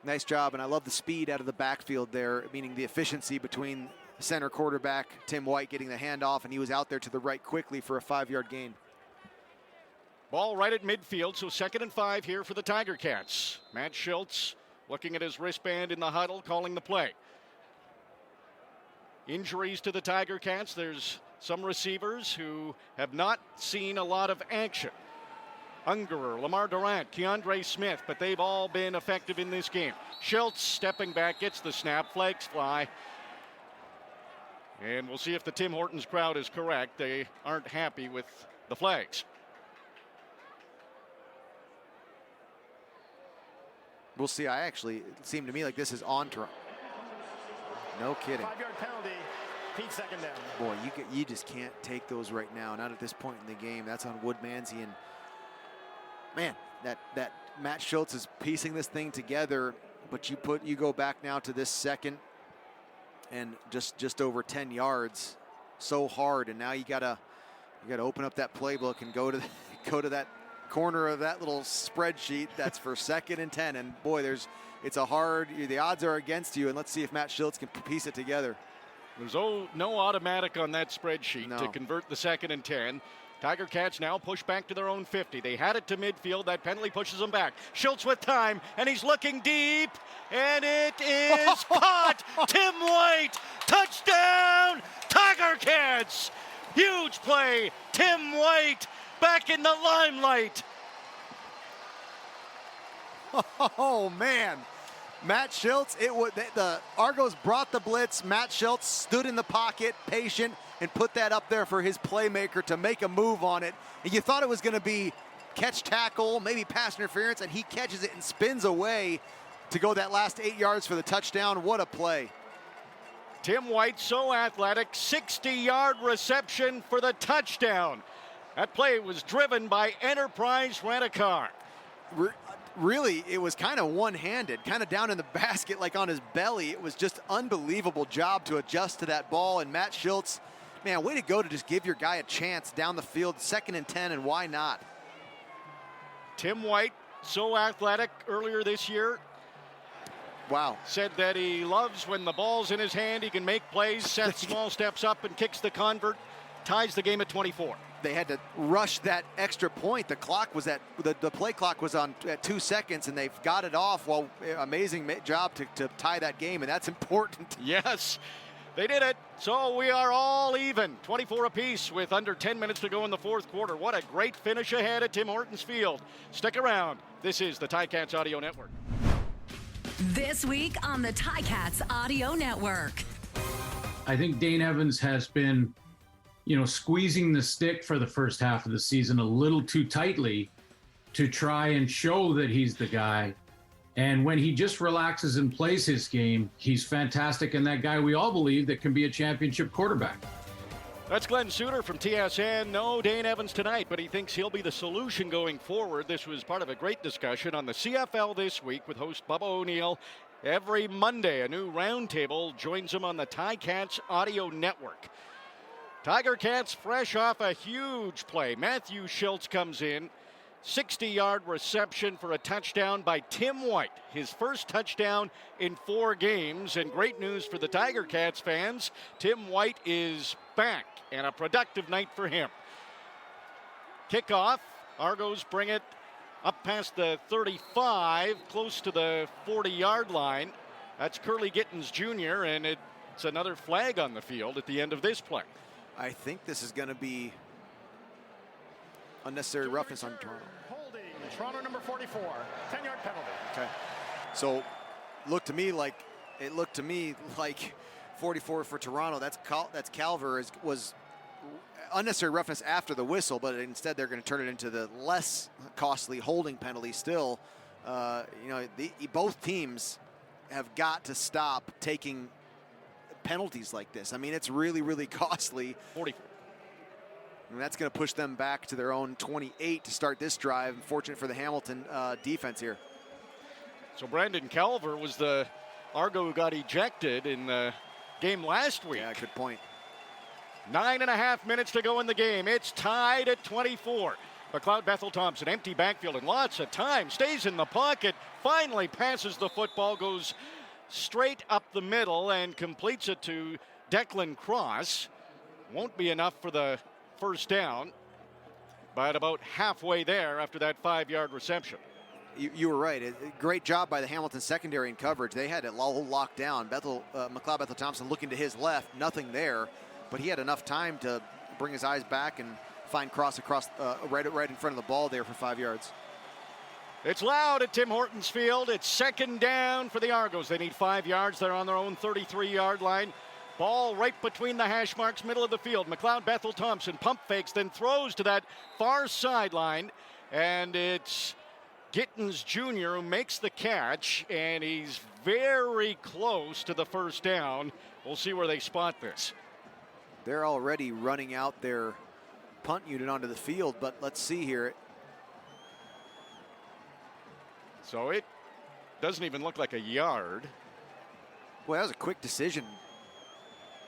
Nice job, and I love the speed out of the backfield there, meaning the efficiency between center quarterback Tim White getting the handoff, and he was out there to the right quickly for a 5-yard gain. Ball right at midfield, so 2nd and 5 here for the Tiger Cats. Matt Schultz looking at his wristband in the huddle, calling the play. Injuries to the Tiger Cats. There's some receivers who have not seen a lot of action. Ungerer, Lamar Durant, Keandre Smith, but they've all been effective in this game. Schultz stepping back, gets the snap, flags fly. And we'll see if the Tim Hortons crowd is correct. They aren't happy with the flags. We'll see. It seemed to me like this is on Toronto. No kidding. 5-yard penalty. Pete, 2nd down. Boy, you just can't take those right now. Not at this point in the game. That's on Woodmansey. And man, that Matt Schultz is piecing this thing together. But you go back now to this second and just over 10 yards, so hard. And now you gotta open up that playbook and go to that corner of that little spreadsheet that's for 2nd and 10. And boy, the odds are against you. And let's see if Matt Schultz can piece it together. There's no automatic on that spreadsheet to convert the 2nd and 10. Tiger Cats now push back to their own 50. They had it to midfield. That penalty pushes them back. Schultz with time, and he's looking deep, and it is caught. Tim White, touchdown, Tiger Cats. Huge play. Tim White back in the limelight. Oh, man. Matt Schultz, the Argos brought the blitz. Matt Schultz stood in the pocket, patient, and put that up there for his playmaker to make a move on it. And you thought it was going to be catch tackle, maybe pass interference, and he catches it and spins away to go that last 8 yards for the touchdown. What a play. Tim White, so athletic, 60-yard reception for the touchdown. That play was driven by Enterprise Rent-A-Car. Really, it was kind of one-handed, kind of down in the basket like on his belly. It was just unbelievable job to adjust to that ball. And Matt Schultz, man, way to go to just give your guy a chance down the field, 2nd and 10, and why not? Tim White, so athletic earlier this year. Wow. Said that he loves when the ball's in his hand, he can make plays, sets small steps up and kicks the convert, ties the game at 24. They had to rush that extra point. The clock was the play clock was on at 2 seconds, and they've got it off. Well, amazing job to tie that game, and that's important. Yes, they did it. So we are all even, 24 apiece with under 10 minutes to go in the fourth quarter. What a great finish ahead at Tim Hortons Field. Stick around. This is the Ticats Audio Network. This week on the Ticats Audio Network. I think Dane Evans has been, squeezing the stick for the first half of the season a little too tightly to try and show that he's the guy. And when he just relaxes and plays his game, he's fantastic, and that guy we all believe that can be a championship quarterback. That's Glenn Suter from TSN. No Dane Evans tonight, but he thinks he'll be the solution going forward. This was part of a great discussion on the CFL this week with host Bubba O'Neill. Every Monday, a new roundtable joins him on the Ticats Audio Network. Tiger Cats fresh off a huge play. Matthew Schultz comes in. 60-yard reception for a touchdown by Tim White. His first touchdown in 4 games. And great news for the Tiger Cats fans. Tim White is back, and a productive night for him. Kickoff. Argos bring it up past the 35, close to the 40-yard line. That's Curly Gittins Jr., and it's another flag on the field at the end of this play. I think this is going to be unnecessary roughness on Toronto. Holding Toronto number 44, 10-yard penalty. Okay. So it looked to me like 44 for Toronto. That's Calver was unnecessary roughness after the whistle, but instead they're going to turn it into the less costly holding penalty still. Both teams have got to stop taking penalties like this. I mean, it's really, really costly. 44. And that's going to push them back to their own 28 to start this drive. Fortunate for the Hamilton defense here. So Brandon Calver was the Argo who got ejected in the game last week. Yeah, good point. 9.5 minutes to go in the game. It's tied at 24. McLeod Bethel Thompson, empty backfield and lots of time. Stays in the pocket, finally passes the football, goes straight up the middle and completes it to Declan Cross. Won't be enough for the first down, but about halfway there after that 5-yard reception. You were right. Great job by the Hamilton secondary in coverage. They had it all locked down. McLeod Bethel Thompson looking to his left, nothing there, but he had enough time to bring his eyes back and find Cross across right in front of the ball there for 5 yards. It's loud at Tim Hortons Field. It's second down for the Argos. They need 5 yards. They're on their own 33-yard line. Ball right between the hash marks, middle of the field. McLeod Bethel Thompson pump fakes, then throws to that far sideline. And it's Gittins Jr. who makes the catch, and he's very close to the first down. We'll see where they spot this. They're already running out their punt unit onto the field, but let's see here. So it doesn't even look like a yard. Well, that was a quick decision.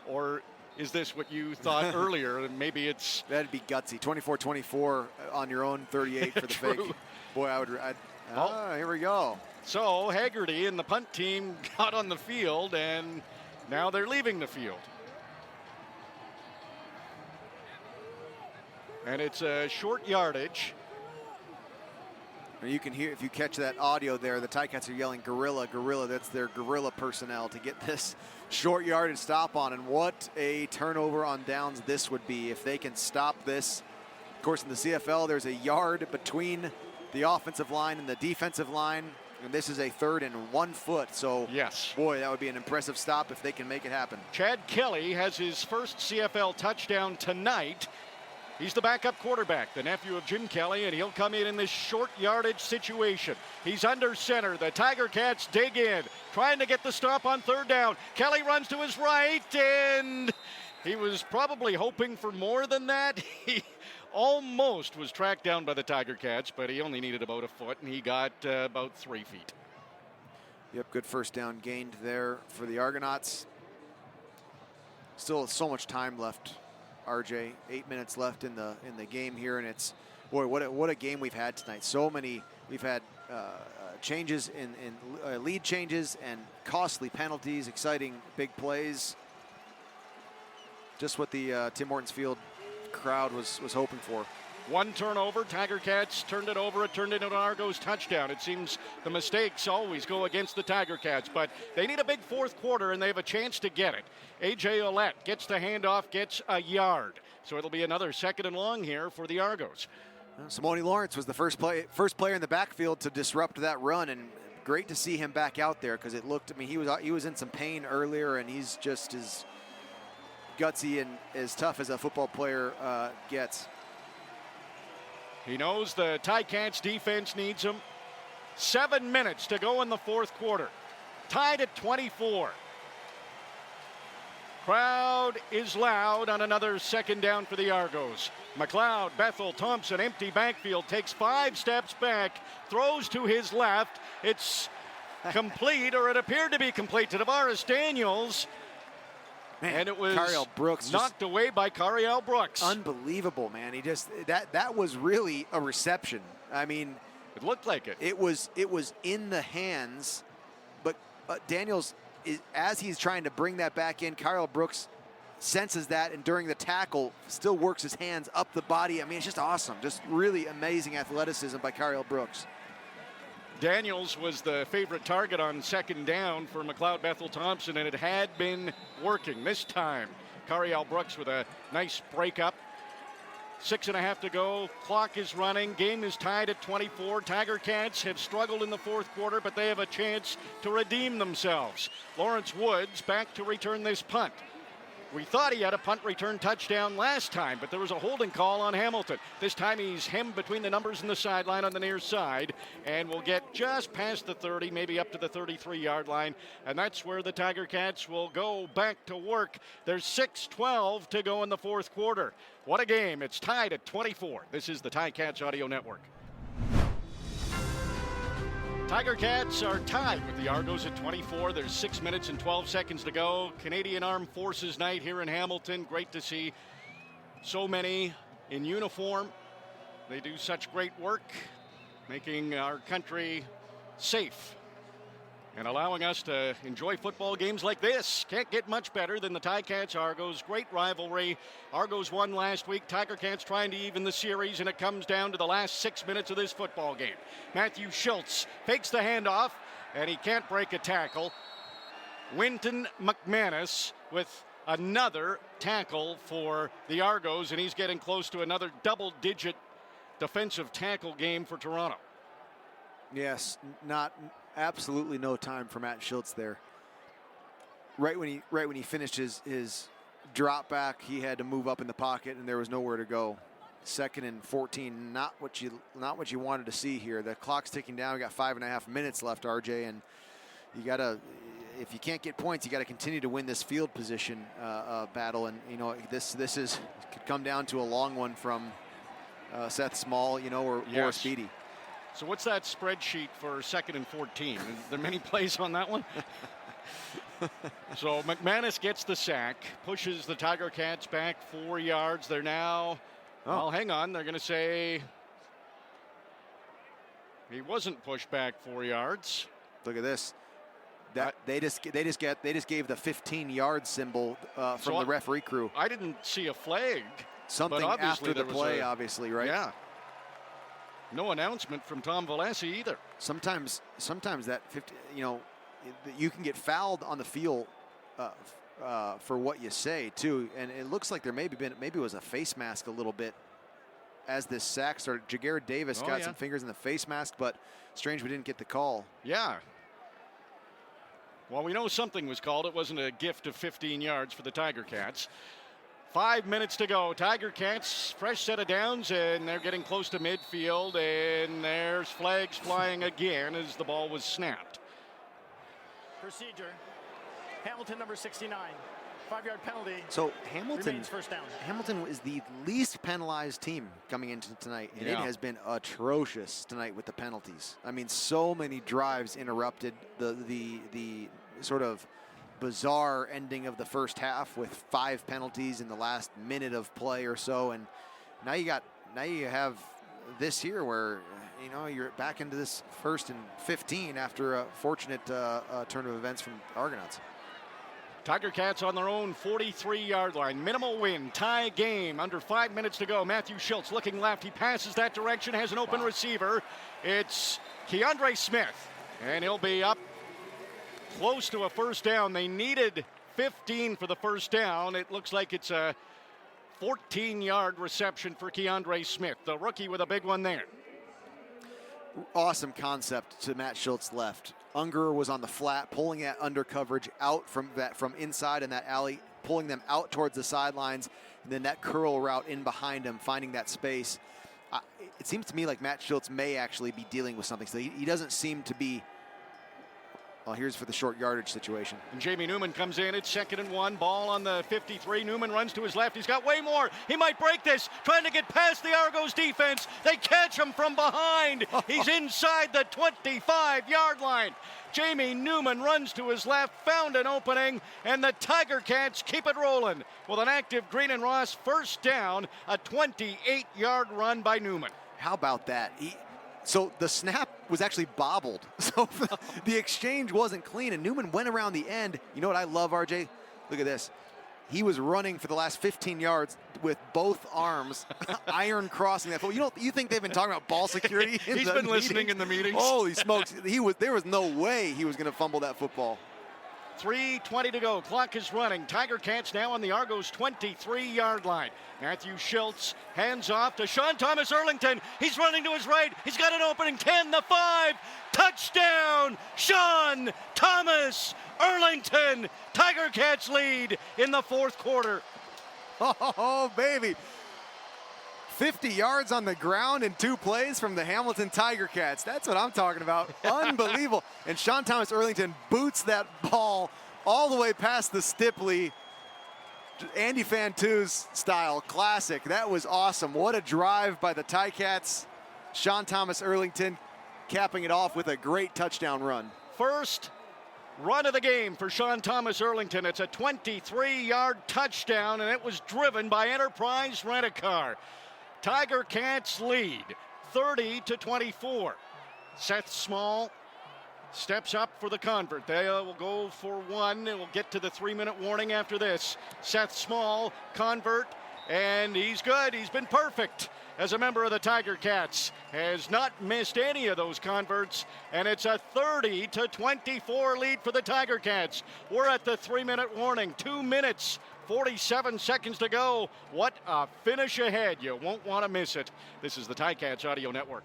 Or is this what you thought earlier? And maybe it's... That'd be gutsy. 24-24 on your own 38 for the True. fake. Boy, here we go. So Haggerty and the punt team got on the field, and now they're leaving the field. And it's a short yardage. And you can hear, if you catch that audio there, the Ticats are yelling "Gorilla, Gorilla." That's their Gorilla personnel to get this short yardage stop on. And what a turnover on downs this would be if they can stop this. Of course, in the CFL, there's a yard between the offensive line and the defensive line. And this is a 3rd and 1 foot. So, yes, boy, that would be an impressive stop if they can make it happen. Chad Kelly has his first CFL touchdown tonight. He's the backup quarterback, the nephew of Jim Kelly, and he'll come in this short yardage situation. He's under center. The Tiger Cats dig in, trying to get the stop on 3rd down. Kelly runs to his right, and he was probably hoping for more than that. He almost was tracked down by the Tiger Cats, but he only needed about a foot, and he got about 3 feet. Yep, good first down gained there for the Argonauts. Still so much time left. RJ, 8 minutes left in the game here, and it's, boy, what a game we've had tonight. So many, we've had changes in lead changes and costly penalties, exciting big plays. Just what the Tim Hortons Field crowd was hoping for. One turnover, Tiger Cats turned it over. It turned into an Argos touchdown. It seems the mistakes always go against the Tiger Cats, but they need a big 4th quarter, and they have a chance to get it. A.J. Ouellette gets the handoff, gets a yard. So it'll be another 2nd and long here for the Argos. Simone Lawrence was the first player in the backfield to disrupt that run, and great to see him back out there because it looked, I mean, he was in some pain earlier, and he's just as gutsy and as tough as a football player gets. He knows the Ticats defense needs him. 7 minutes to go in the 4th quarter. Tied at 24. Crowd is loud on another 2nd down for the Argos. McLeod, Bethel, Thompson, empty backfield, takes 5 steps back, throws to his left. It's complete, or it appeared to be complete, to Tavares Daniels. Man, and it was Cariel Brooks knocked away by Cariel Brooks. Unbelievable, man. He just that was really a reception. I mean, it looked like it. It was in the hands, but Daniels, as he's trying to bring that back in, Cariel Brooks senses that, and during the tackle, still works his hands up the body. I mean, it's just awesome. Just really amazing athleticism by Cariel Brooks. Daniels was the favorite target on 2nd down for McLeod, Bethel, Thompson, and it had been working. This time, Cariel Brooks with a nice breakup. 6.5 to go. Clock is running. Game is tied at 24. Tiger Cats have struggled in the 4th quarter, but they have a chance to redeem themselves. Lawrence Woods back to return this punt. We thought he had a punt return touchdown last time, but there was a holding call on Hamilton. This time he's hemmed between the numbers and the sideline on the near side, and will get just past the 30, maybe up to the 33-yard line, and that's where the Tiger Cats will go back to work. There's 6:12 to go in the 4th quarter. What a game. It's tied at 24. This is the Ticats Audio Network. Tiger Cats are tied with the Argos at 24. There's 6 minutes and 12 seconds to go. Canadian Armed Forces night here in Hamilton. Great to see so many in uniform. They do such great work, making our country safe and allowing us to enjoy football games like this. Can't get much better than the Ticats Argos. Great rivalry. Argos won last week. Tiger Cats trying to even the series, and it comes down to the last 6 minutes of this football game. Matthew Schultz fakes the handoff, and he can't break a tackle. Winton McManus with another tackle for the Argos, and he's getting close to another double-digit defensive tackle game for Toronto. Yes, absolutely no time for Matt Schultz there. Right when he finished his drop back, he had to move up in the pocket, and there was nowhere to go. 2nd and 14, not what you wanted to see here. The clock's ticking down. We got 5.5 minutes left, RJ, and you gotta, if you can't get points, you got to continue to win this field position battle. And you know this could come down to a long one from Seth Small, or Speedy. So what's that spreadsheet for 2nd and 14? Are there many plays on that one? So McManus gets the sack, pushes the Tiger Cats back 4 yards. They're now, well, hang on. They're going to say he wasn't pushed back 4 yards. Look at this. They just gave the 15-yard symbol from the referee crew. I didn't see a flag. something after the play, obviously, right? Yeah. No announcement from Tom Valesi either. Sometimes that 50, you can get fouled on the field for what you say too, and it looks like there maybe it was a face mask a little bit as this sack started. Jaguar Davis got some fingers in the face mask, but strange we didn't get the call. Yeah. Well, we know something was called. It wasn't a gift of 15 yards for the Tiger Cats. 5 minutes to go. Tiger Cats, fresh set of downs, and they're getting close to midfield, and there's flags flying again as the ball was snapped. Procedure. Hamilton, number 69. 5-yard penalty. So Hamilton, first down. Hamilton is the least penalized team coming into tonight, and it has been atrocious tonight with the penalties. I mean, so many drives interrupted. The sort of bizarre ending of the first half with 5 penalties in the last minute of play or so, and now you have this here where you're back into this 1st and 15 after a fortunate turn of events from Argonauts. Tiger Cats on their own 43-yard line. Minimal win, tie game, under 5 minutes to go. Matthew Schultz looking left. He passes that direction, has an open receiver. It's Keandre Smith, and he'll be up close to a first down. They needed 15 for the first down. It looks like it's a 14-yard reception for Keandre Smith, the rookie with a big one there. Awesome concept to Matt Schultz left. Unger was on the flat, pulling that under coverage out from inside in that alley, pulling them out towards the sidelines, and then that curl route in behind him, finding that space. It seems to me like Matt Schultz may actually be dealing with something. So he doesn't seem to be. Well, here's for the short yardage situation. And Jamie Newman comes in. It's 2nd and 1. Ball on the 53. Newman runs to his left. He's got way more. He might break this. Trying to get past the Argos defense. They catch him from behind. He's inside the 25-yard line. Jamie Newman runs to his left, found an opening, and the Tiger Cats keep it rolling with an active Green and Ross first down, a 28-yard run by Newman. How about that? So the snap was actually bobbled. So the exchange wasn't clean, and Newman went around the end. You know what I love, RJ? Look at this. He was running for the last 15 yards with both arms, iron crossing that football. You think they've been talking about ball security? He's been listening in the meetings. Holy smokes. There was no way he was going to fumble that football. 3:20 to go. Clock is running. Tiger Cats now on the Argos 23-yard line. Matthew Schultz hands off to Sean Thomas Erlington. He's running to his right. He's got an opening. 10, the 5. Touchdown, Sean Thomas Erlington. Tiger Cats lead in the 4th quarter. Oh, baby. 50 yards on the ground in 2 plays from the Hamilton Tiger Cats. That's what I'm talking about. Unbelievable. And Sean Thomas Erlington boots that ball all the way past the Stipley. Andy Fantu's style, classic. That was awesome. What a drive by the Ticats. Sean Thomas Erlington capping it off with a great touchdown run. First run of the game for Sean Thomas Erlington. It's a 23-yard touchdown, and it was driven by Enterprise Rent-A-Car. Tiger Cats lead 30-24. Seth Small steps up for the convert. They will go for 1. It will get to the 3-minute warning after this. Seth Small, convert, and he's good. He's been perfect as a member of the Tiger Cats. Has not missed any of those converts, and it's a 30-24 lead for the Tiger Cats. We're at the 3-minute warning. 2 minutes 47 seconds to go. What a finish ahead. You won't want to miss it. This is the Ticats Audio Network.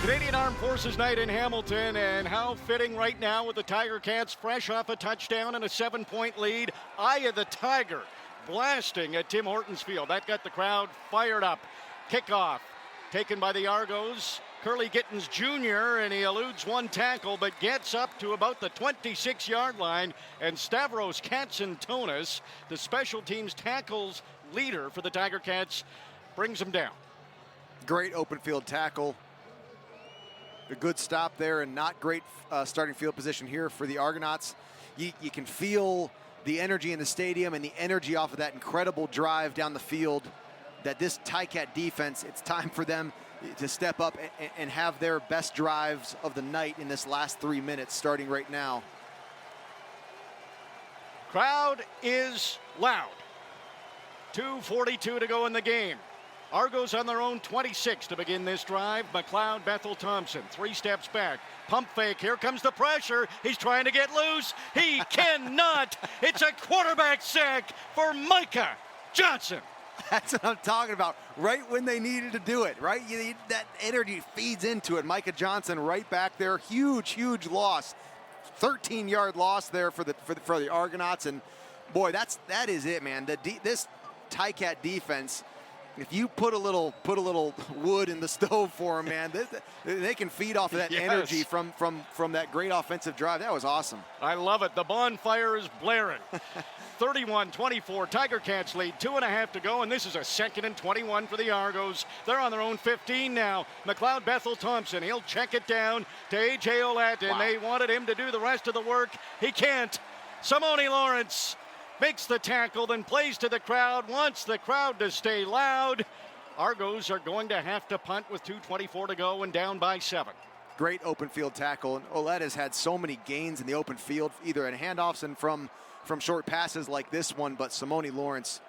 Canadian Armed Forces Night in Hamilton, and how fitting right now with the Tiger Cats fresh off a touchdown and a 7-point lead. Eye of the Tiger blasting at Tim Hortons Field. That got the crowd fired up. Kickoff taken by the Argos. Curly Gittins Jr., and he eludes one tackle, but gets up to about the 26-yard line, and Stavros Katsantonis, the special teams tackles leader for the Tiger Cats, brings him down. Great open field tackle. A good stop there, and not great starting field position here for the Argonauts. You can feel the energy in the stadium and the energy off of that incredible drive down the field that this Ticat defense, it's time for them to step up and have their best drives of the night in this last 3 minutes, starting right now. Crowd is loud. 2:42 to go in the game. Argos on their own 26 to begin this drive. McLeod, Bethel, Thompson, 3 steps back. Pump fake. Here comes the pressure. He's trying to get loose. He cannot. It's a quarterback sack for Micah Johnson. That's what I'm talking about. Right when they needed to do it, right? That energy feeds into it. Micah Johnson right back there. Huge loss. 13-yard loss there for the Argonauts. And boy, that is it, man. This Ticat defense. If you put a little wood in the stove for them, man, they can feed off of that energy from that great offensive drive. That was awesome. I love it. The bonfire is blaring. 31-24, Tiger Cats lead, 2.5 to go, and this is a 2nd and 21 for the Argos. They're on their own 15 now. McLeod, Bethel, Thompson, he'll check it down to A.J. Olatin. Wow. They wanted him to do the rest of the work. He can't. Simone Lawrence makes the tackle, then plays to the crowd, wants the crowd to stay loud. Argos are going to have to punt with 2:24 to go and down by 7. Great open field tackle, and Olette has had so many gains in the open field, either in handoffs and from short passes like this one, but Simone Lawrence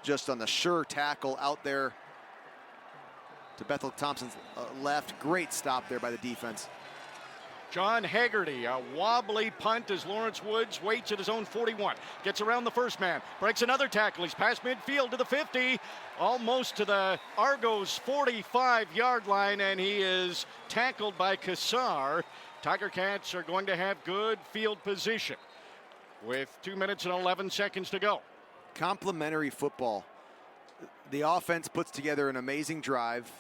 just on the sure tackle out there to Bethel Thompson's left. Great stop there by the defense. John Haggerty, a wobbly punt as Lawrence Woods waits at his own 41. Gets around the first man, breaks another tackle. He's past midfield to the 50, almost to the Argos 45-yard line, and he is tackled by Kassar. Tiger Cats are going to have good field position with 2 minutes and 11 seconds to go. Complementary football. The offense puts together an amazing drive.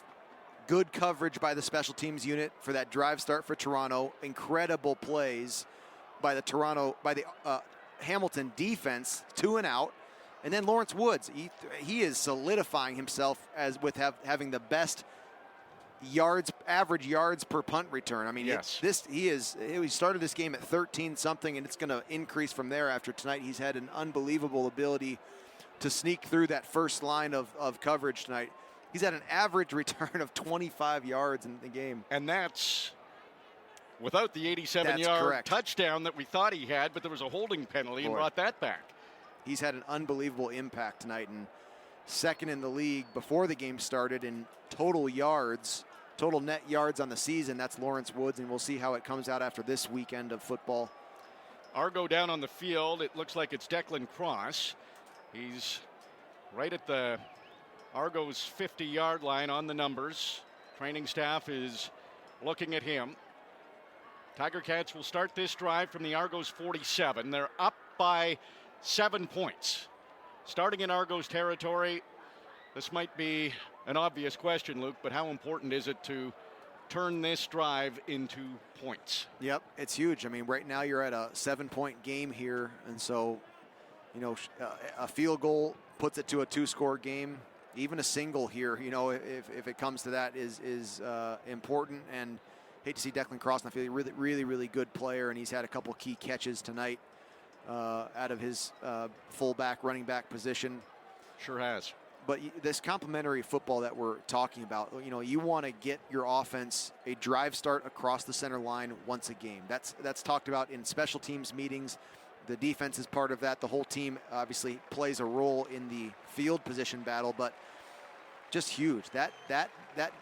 Good coverage by the special teams unit for that drive start for Toronto. Incredible plays by the Hamilton defense, 2 and out. And then Lawrence Woods, he is solidifying himself as with having the best average yards per punt return. I mean, yes. He started this game at 13 something, and it's going to increase from there after tonight. He's had an unbelievable ability to sneak through that first line of coverage tonight. He's had an average return of 25 yards in the game. And that's without the 87-yard touchdown that we thought he had, but there was a holding penalty and brought that back. He's had an unbelievable impact tonight, and second in the league before the game started in total net yards on the season. That's Lawrence Woods, and we'll see how it comes out after this weekend of football. Argo down on the field. It looks like it's Declan Cross. He's right at the Argos 50-yard line on the numbers. Training staff is looking at him. Tiger Cats will start this drive from the Argos 47. They're up by 7 points. Starting in Argos territory, this might be an obvious question, Luke, but how important is it to turn this drive into points? Yep, it's huge. I mean, right now you're at a 7-point game here, and so, a field goal puts it to a 2-score game. Even a single here, if it comes to that, is important. And hate to see Declan Cross on the field. Really good player, and he's had a couple key catches tonight out of his fullback, running back position. Sure has. But this complementary football that we're talking about, you want to get your offense a drive start across the center line once a game. That's talked about in special teams meetings. The defense is part of that. The whole team obviously plays a role in the field position battle, but just huge. That net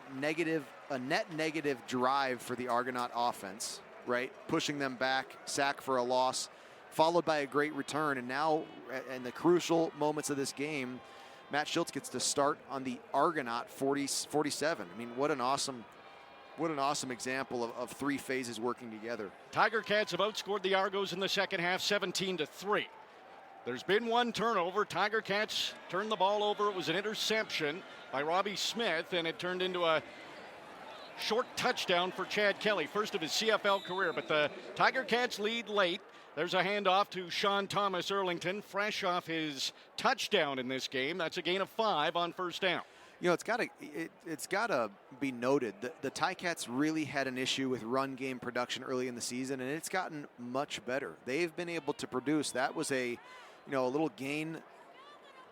negative drive for the Argonaut offense, right? Pushing them back, sack for a loss, followed by a great return. And now in the crucial moments of this game, Matt Schultz gets to start on the Argonaut 47. I mean, what an awesome example of 3 phases working together. Tiger Cats have outscored the Argos in the second half 17-3. There's been 1 turnover. Tiger Cats turned the ball over. It was an interception by Robbie Smith, and it turned into a short touchdown for Chad Kelly, first of his CFL career. But the Tiger Cats lead late. There's a handoff to Sean Thomas Erlington, fresh off his touchdown in this game. That's a gain of 5 on first down. It's got to be noted that the Ticats really had an issue with run game production early in the season, and it's gotten much better. They've been able to produce. That was a little gain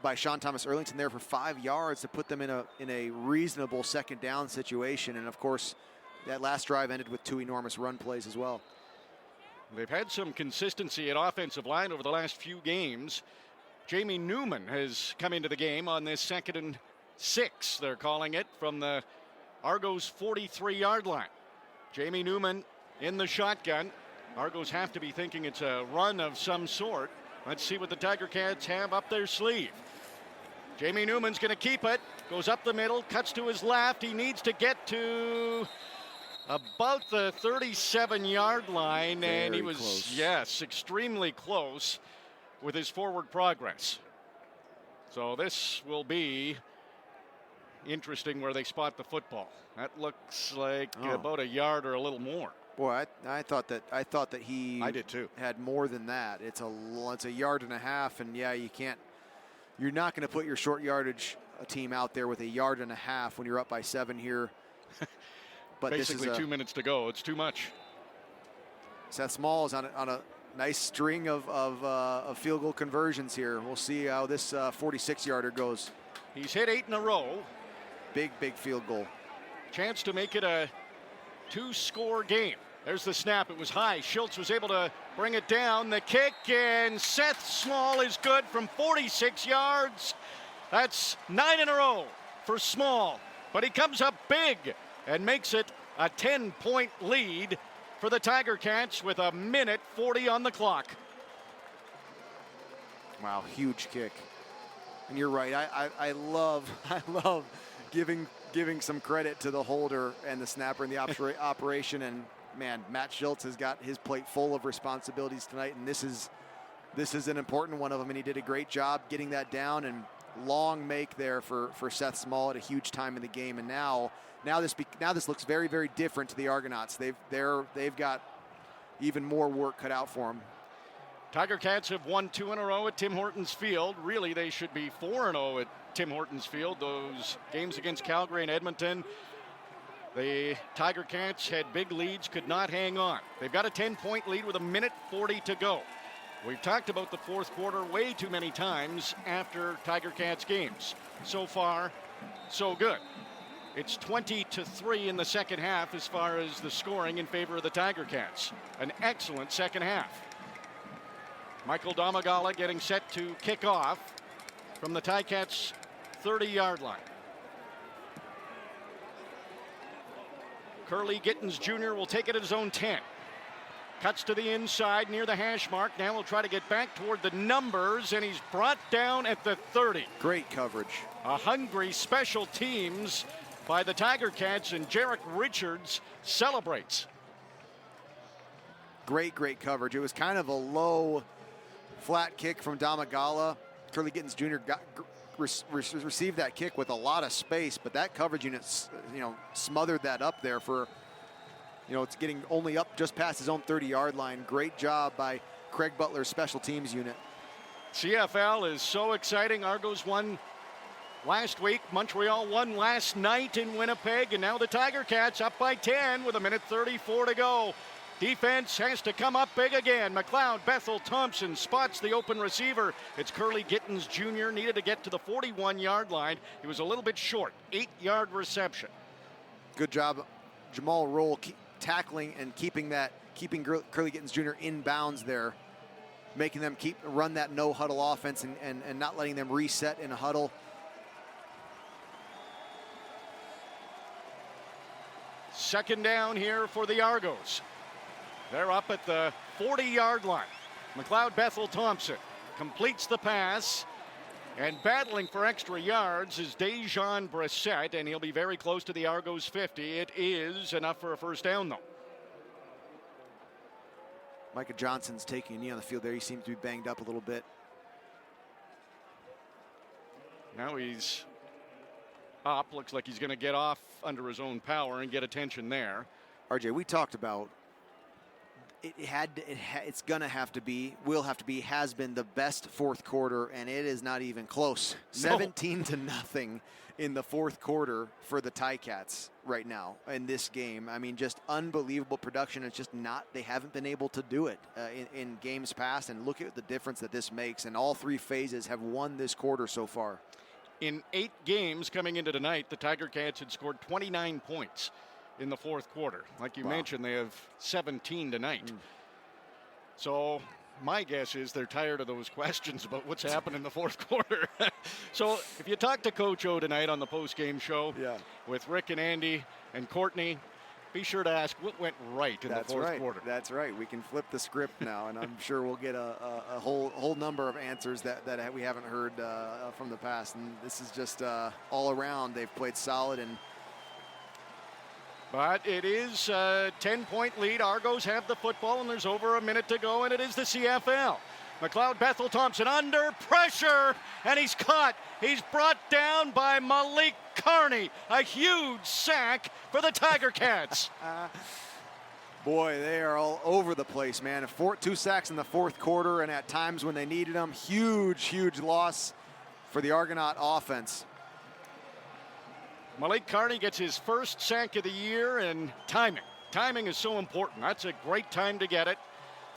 by Sean Thomas Erlington there for 5 yards to put them in a reasonable second down situation. And of course, that last drive ended with 2 enormous run plays as well. They've had some consistency at offensive line over the last few games. Jamie Newman has come into the game on this 2nd and 6, they're calling it, from the Argos 43-yard line. Jamie Newman in the shotgun. Argos have to be thinking it's a run of some sort. Let's see what the Tiger Cats have up their sleeve. Jamie Newman's going to keep it. Goes up the middle, cuts to his left. He needs to get to about the 37-yard line, and he was close. Yes, extremely close with his forward progress. So this will be interesting where they spot the football. That looks like about a yard or a little more. Boy, I thought that he I did too. Had more than that. It's a yard and a half, and yeah, you're not going to put your short yardage team out there with a yard and a half when you're up by 7 here. But basically this is 2 minutes to go. It's too much. Seth Small is on a nice string of field goal conversions here. We'll see how this 46-yarder goes. He's hit 8 in a row. Big field goal. Chance to make it a 2-score game. There's the snap. It was high. Schultz was able to bring it down. The kick, and Seth Small is good from 46 yards. That's 9 in a row for Small. But he comes up big and makes it a 10-point lead for the Tiger Cats with 1:40 on the clock. Wow, huge kick. And you're right. I love giving some credit to the holder and the snapper in the operation. And man, Matt Schultz has got his plate full of responsibilities tonight, and this is an important one of them. And he did a great job getting that down, and long make there for Seth Small at a huge time in the game. And now this looks very, very different to the Argonauts. They've got even more work cut out for them. Tiger Cats have won 2 in a row at Tim Hortons Field. Really, they should be 4-0 at Tim Hortons Field. Those games against Calgary and Edmonton, the Tiger Cats had big leads, could not hang on. They've got a 10-point lead with 1:40 to go. We've talked about the fourth quarter way too many times after Tiger Cats games. So far, so good. It's 20-3 in the second half as far as the scoring in favor of the Tiger Cats. An excellent second half. Michael Domagala getting set to kick off from the Ticats 30-yard line. Curly Gittins Jr. will take it at his own 10. Cuts to the inside near the hash mark. Now he'll try to get back toward the numbers, and he's brought down at the 30. Great coverage. A hungry special teams by the Tiger Cats, and Jarek Richards celebrates. Great coverage. It was kind of a low, flat kick from Domagala. Curly Gittins Jr. received that kick with a lot of space, but that coverage unit, smothered that up there for, it's getting only up just past his own 30-yard line. Great job by Craig Butler's special teams unit. CFL is so exciting. Argos won last week. Montreal won last night in Winnipeg, and now the Tiger Cats up by 10 with 1:34 to go. Defense has to come up big again. McLeod, Bethel, Thompson spots the open receiver. It's Curly Gittins Jr. needed to get to the 41-yard line. He was a little bit short. 8-yard reception. Good job, Jamal Roll, tackling and keeping Curly Gittins Jr. in bounds there, making them run that no huddle offense and not letting them reset in a huddle. Second down here for the Argos. They're up at the 40-yard line. McLeod Bethel Thompson completes the pass, and battling for extra yards is Dejon Brissett, and he'll be very close to the Argos 50. It is enough for a first down, though. Micah Johnson's taking a knee on the field there. He seems to be banged up a little bit. Now he's up. Looks like he's going to get off under his own power and get attention there. RJ, we talked about it's gonna have to be, has been the best fourth quarter, and it is not even close. 17-0 in the fourth quarter for the Ticats right now in this game. I mean, just unbelievable production. It's just they haven't been able to do it in games past, and look at the difference that this makes. And all three phases have won this quarter so far. In 8 games coming into tonight, the Tiger Cats had scored 29 points in the fourth quarter. Like you mentioned, they have 17 tonight. So My guess is they're tired of those questions about what's happened in the fourth quarter. So if you talk to Coach O tonight on the post-game show with Rick and Andy and Courtney, be sure to ask what went right in the fourth quarter. That's right. We can flip the script now, and I'm sure we'll get a whole number of answers that we haven't heard from the past. And this is just all around. They've played solid. But it is a 10-point lead. Argos have the football, and there's over a minute to go, and it is the CFL. McLeod Bethel Thompson under pressure, and he's caught. He's brought down by Malik Carney. A huge sack for the Tiger Cats. Boy, they are all over the place, man. 2 sacks in the fourth quarter, and at times when they needed them, huge loss for the Argonaut offense. Malik Carney gets his first sack of the year, and timing. Timing is so important. That's a great time to get it.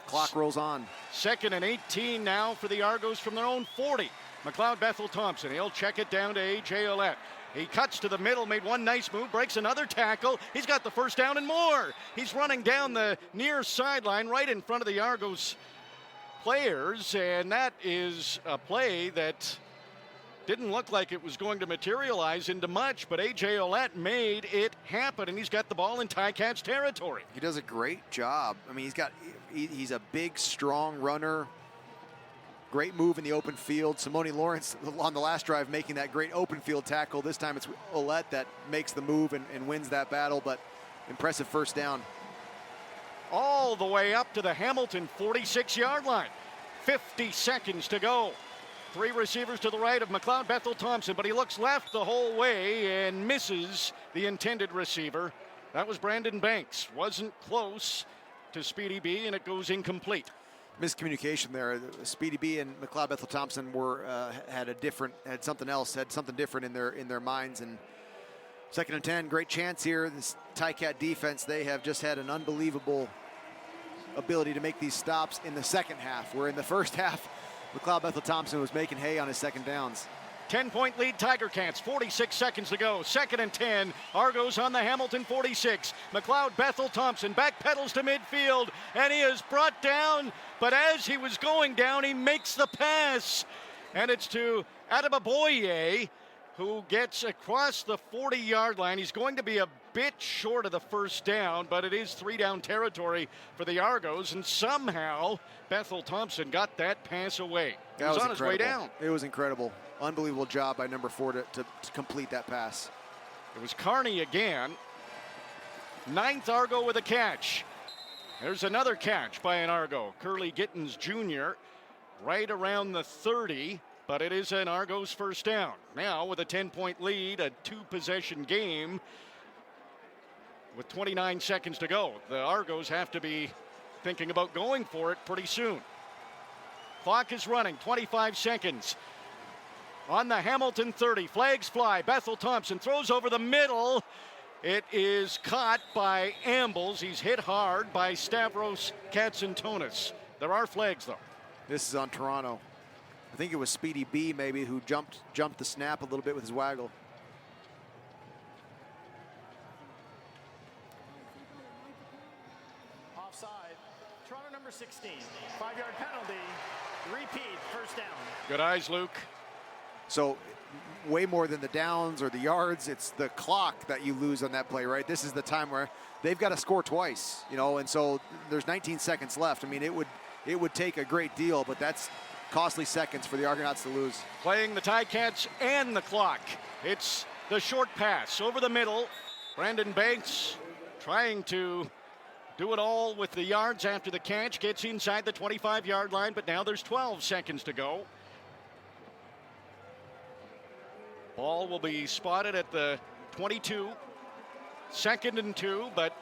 Clock rolls on. 2nd and 18 now for the Argos from their own 40. McLeod Bethel Thompson, he'll check it down to A.J. Ouellette. He cuts to the middle, made one nice move, breaks another tackle. He's got the first down and more. He's running down the near sideline right in front of the Argos players, and that is a play that didn't look like it was going to materialize into much, but A.J. Ouellette made it happen, and he's got the ball in Ticats territory. He does a great job. I mean, he's a big, strong runner. Great move in the open field. Simone Lawrence on the last drive making that great open field tackle. This time it's Ouellette that makes the move and wins that battle, but impressive first down. All the way up to the Hamilton 46-yard line. 50 seconds to go. 3 receivers to the right of McLeod Bethel Thompson, but he looks left the whole way and misses the intended receiver. That was Brandon Banks. Wasn't close to Speedy B, and it goes incomplete. Miscommunication there. Speedy B and McLeod Bethel Thompson had something different in their minds. And 2nd and 10, great chance here. This Ticat defense, they have just had an unbelievable ability to make these stops in the second half, where in the first half, McLeod Bethel Thompson was making hay on his second downs. 10-point lead, Tiger Cats, 46 seconds to go. 2nd and 10, Argos on the Hamilton 46. McLeod Bethel Thompson backpedals to midfield, and he is brought down, but as he was going down, he makes the pass. And it's to Adababoye, who gets across the 40-yard line. He's going to be a bit short of the first down, but it is 3-down territory for the Argos, and somehow Bethel Thompson got that pass away. He was on his way down. It was incredible. Unbelievable job by number 4 to complete that pass. It was Carney again. 9th Argo with a catch. There's another catch by an Argo. Curly Gittins Jr. right around the 30, but it is an Argos first down. Now with a 10-point lead, a 2-possession game with 29 seconds to go. The Argos have to be thinking about going for it pretty soon. Clock is running, 25 seconds. On the Hamilton 30, flags fly. Bethel Thompson throws over the middle. It is caught by Ambles. He's hit hard by Stavros Katsantonis. There are flags, though. This is on Toronto. I think it was Speedy B, maybe, who jumped the snap a little bit with his waggle. Offside. Toronto number 16. 5-yard penalty. Repeat. First down. Good eyes, Luke. So way more than the downs or the yards, it's the clock that you lose on that play, right? This is the time where they've got to score twice, and so there's 19 seconds left. I mean, it would take a great deal, but that's costly seconds for the Argonauts to lose. Playing the Ticats and the clock. It's the short pass over the middle. Brandon Banks trying to do it all with the yards after the catch. Gets inside the 25-yard line, but now there's 12 seconds to go. Ball will be spotted at the 22. 2nd and 2, but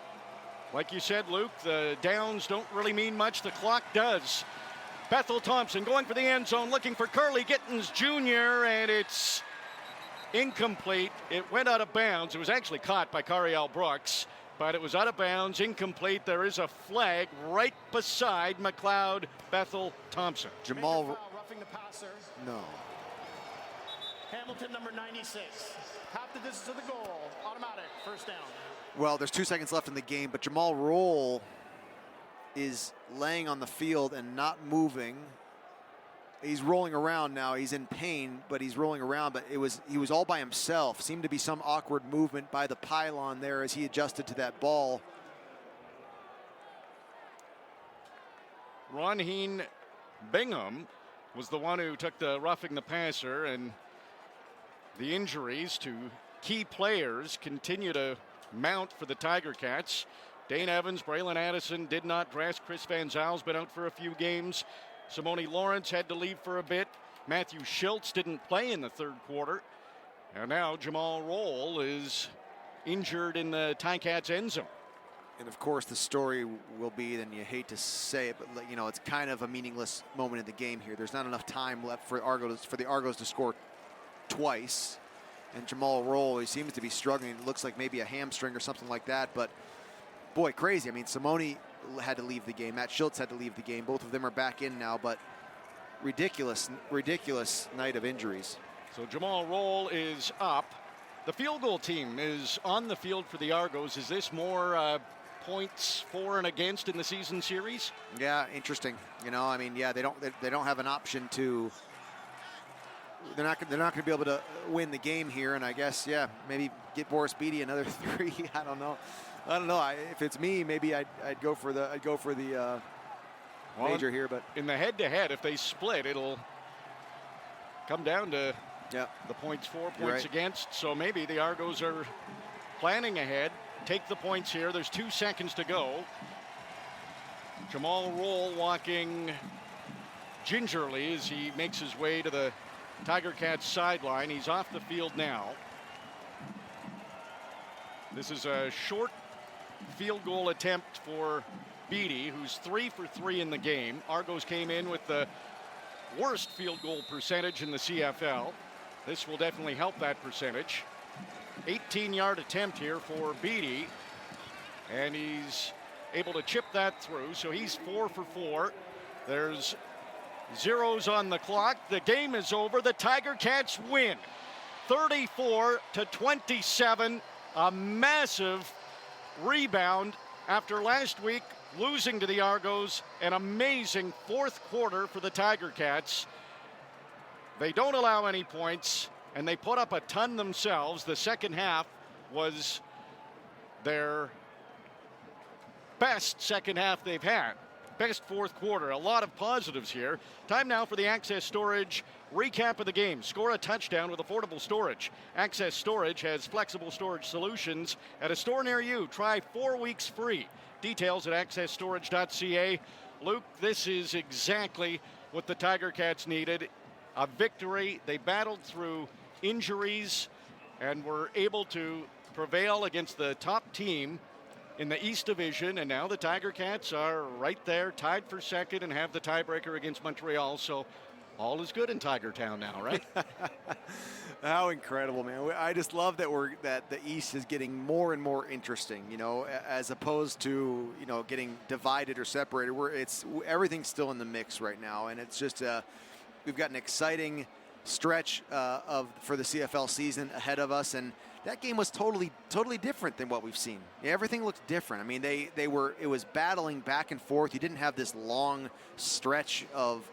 like you said, Luke, the downs don't really mean much. The clock does. Bethel Thompson going for the end zone, looking for Curly Gittins Jr., and it's incomplete. It went out of bounds. It was actually caught by Cariel Brooks, but it was out of bounds, incomplete. There is a flag right beside McLeod Bethel Thompson. Jamal roughing the passer. No. Hamilton number 96. Half the distance to the goal. Automatic. First down. Well, there's 2 seconds left in the game, but Jamal Roll is laying on the field and not moving. He's rolling around now. He's in pain, but he's rolling around. But he was all by himself. Seemed to be some awkward movement by the pylon there as he adjusted to that ball. Ronheen Bingham was the one who took the roughing the passer, and the injuries to key players continue to mount for the Tiger Cats. Dane Evans, Braylon Addison did not dress. Chris Van Zyl's been out for a few games. Simone Lawrence had to leave for a bit. Matthew Schultz didn't play in the third quarter. And now Jamal Roll is injured in the Ticats end zone. And of course, the story will be, and you hate to say it, but you know, it's kind of a meaningless moment in the game here. There's not enough time left for the Argos to score twice. And Jamal Roll, he seems to be struggling. It looks like maybe a hamstring or something like that. But boy, crazy. I mean, Simone had to leave the game. Matt Schultz had to leave the game. Both of them are back in now, but ridiculous night of injuries. So Jamal Roll is up. The field goal team is on the field for the Argos. Is this more points for and against in the season series? Yeah, interesting. You know, I mean, yeah, they don't have an option to. They're not going to be able to win the game here, and I guess, yeah, maybe get Boris Beatty another 3. I don't know. If it's me, maybe I'd go for the major here. But in the head-to-head, if they split, it'll come down to the points for, points against. So maybe the Argos are planning ahead. Take the points here. There's 2 seconds to go. Jamal Roll walking gingerly as he makes his way to the Tiger Cats sideline. He's off the field now. This is a short field goal attempt for Beatty, who's 3 for 3 in the game. Argos came in with the worst field goal percentage in the CFL. This will definitely help that percentage. 18-yard attempt here for Beatty, and he's able to chip that through, so he's 4 for 4. There's zeros on the clock. The game is over. The Tiger Cats win 34-27. A massive rebound after last week losing to the Argos. An amazing fourth quarter for the Tiger Cats. They don't allow any points, and they put up a ton themselves. The second half was their best second half they've had. Best fourth quarter. A lot of positives here. Time now for the Access Storage recap of the game. Score a touchdown with affordable storage. Access Storage has flexible storage solutions at a store near you. Try 4 weeks free. Details at accessstorage.ca. Luke, this is exactly what the Tiger Cats needed. A victory. They battled through injuries and were able to prevail against the top team in the East Division, and now the Tiger Cats are right there, tied for second, and have the tiebreaker against Montreal. So all is good in Tiger Town now, right? How incredible, man. I just love that the East is getting more and more interesting, you know, as opposed to, you know, getting divided or separated. Everything's still in the mix right now, and it's just we've got an exciting stretch for the CFL season ahead of us, and that game was totally different than what we've seen. Everything looked different. I mean, it was battling back and forth. You didn't have this long stretch of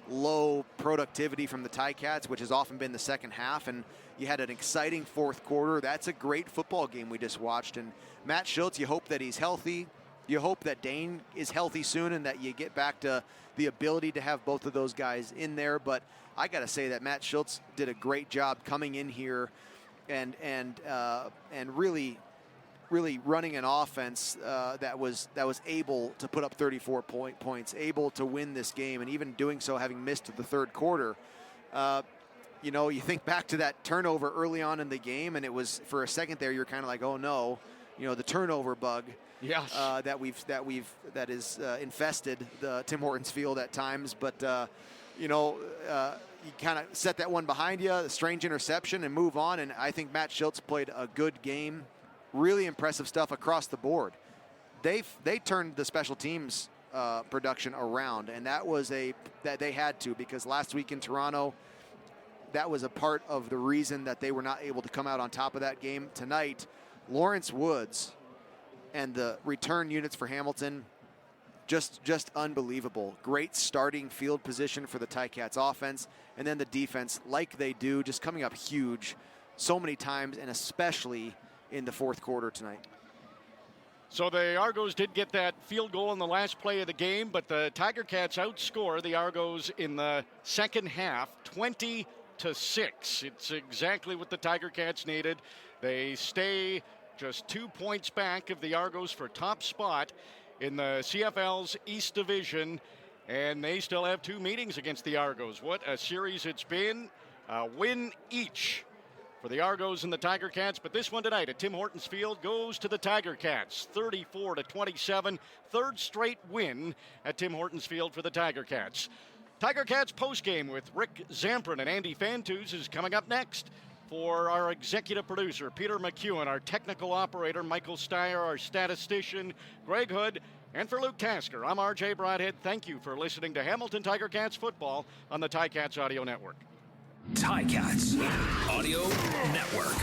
low productivity from the Ticats, which has often been the second half, and you had an exciting fourth quarter. That's a great football game we just watched. And Matt Schultz, you hope that he's healthy. You hope that Dane is healthy soon and that you get back to the ability to have both of those guys in there. But I got to say that Matt Schultz did a great job coming in here and really running an offense that was able to put up 34 points, able to win this game, and even doing so having missed the third quarter. You know, you think back to that turnover early on in the game, and it was, for a second there, you're kind of like, oh no, you know, the turnover bug. Yes. that is infested the Tim Hortons field at times, but you know, you kind of set that one behind you, a strange interception, and move on. And I think Matt Schultz played a good game. Really impressive stuff across the board. They turned the special teams production around, and that they had to, because last week in Toronto, that was a part of the reason that they were not able to come out on top of that game. Tonight, Lawrence Woods and the return units for Hamilton just unbelievable. Great starting field position for the Ticats offense, and then the defense, like they do, just coming up huge so many times, and especially in the fourth quarter tonight. So the Argos did get that field goal in the last play of the game, but the Tiger Cats outscore the Argos in the second half, 20-6. It's exactly what the Tiger Cats needed. They stay just 2 points back of the Argos for top spot in the CFL's East Division, and they still have 2 meetings against the Argos. What a series it's been. A win each for the Argos and the Tiger Cats, but this one tonight at Tim Hortons Field goes to the Tiger Cats, 34-27, third straight win at Tim Hortons Field for the Tiger Cats. Tiger Cats postgame with Rick Zamprin and Andy Fantus is coming up next. For our executive producer, Peter McEwen, our technical operator, Michael Steyer, our statistician, Greg Hood, and for Luke Tasker, I'm RJ Broadhead. Thank you for listening to Hamilton Tiger Cats football on the Ticats Audio Network. Ticats Audio Network.